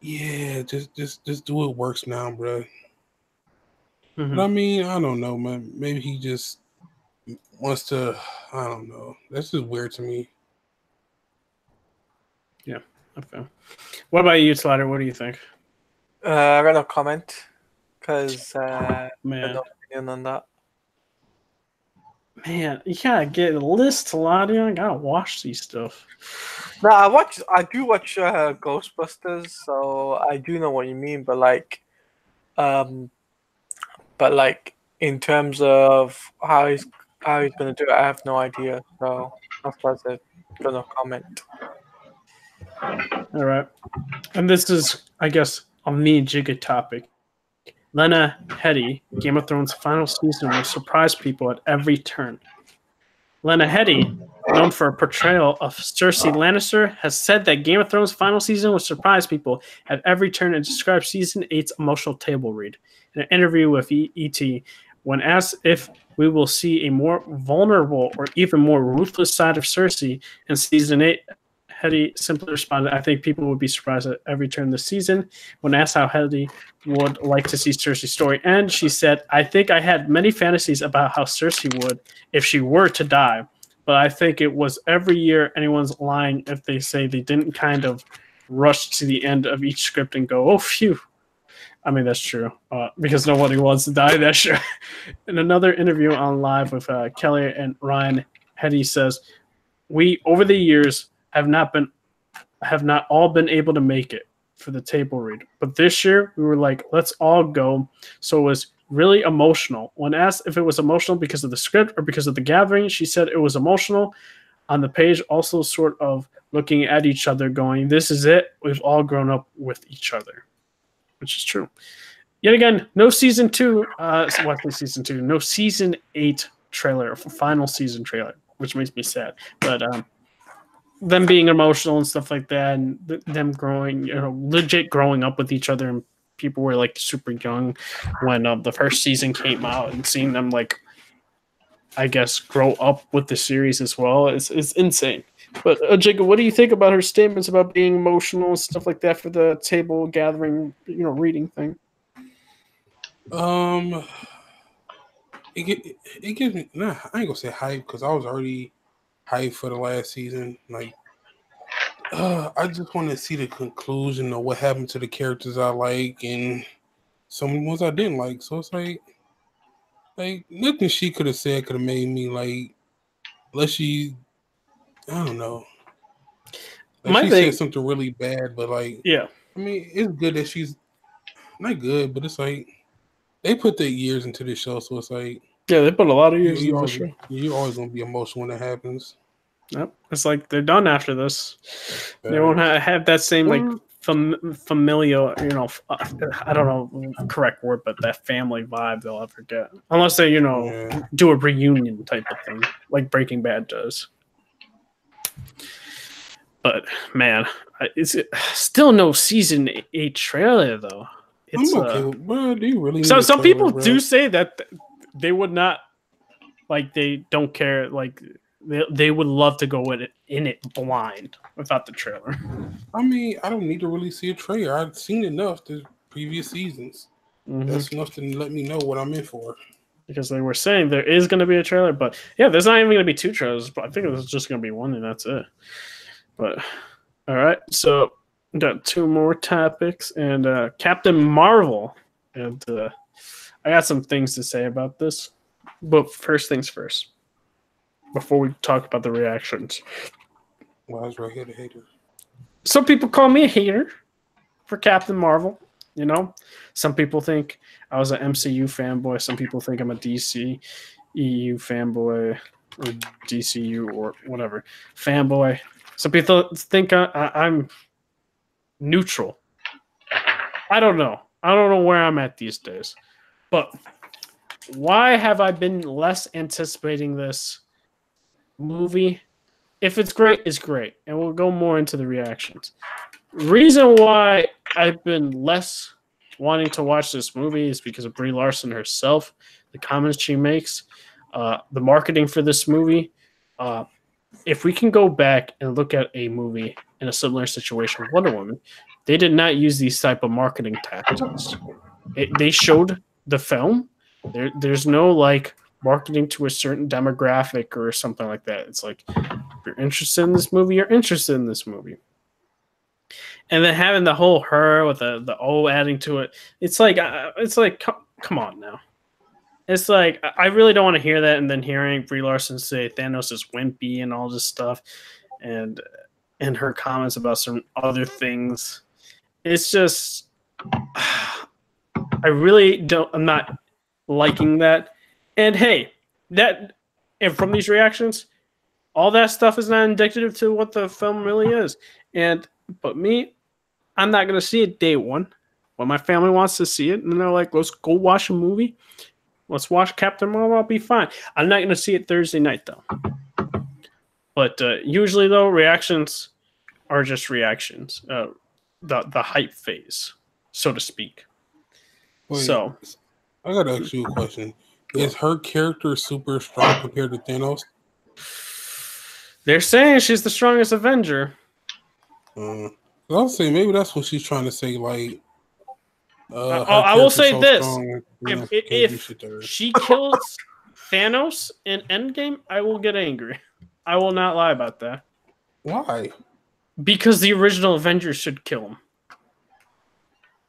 yeah, just do what works now, bro. But I mean, I don't know, man. Maybe he just wants to. I don't know. That's just weird to me. Yeah. Okay. What about you, Slider? What do you think? I got no comment because I got Man. no opinion on that. Man, you gotta get a list, Ladia. I gotta watch these stuff. No, I do watch Ghostbusters, so I do know what you mean. But in terms of how he's gonna do it, I have no idea. So that's why I said got no comment. All right, and this is, I guess, a me and Jigga topic. Lena Headey, Game of Thrones' final season will surprise people at every turn. Lena Headey, known for her portrayal of Cersei Lannister, has said that Game of Thrones' final season will surprise people at every turn and describes Season 8's emotional table read. In an interview with ET, when asked if we will see a more vulnerable or even more ruthless side of Cersei in Season 8, Headey simply responded, I think people would be surprised at every turn this season. When asked how Headey would like to see Cersei's story end, she said, I think I had many fantasies about how Cersei would if she were to die. But I think it was every year anyone's lying if they say they didn't kind of rush to the end of each script and go, oh, phew. I mean, that's true, because nobody wants to die that show. In another interview on Live with Kelly and Ryan, Headey says, we, over the years, have not all been able to make it for the table read. But this year, we were like, let's all go. So it was really emotional. When asked if it was emotional because of the script or because of the gathering, she said it was emotional. On the page, also sort of looking at each other going, this is it. We've all grown up with each other, which is true. Yet again, no season 2, season 2, no season 8 trailer, final season trailer, which makes me sad. But them being emotional and stuff like that, and them growing, legit growing up with each other, and people were like super young when the first season came out, and seeing them like, I guess, grow up with the series as well is insane. But Jacob, what do you think about her statements about being emotional and stuff like that for the table gathering, reading thing? It gives me, I ain't gonna say hype because I was already hyped for the last season. Like, I just want to see the conclusion of what happened to the characters I like and some ones I didn't like. So it's like nothing she could have said could have made me like, unless she, I don't know. Like, she said something really bad, but like, yeah, I mean, it's good that she's not good, but it's like they put their years into this show, so it's like, yeah, they put a lot of years into the show. You're always gonna be emotional when it happens. Yep, it's like they're done after this. They won't have that same like familial, I don't know correct word, but that family vibe they'll ever get, unless they, do a reunion type of thing like Breaking Bad does. But man, it's still no season 8 trailer though. It's, I'm okay. Bro, do you really? So some people do say that they would not, like, they don't care, like they would love to go in it blind without the trailer. I mean, I don't need to really see a trailer. I've seen enough the previous seasons. Mm-hmm. That's enough to let me know what I'm in for. Because they were saying there is going to be a trailer, but yeah, there's not even going to be 2 trailers. But I think it's just going to be one, and that's it. But all right, so we got 2 more topics, and Captain Marvel, and I got some things to say about this. But first things first, before we talk about the reactions. Well, I was right here to hater. Some people call me a hater for Captain Marvel. Some people think I was an MCU fanboy. Some people think I'm a DC EU fanboy or DCU or whatever fanboy. Some people think I'm neutral. I don't know. I don't know where I'm at these days. But why have I been less anticipating this movie? If it's great, it's great. And we'll go more into the reactions. Reason why I've been less wanting to watch this movie is because of Brie Larson herself, the comments she makes, the marketing for this movie. If we can go back and look at a movie in a similar situation with Wonder Woman, they did not use these type of marketing tactics. They showed the film. There's no like marketing to a certain demographic or something like that. It's like, if you're interested in this movie, you're interested in this movie. And then having the whole her with the O adding to it, it's like come on now. It's like, I really don't want to hear that, and then hearing Brie Larson say Thanos is wimpy and all this stuff, and her comments about some other things. It's just, I'm not liking that. And hey, and from these reactions, all that stuff is not indicative to what the film really is. But me, I'm not going to see it day one. when my family wants to see it, and they're like, let's go watch a movie. Let's watch Captain Marvel. I'll be fine. I'm not going to see it Thursday night, though. But usually, though, reactions are just reactions. The hype phase, so to speak. Wait, So, I gotta ask you a question. Is her character super strong compared to Thanos? they're saying she's the strongest Avenger. I'll say maybe that's what she's trying to say. Like, I will say this: strong, if can't do shit to her. she kills Thanos in Endgame, I will get angry. I will not lie about that. Why? Because the original Avengers should kill him.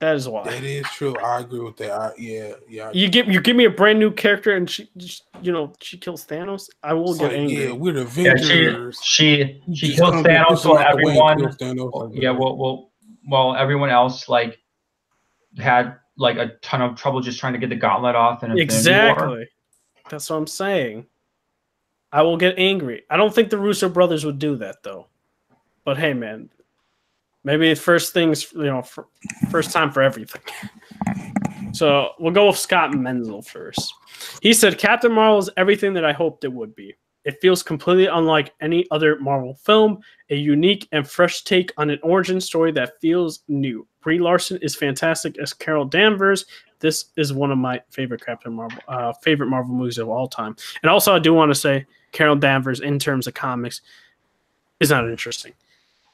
That is why. That is true. I agree with that. Yeah. You give me a brand new character and she kills Thanos. I will It's get like, angry. yeah, we're the Avengers. She Just kills come Thanos push him while out the way and everyone. kills Thanos. Yeah, while everyone else like had like a ton of trouble just trying to get the gauntlet off in Infinity War. Exactly. That's what I'm saying. I will get angry. I don't think the Russo brothers would do that though. But hey, man, maybe first time for everything. So we'll go with Scott Menzel first. He said, Captain Marvel is everything that I hoped it would be. It feels completely unlike any other Marvel film, a unique and fresh take on an origin story that feels new. Brie Larson is fantastic as Carol Danvers. This is one of my favorite favorite Marvel movies of all time. And also, I do want to say Carol Danvers, in terms of comics, is not interesting.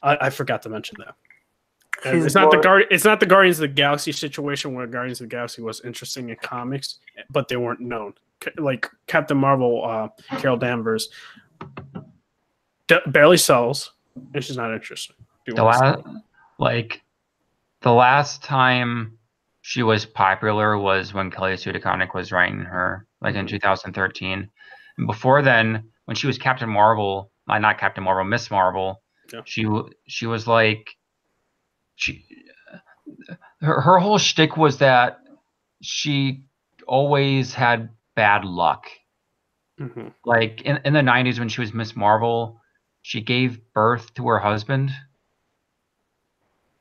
I forgot to mention that. It's not the Guardians of the Galaxy situation where Guardians of the Galaxy was interesting in comics, but they weren't known. Like Captain Marvel, Carol Danvers barely sells, and she's not interesting. The last time she was popular was when Kelly Sue DeConnick was writing her, like in 2013. And before then, when she was Captain Marvel, not Captain Marvel, Miss Marvel, yeah. she was like, her whole shtick was that she always had bad luck. Mm-hmm. Like in the 90s when she was Miss Marvel, she gave birth to her husband.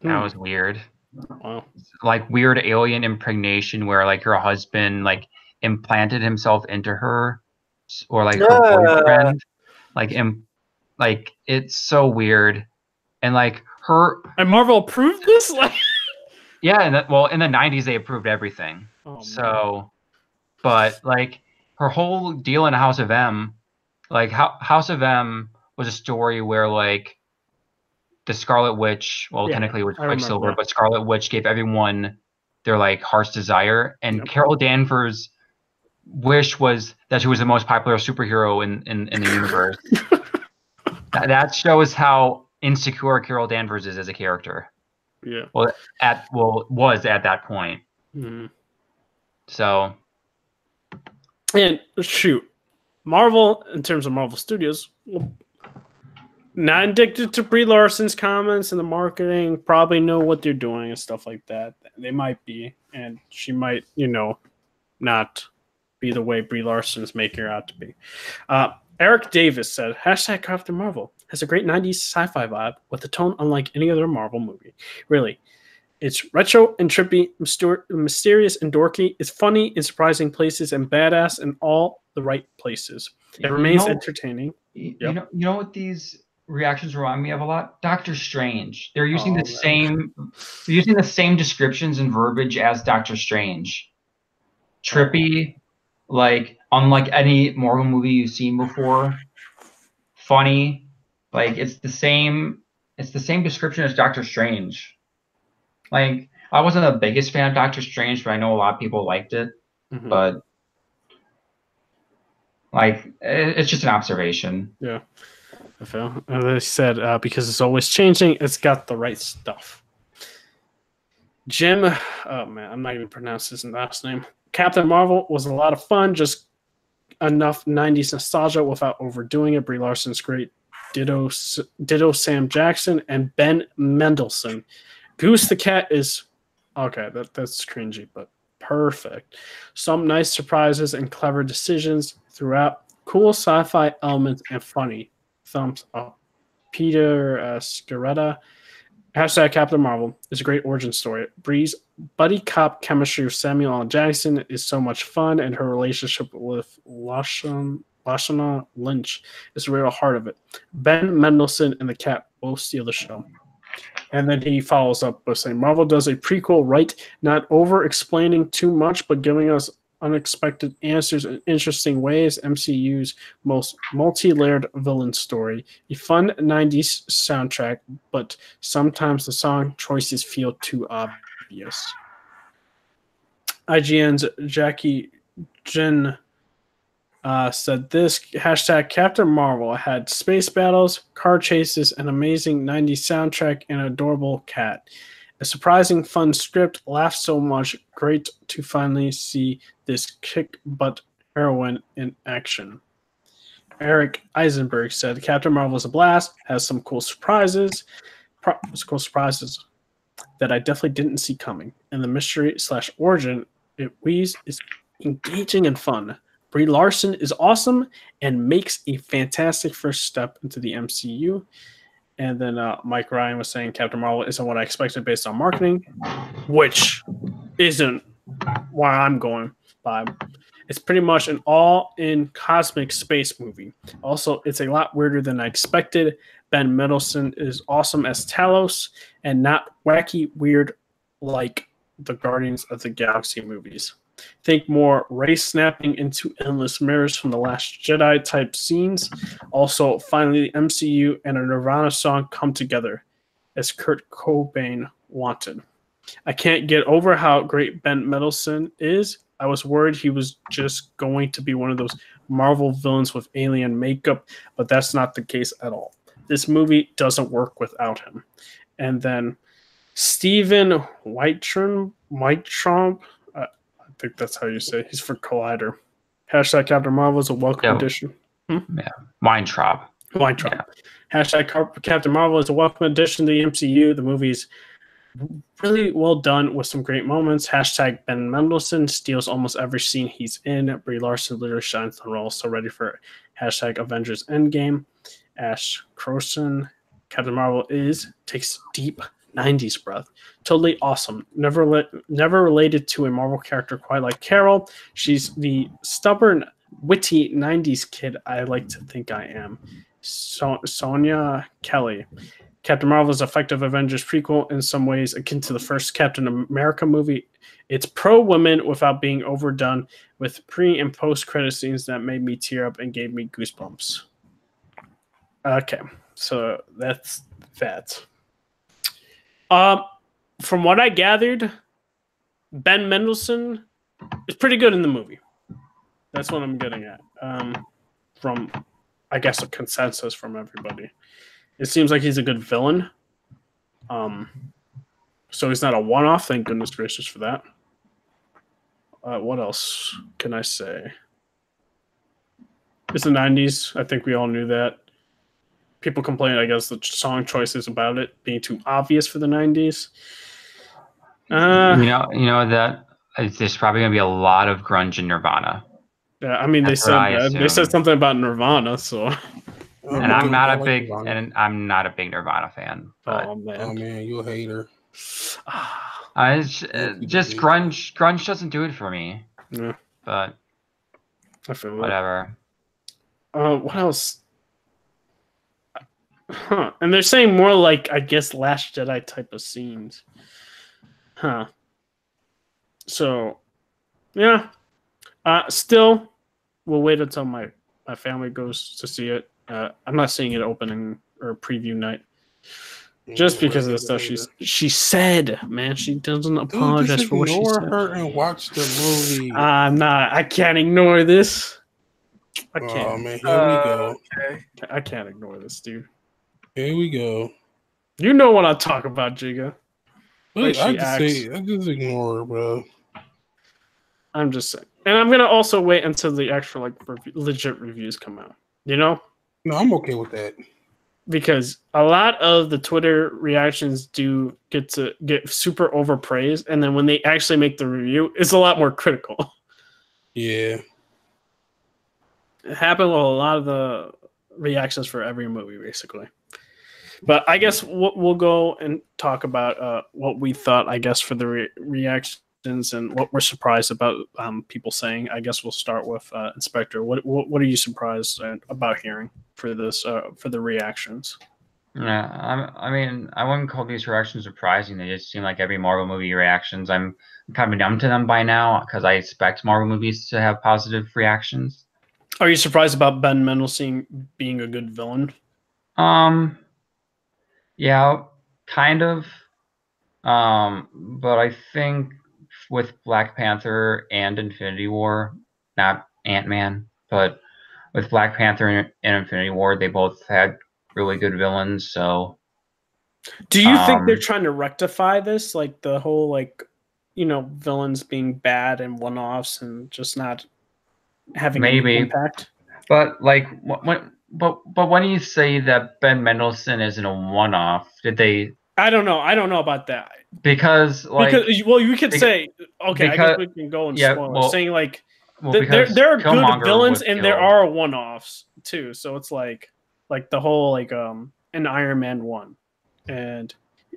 That was weird. Wow. Like weird alien impregnation where like her husband like implanted himself into her, or like her boyfriend. Like it's so weird. And like and Marvel approved this? Like yeah, in the 90s they approved everything. So but like her whole deal in House of M, like House of M was a story where like the Scarlet Witch, technically it was Quicksilver, but Scarlet Witch gave everyone their like heart's desire, and Carol Danvers' wish was that she was the most popular superhero in the universe. That shows how insecure Carol Danvers is as a character. Yeah. Was at that point. Mm-hmm. So. And shoot, Marvel, in terms of Marvel Studios, not addicted to Brie Larson's comments and the marketing, probably know what they're doing and stuff like that. They might be, and she might, not be the way Brie Larson's making her out to be. Eric Davis said, # Captain Marvel has a great 90s sci-fi vibe with a tone unlike any other Marvel movie. Really. It's retro and trippy, mysterious and dorky. It's funny in surprising places and badass in all the right places. It remains entertaining. You know what these reactions remind me of a lot? Doctor Strange. They're using the same descriptions and verbiage as Doctor Strange. Trippy, like unlike any Marvel movie you've seen before. Funny, like it's the same description as Doctor Strange. Like, I wasn't the biggest fan of Doctor Strange, but I know a lot of people liked it. Mm-hmm. But, like, it's just an observation. Yeah. I feel. As I said, because it's always changing, it's got the right stuff. Jim, oh man, I'm not even pronouncing his last name. Captain Marvel was a lot of fun, just enough 90s nostalgia without overdoing it. Brie Larson's great. Ditto Sam Jackson and Ben Mendelsohn. Goose the Cat is okay. That's cringy, but perfect. Some nice surprises and clever decisions throughout. Cool sci-fi elements and funny. Thumbs up. Peter Scaretta. # Captain Marvel is a great origin story. Brie's buddy cop chemistry with Samuel L. Jackson is so much fun, and her relationship with Lashana Lynch is the real heart of it. Ben Mendelsohn and the cat both steal the show. And then he follows up by saying, Marvel does a prequel right, not over-explaining too much, but giving us unexpected answers in interesting ways. MCU's most multi-layered villain story. A fun 90s soundtrack, but sometimes the song choices feel too obvious. IGN's Jackie Jen said this, hashtag Captain Marvel had space battles, car chases, an amazing 90s soundtrack, and an adorable cat. A surprising fun script, laughed so much, great to finally see this kick-butt heroine in action. Eric Eisenberg said Captain Marvel is a blast, has some cool surprises that I definitely didn't see coming. And the mystery/origin it weaves is engaging and fun. Brie Larson is awesome and makes a fantastic first step into the MCU. And then Mike Ryan was saying Captain Marvel isn't what I expected based on marketing, which isn't why I'm going by. It's pretty much an all-in cosmic space movie. Also, it's a lot weirder than I expected. Ben Mendelsohn is awesome as Talos and not wacky weird like the Guardians of the Galaxy movies. Think more race snapping into endless mirrors from the Last Jedi type scenes. Also, finally, the MCU and a Nirvana song come together, as Kurt Cobain wanted. I can't get over how great Ben Mendelsohn is. I was worried he was just going to be one of those Marvel villains with alien makeup, but that's not the case at all. This movie doesn't work without him. And then Stephen Whitechomp, I think that's how you say it. He's for Collider. Hashtag Captain Marvel is a welcome addition. Yeah, Weintraub. Yeah. Hashtag Captain Marvel is a welcome addition to the MCU. The movie's really well done with some great moments. Hashtag Ben Mendelsohn steals almost every scene he's in. Brie Larson literally shines the role. So ready for hashtag Avengers Endgame. Ash Croson. Captain Marvel takes deep 90s breath. Totally awesome. Never related to a Marvel character quite like Carol. She's the stubborn, witty 90s kid I like to think I am. Sonia Kelly. Captain Marvel's effective Avengers prequel in some ways akin to the first Captain America movie. It's pro-women without being overdone with pre- and post-credit scenes that made me tear up and gave me goosebumps. Okay, so that's that. From what I gathered, Ben Mendelsohn is pretty good in the movie. That's what I'm getting at. From, I guess, a consensus from everybody. It seems like he's a good villain. So he's not a one-off. Thank goodness gracious for that. What else can I say? It's the 90s. I think we all knew that. People complain, I guess, the song choices about it being too obvious for the 90s. You know that there's probably gonna be a lot of grunge in Nirvana. Yeah, I mean, they said something about Nirvana, so. And I'm not a big Nirvana fan. But, oh man, you a hater. It's just grunge. Grunge doesn't do it for me. Yeah, but I feel whatever. What else? Huh. And they're saying more like, I guess, Last Jedi type of scenes. Huh. So, yeah. Still, we'll wait until my family goes to see it. I'm not seeing it opening or preview night. Just because of the stuff she said, man. She doesn't apologize for what she said. Ignore her and watch the movie. I'm not. I can't ignore this. I can't. Oh, man. Here we go. Okay. I can't ignore this, dude. Here we go. You know what I talk about, Jigga. Wait, I just ignore her, bro. I'm just saying. And I'm going to also wait until the actual legit reviews come out. You know? No, I'm okay with that. Because a lot of the Twitter reactions do get super overpraised. And then when they actually make the review, it's a lot more critical. Yeah. It happened with a lot of the reactions for every movie, basically. But I guess we'll go and talk about what we thought. I guess for the reactions and what we're surprised about people saying. I guess we'll start with Inspector. What are you surprised about hearing for this for the reactions? Yeah, I mean, I wouldn't call these reactions surprising. They just seem like every Marvel movie reactions. I'm kind of numb to them by now because I expect Marvel movies to have positive reactions. Are you surprised about Ben Mendelsohn being a good villain? Yeah, kind of. But I think with Black Panther and Infinity War, not Ant-Man, but with Black Panther and Infinity War, they both had really good villains. So, do you think they're trying to rectify this, like the whole villains being bad and one-offs and just not having maybe any impact? But like when you say that Ben Mendelsohn isn't a one-off, did they? I don't know about that. Because you could say okay. I guess we can go and spoil saying there are good villains and there are one-offs too. So it's like the whole an Iron Man 1, and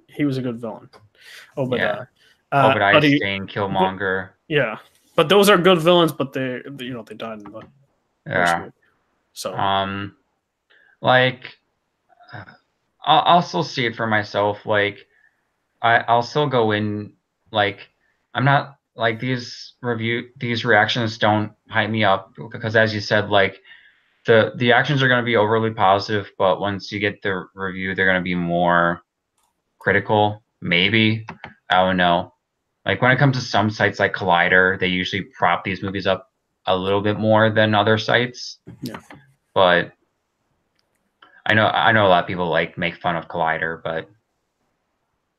he was a good villain. Obadiah Stane, Killmonger. But those are good villains, but they died in the first movie. So I'll still see it for myself. Like I'll still go in. Like I'm not like these reactions don't hype me up because, as you said, like the actions are going to be overly positive, but once you get the review, they're going to be more critical. Maybe, I don't know. Like when it comes to some sites like Collider, they usually prop these movies up a little bit more than other sites. Yeah, but I know a lot of people make fun of Collider, but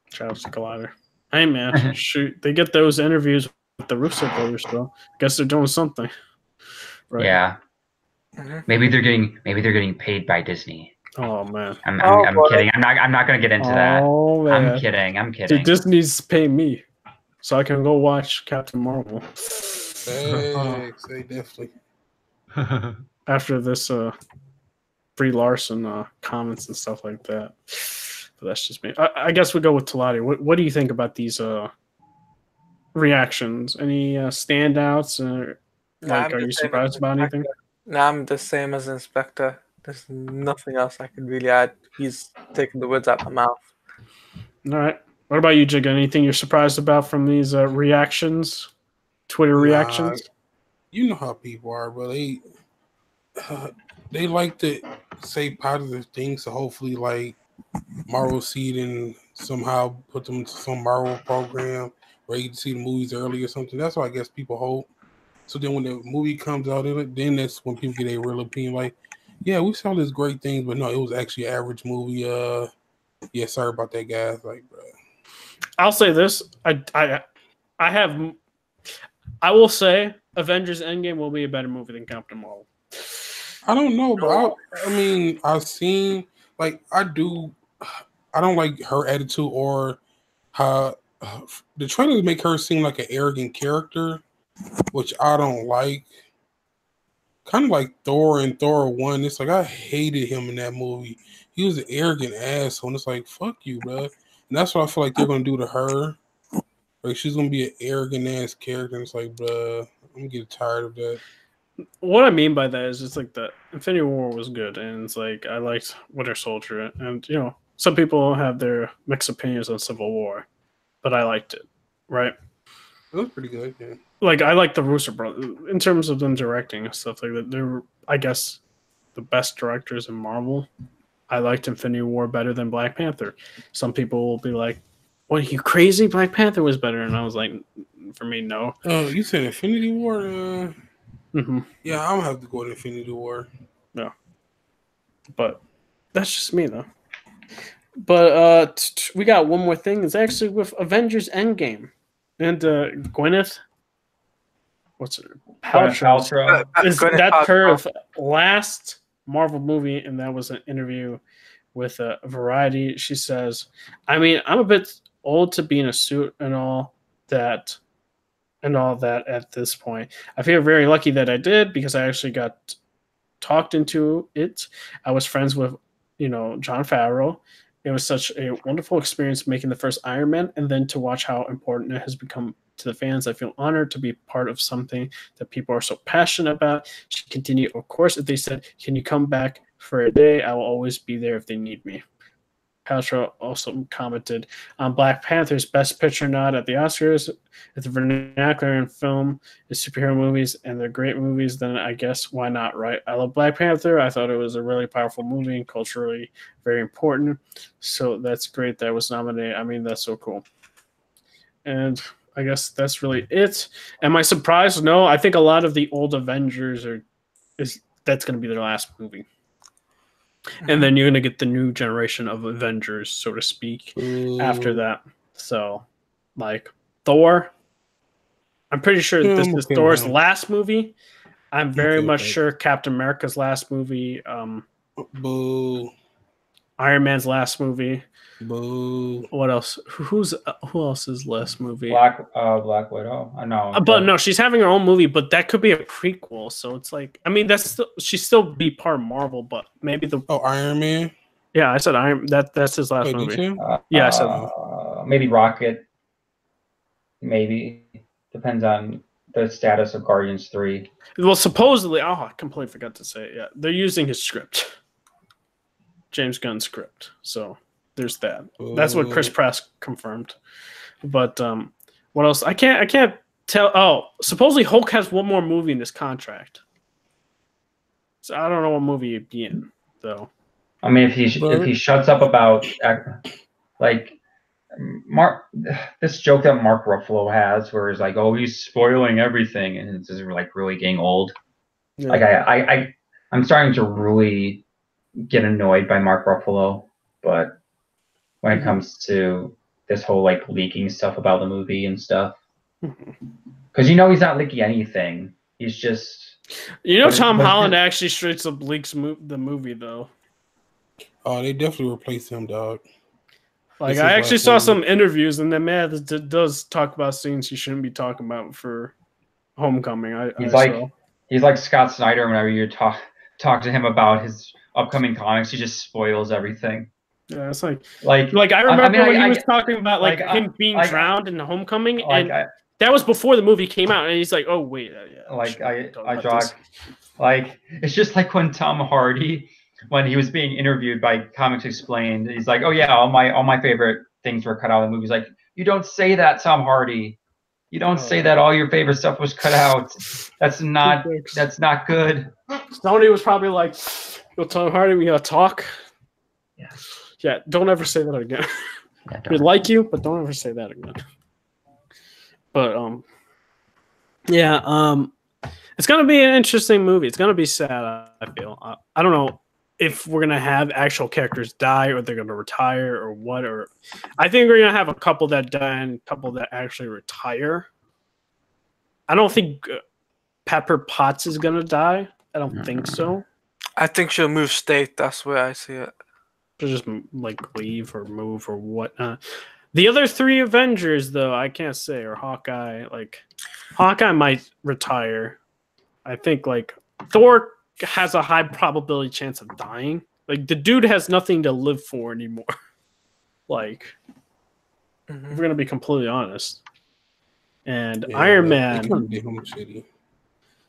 shout out to Collider. Hey man, shoot, they get those interviews with the Russo brothers, so I guess they're doing something, right? Yeah. Maybe they're getting paid by Disney. Oh man, I'm kidding. I'm not gonna get into that. Man. I'm kidding. Dude, Disney's paying me, so I can go watch Captain Marvel. Thanks, they definitely. After this, Brie Larson comments and stuff like that. But that's just me. I guess we go with Talati. What do you think about these reactions? Any standouts? Are you surprised about anything? No, I'm the same as Inspector. There's nothing else I can really add. He's taking the words out of my mouth. All right. What about you, Jig? Anything you're surprised about from these reactions? Twitter reactions? You know how people are, but they like to say positive things. So hopefully, like Marvel see it and somehow put them into some Marvel program where you can see the movies early or something. That's what I guess people hope. So then when the movie comes out, then that's when people get a real opinion. Like, yeah, we saw this great thing, but no, it was actually an average movie. Yeah, sorry about that, guys. Like, bro. I'll say this. I will say Avengers Endgame will be a better movie than Captain Marvel. I don't know, but I mean, I've seen, like, I don't like her attitude or how the trailers make her seem like an arrogant character, which I don't like. Kind of like Thor in Thor 1. It's like I hated him in that movie. He was an arrogant asshole. And it's like, fuck you, bro. And that's what I feel like they're going to do to her. Like, she's going to be an arrogant ass character. And it's like, bro, I'm getting tired of that. What I mean by that is just like the Infinity War was good. And it's like, I liked Winter Soldier. And, some people have their mixed opinions on Civil War. But I liked it, right? It was pretty good, yeah. Like, I like the Russo brothers in terms of them directing and stuff like that. They're, I guess, the best directors in Marvel. I liked Infinity War better than Black Panther. Some people will be like, "What, are you crazy? Black Panther was better." And I was like, for me, no. You said Infinity War? Mm-hmm. Yeah, I'm going to have to go with Infinity War. Yeah. But that's just me, though. But we got one more thing. It's actually with Avengers Endgame. And Gwyneth, what's her? Paltrow. That's her last Marvel movie, and that was an interview with Variety. She says, "I mean, I'm a bit old to be in a suit and all that at this point. I feel very lucky that I did because I actually got talked into it. I was friends with, Jon Favreau, It was such a wonderful experience making the first Iron Man, and then to watch how important it has become to the fans. I feel honored to be part of something that people are so passionate about. She continued, of course, if they said, "Can you come back for a day? I will always be there if they need me." Paltrow also commented on Black Panther's Best Picture nod at the Oscars. If the vernacular in film is superhero movies and they're great movies, then I guess why not, right? I love Black Panther. I thought it was a really powerful movie and culturally very important. So that's great that it was nominated. I mean, that's so cool. And I guess that's really it. Am I surprised? No, I think a lot of the old Avengers that's going to be their last movie. And then you're going to get the new generation of Avengers, so to speak, after that. So, like, Thor, I'm pretty sure this is Thor's last movie. I'm very much sure Captain America's last movie. Boo. Iron Man's last movie. Boo. What else? Who else's last movie? Black Widow. I know. But no, she's having her own movie, but that could be a prequel. So it's like, I mean, she'd still be part of Marvel, but maybe Iron Man. Yeah, I said Iron. That's his last movie. Yeah, I said maybe Rocket. Maybe depends on the status of Guardians 3. Well, supposedly, I completely forgot to say it. Yeah, they're using his script, James Gunn's script. So there's that. That's what Chris Pratt confirmed. But what else? I can't tell. Oh, supposedly Hulk has one more movie in this contract. So I don't know what movie he'd be in, though. I mean, if he shuts up about like this joke that Mark Ruffalo has, where he's like, "Oh, he's spoiling everything," and it's just like really getting old. Yeah. Like I'm starting to really get annoyed by Mark Ruffalo, but when it comes to this whole like leaking stuff about the movie and stuff, because he's not leaking anything. He's just Tom Holland actually straight up leaks the movie though. Oh, they definitely replaced him, dog. Like I actually saw some interviews, and the man does talk about scenes he shouldn't be talking about for Homecoming. He's like Scott Snyder. Whenever you talk to him about his upcoming comics, he just spoils everything. Yeah, it's like I remember when he was talking about him being drowned in the Homecoming, and that was before the movie came out, and he's like, "Oh wait, yeah." It's just like when Tom Hardy, when he was being interviewed by Comics Explained, he's like, "Oh yeah, all my favorite things were cut out of the movie." He's like, "You don't say that, Tom Hardy. You don't say that all your favorite stuff was cut out. That's not good." Somebody was probably like, "Yo, Tom Hardy, we gotta talk." Yeah, don't ever say that again. We like you, but don't ever say that again. But it's gonna be an interesting movie. It's gonna be sad. I feel. I don't know if we're gonna have actual characters die, or they're gonna retire, or what. Or I think we're gonna have a couple that die and a couple that actually retire. I don't think Pepper Potts is gonna die. I don't think so. I think she'll move state. That's where I see it. To just like leave or move or whatnot. The other three Avengers, though, I can't say, or Hawkeye. Like Hawkeye might retire. I think like Thor has a high probability chance of dying. Like the dude has nothing to live for anymore. Like, if we're gonna be completely honest. And Iron Man.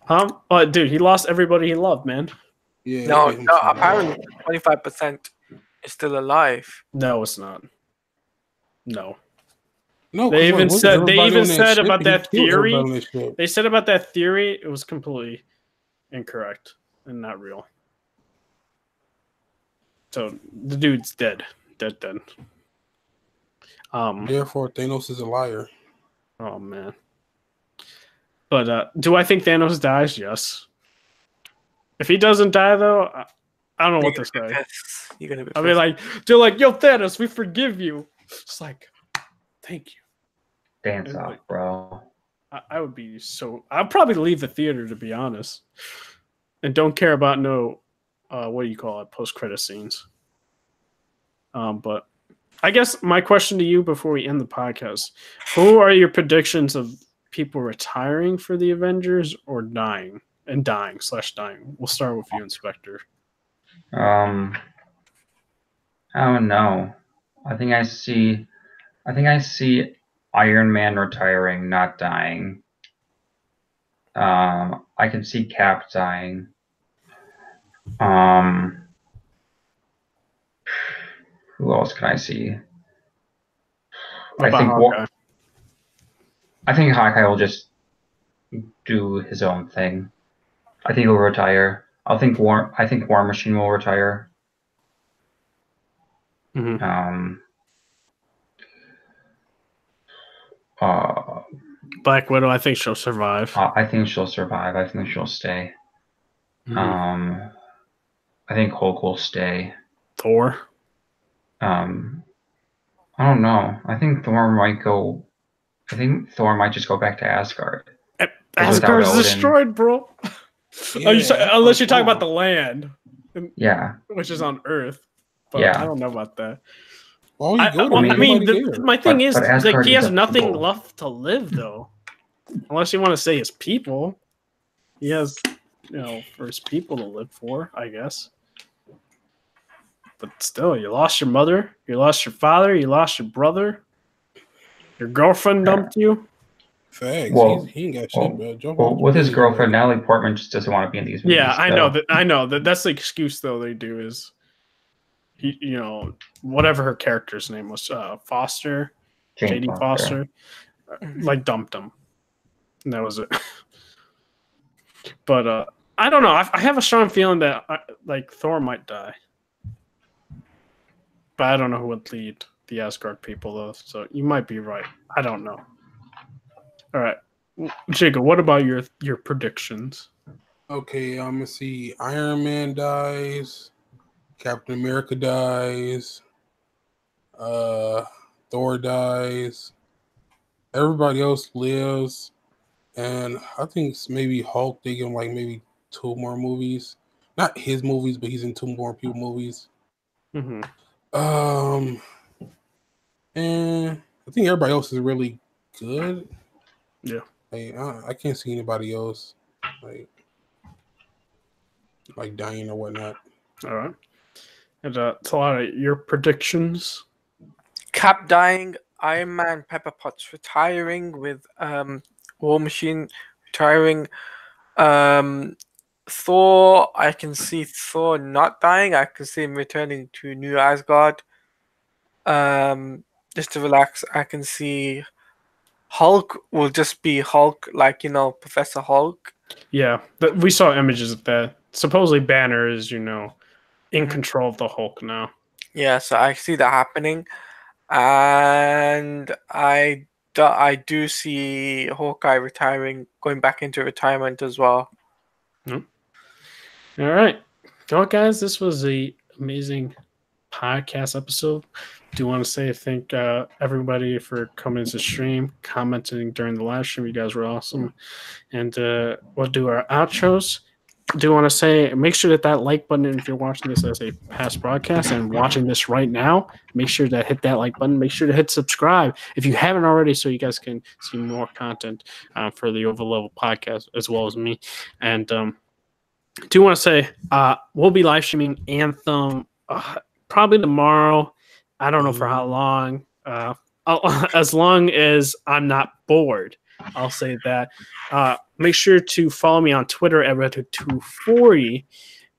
Huh? Oh, dude, he lost everybody he loved, man. Yeah. No. Apparently, 25% is still alive. No, it's not. No. No. They even said about that theory. They said about that theory it was completely incorrect and not real. So the dude's dead. Dead. Therefore, Thanos is a liar. Oh man. But do I think Thanos dies? Yes. If he doesn't die, though, I don't know what to say. You're gonna be. I mean, like they're like, "Yo, Thanos, we forgive you." It's like, thank you. Dance off, bro. I would be so. I'd probably leave the theater, to be honest, and don't care about what do you call it, post-credit scenes. But I guess my question to you before we end the podcast: who are your predictions of people retiring for the Avengers or dying? Dying. We'll start with you, Inspector. I don't know. I think I see Iron Man retiring, not dying. I can see Cap dying. Who else can I see? What about Hawkeye? I think Hawkeye will just do his own thing. I think he'll retire. I think War Machine will retire. Mm-hmm. Uh, Black Widow, I think she'll survive. I think she'll survive. I think she'll stay. Mm-hmm. I think Hulk will stay. Thor. I don't know. I think Thor might just go back to Asgard. Asgard's destroyed, bro. Yeah, unless you're talking about the land. Yeah. Which is on Earth. But yeah. I don't know about that. Well, you go there. My thing is, like, he has nothing people. left to live, though. Unless you want to say his people. He has, for his people to live for, I guess. But still, you lost your mother, you lost your father, you lost your brother. Your girlfriend dumped you. Facts. Well, he ain't got shit, bro. Well, with his girlfriend, Natalie Portman just doesn't want to be in these movies. Yeah, I know that. That's the excuse, though. They do is, whatever her character's name was, Foster, JD Foster, like dumped him. And that was it. But I don't know. I have a strong feeling that Thor might die, but I don't know who would lead the Asgard people though. So you might be right. I don't know. All right, Jacob. What about your predictions? Okay, I'm gonna see Iron Man dies, Captain America dies, Thor dies, everybody else lives, and I think maybe Hulk. They give him like maybe 2 more movies, not his movies, but he's in 2 more people movies. Mm-hmm. And I think everybody else is really good. Yeah, I can't see anybody else like dying or whatnot. All right. And it's a lot of your predictions. Cap dying, Iron Man, Pepper Potts retiring, with War Machine retiring. Thor, I can see Thor not dying. I can see him returning to New Asgard. Just to relax, I can see Hulk will just be Hulk, like Professor Hulk. Yeah, we saw images of that. Supposedly, Banner is in control of the Hulk now. Yeah, so I see that happening, and I do see Hawkeye retiring, going back into retirement as well. All right. Well, guys, this was an amazing podcast episode. Do want to say thank everybody for coming to stream, commenting during the live stream. You guys were awesome. And we'll do our outros. Do want to say, make sure that like button, if you're watching this as a past broadcast and watching this right now, make sure to hit that like button. Make sure to hit subscribe if you haven't already, so you guys can see more content for the Overleveled podcast as well as me. And do want to say we'll be live streaming Anthem probably tomorrow. I don't know for how long. As long as I'm not bored, I'll say that. Make sure to follow me on Twitter at Reddit240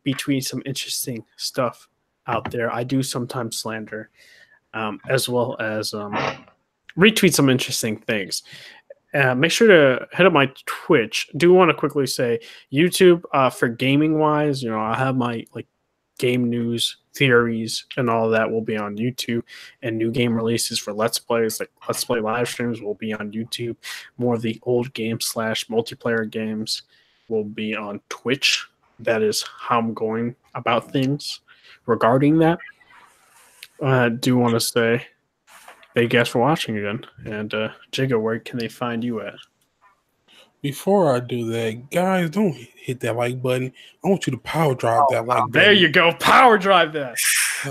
between some interesting stuff out there. I do sometimes slander, as well as retweet some interesting things. Make sure to hit up my Twitch. Do want to quickly say YouTube for gaming wise. I have my game news, theories, and all of that will be on YouTube, and new game releases for Let's Plays, like Let's Play live streams, will be on YouTube. More of the old games / multiplayer games will be on Twitch. That is how I'm going about things regarding that. I do want to say thank you guys for watching again. And Jacob, where can they find you at? Before I do that, guys, don't hit that like button. I want you to power drive that like button. There you go. Power drive that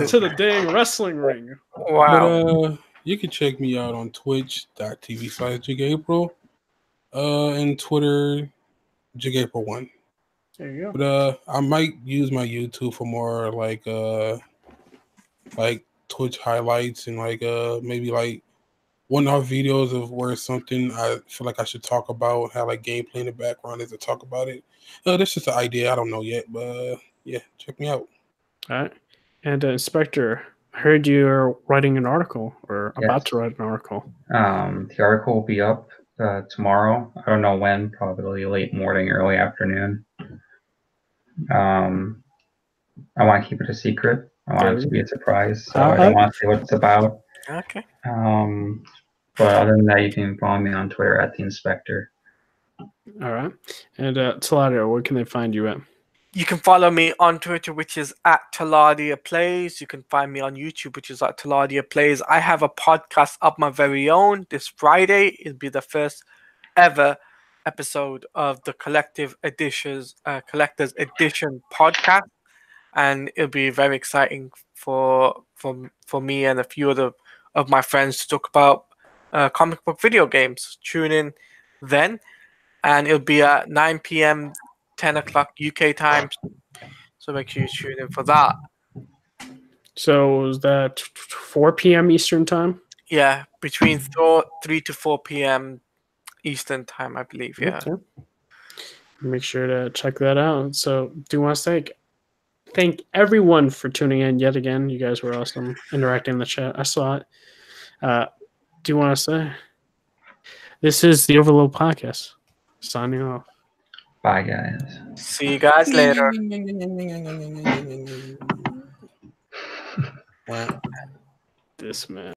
to the dang wrestling ring. Wow. But you can check me out on twitch.tv/JigApril. And Twitter, JigApril1. There you go. But I might use my YouTube for more like Twitch highlights and like maybe like one-off videos of where something I feel like I should talk about, have like gameplay in the background as I talk about it. That's just an idea. I don't know yet, but yeah, check me out. All right. And Inspector, I heard you're writing an article or about to write an article. The article will be up tomorrow. I don't know when, probably late morning, early afternoon. I want to keep it a secret. I want it to be a surprise, so I don't want to say what it's about. Okay. But other than that, you can follow me on Twitter at the Inspector. All right. And Taladio, where can they find you at? You can follow me on Twitter, which is at Taladia Plays. You can find me on YouTube, which is at Taladia Plays. I have a podcast of my very own this Friday. It'll be the first ever episode of the Collector's Edition podcast, and it'll be very exciting for me and a few of my friends to talk about comic book video games. Tune in then, and it'll be at 9 p.m. 10 o'clock UK time, so make sure you tune in for that. So is that 4 p.m. Eastern time? Yeah, between 3 to 4 p.m. Eastern time, I believe. Yeah. Okay. Make sure to check that out. So do want to thank everyone for tuning in yet again. You guys were awesome interacting in the chat. I saw it. Do you want to say this is the Overload Podcast signing off? Bye, guys. See you guys later. This man.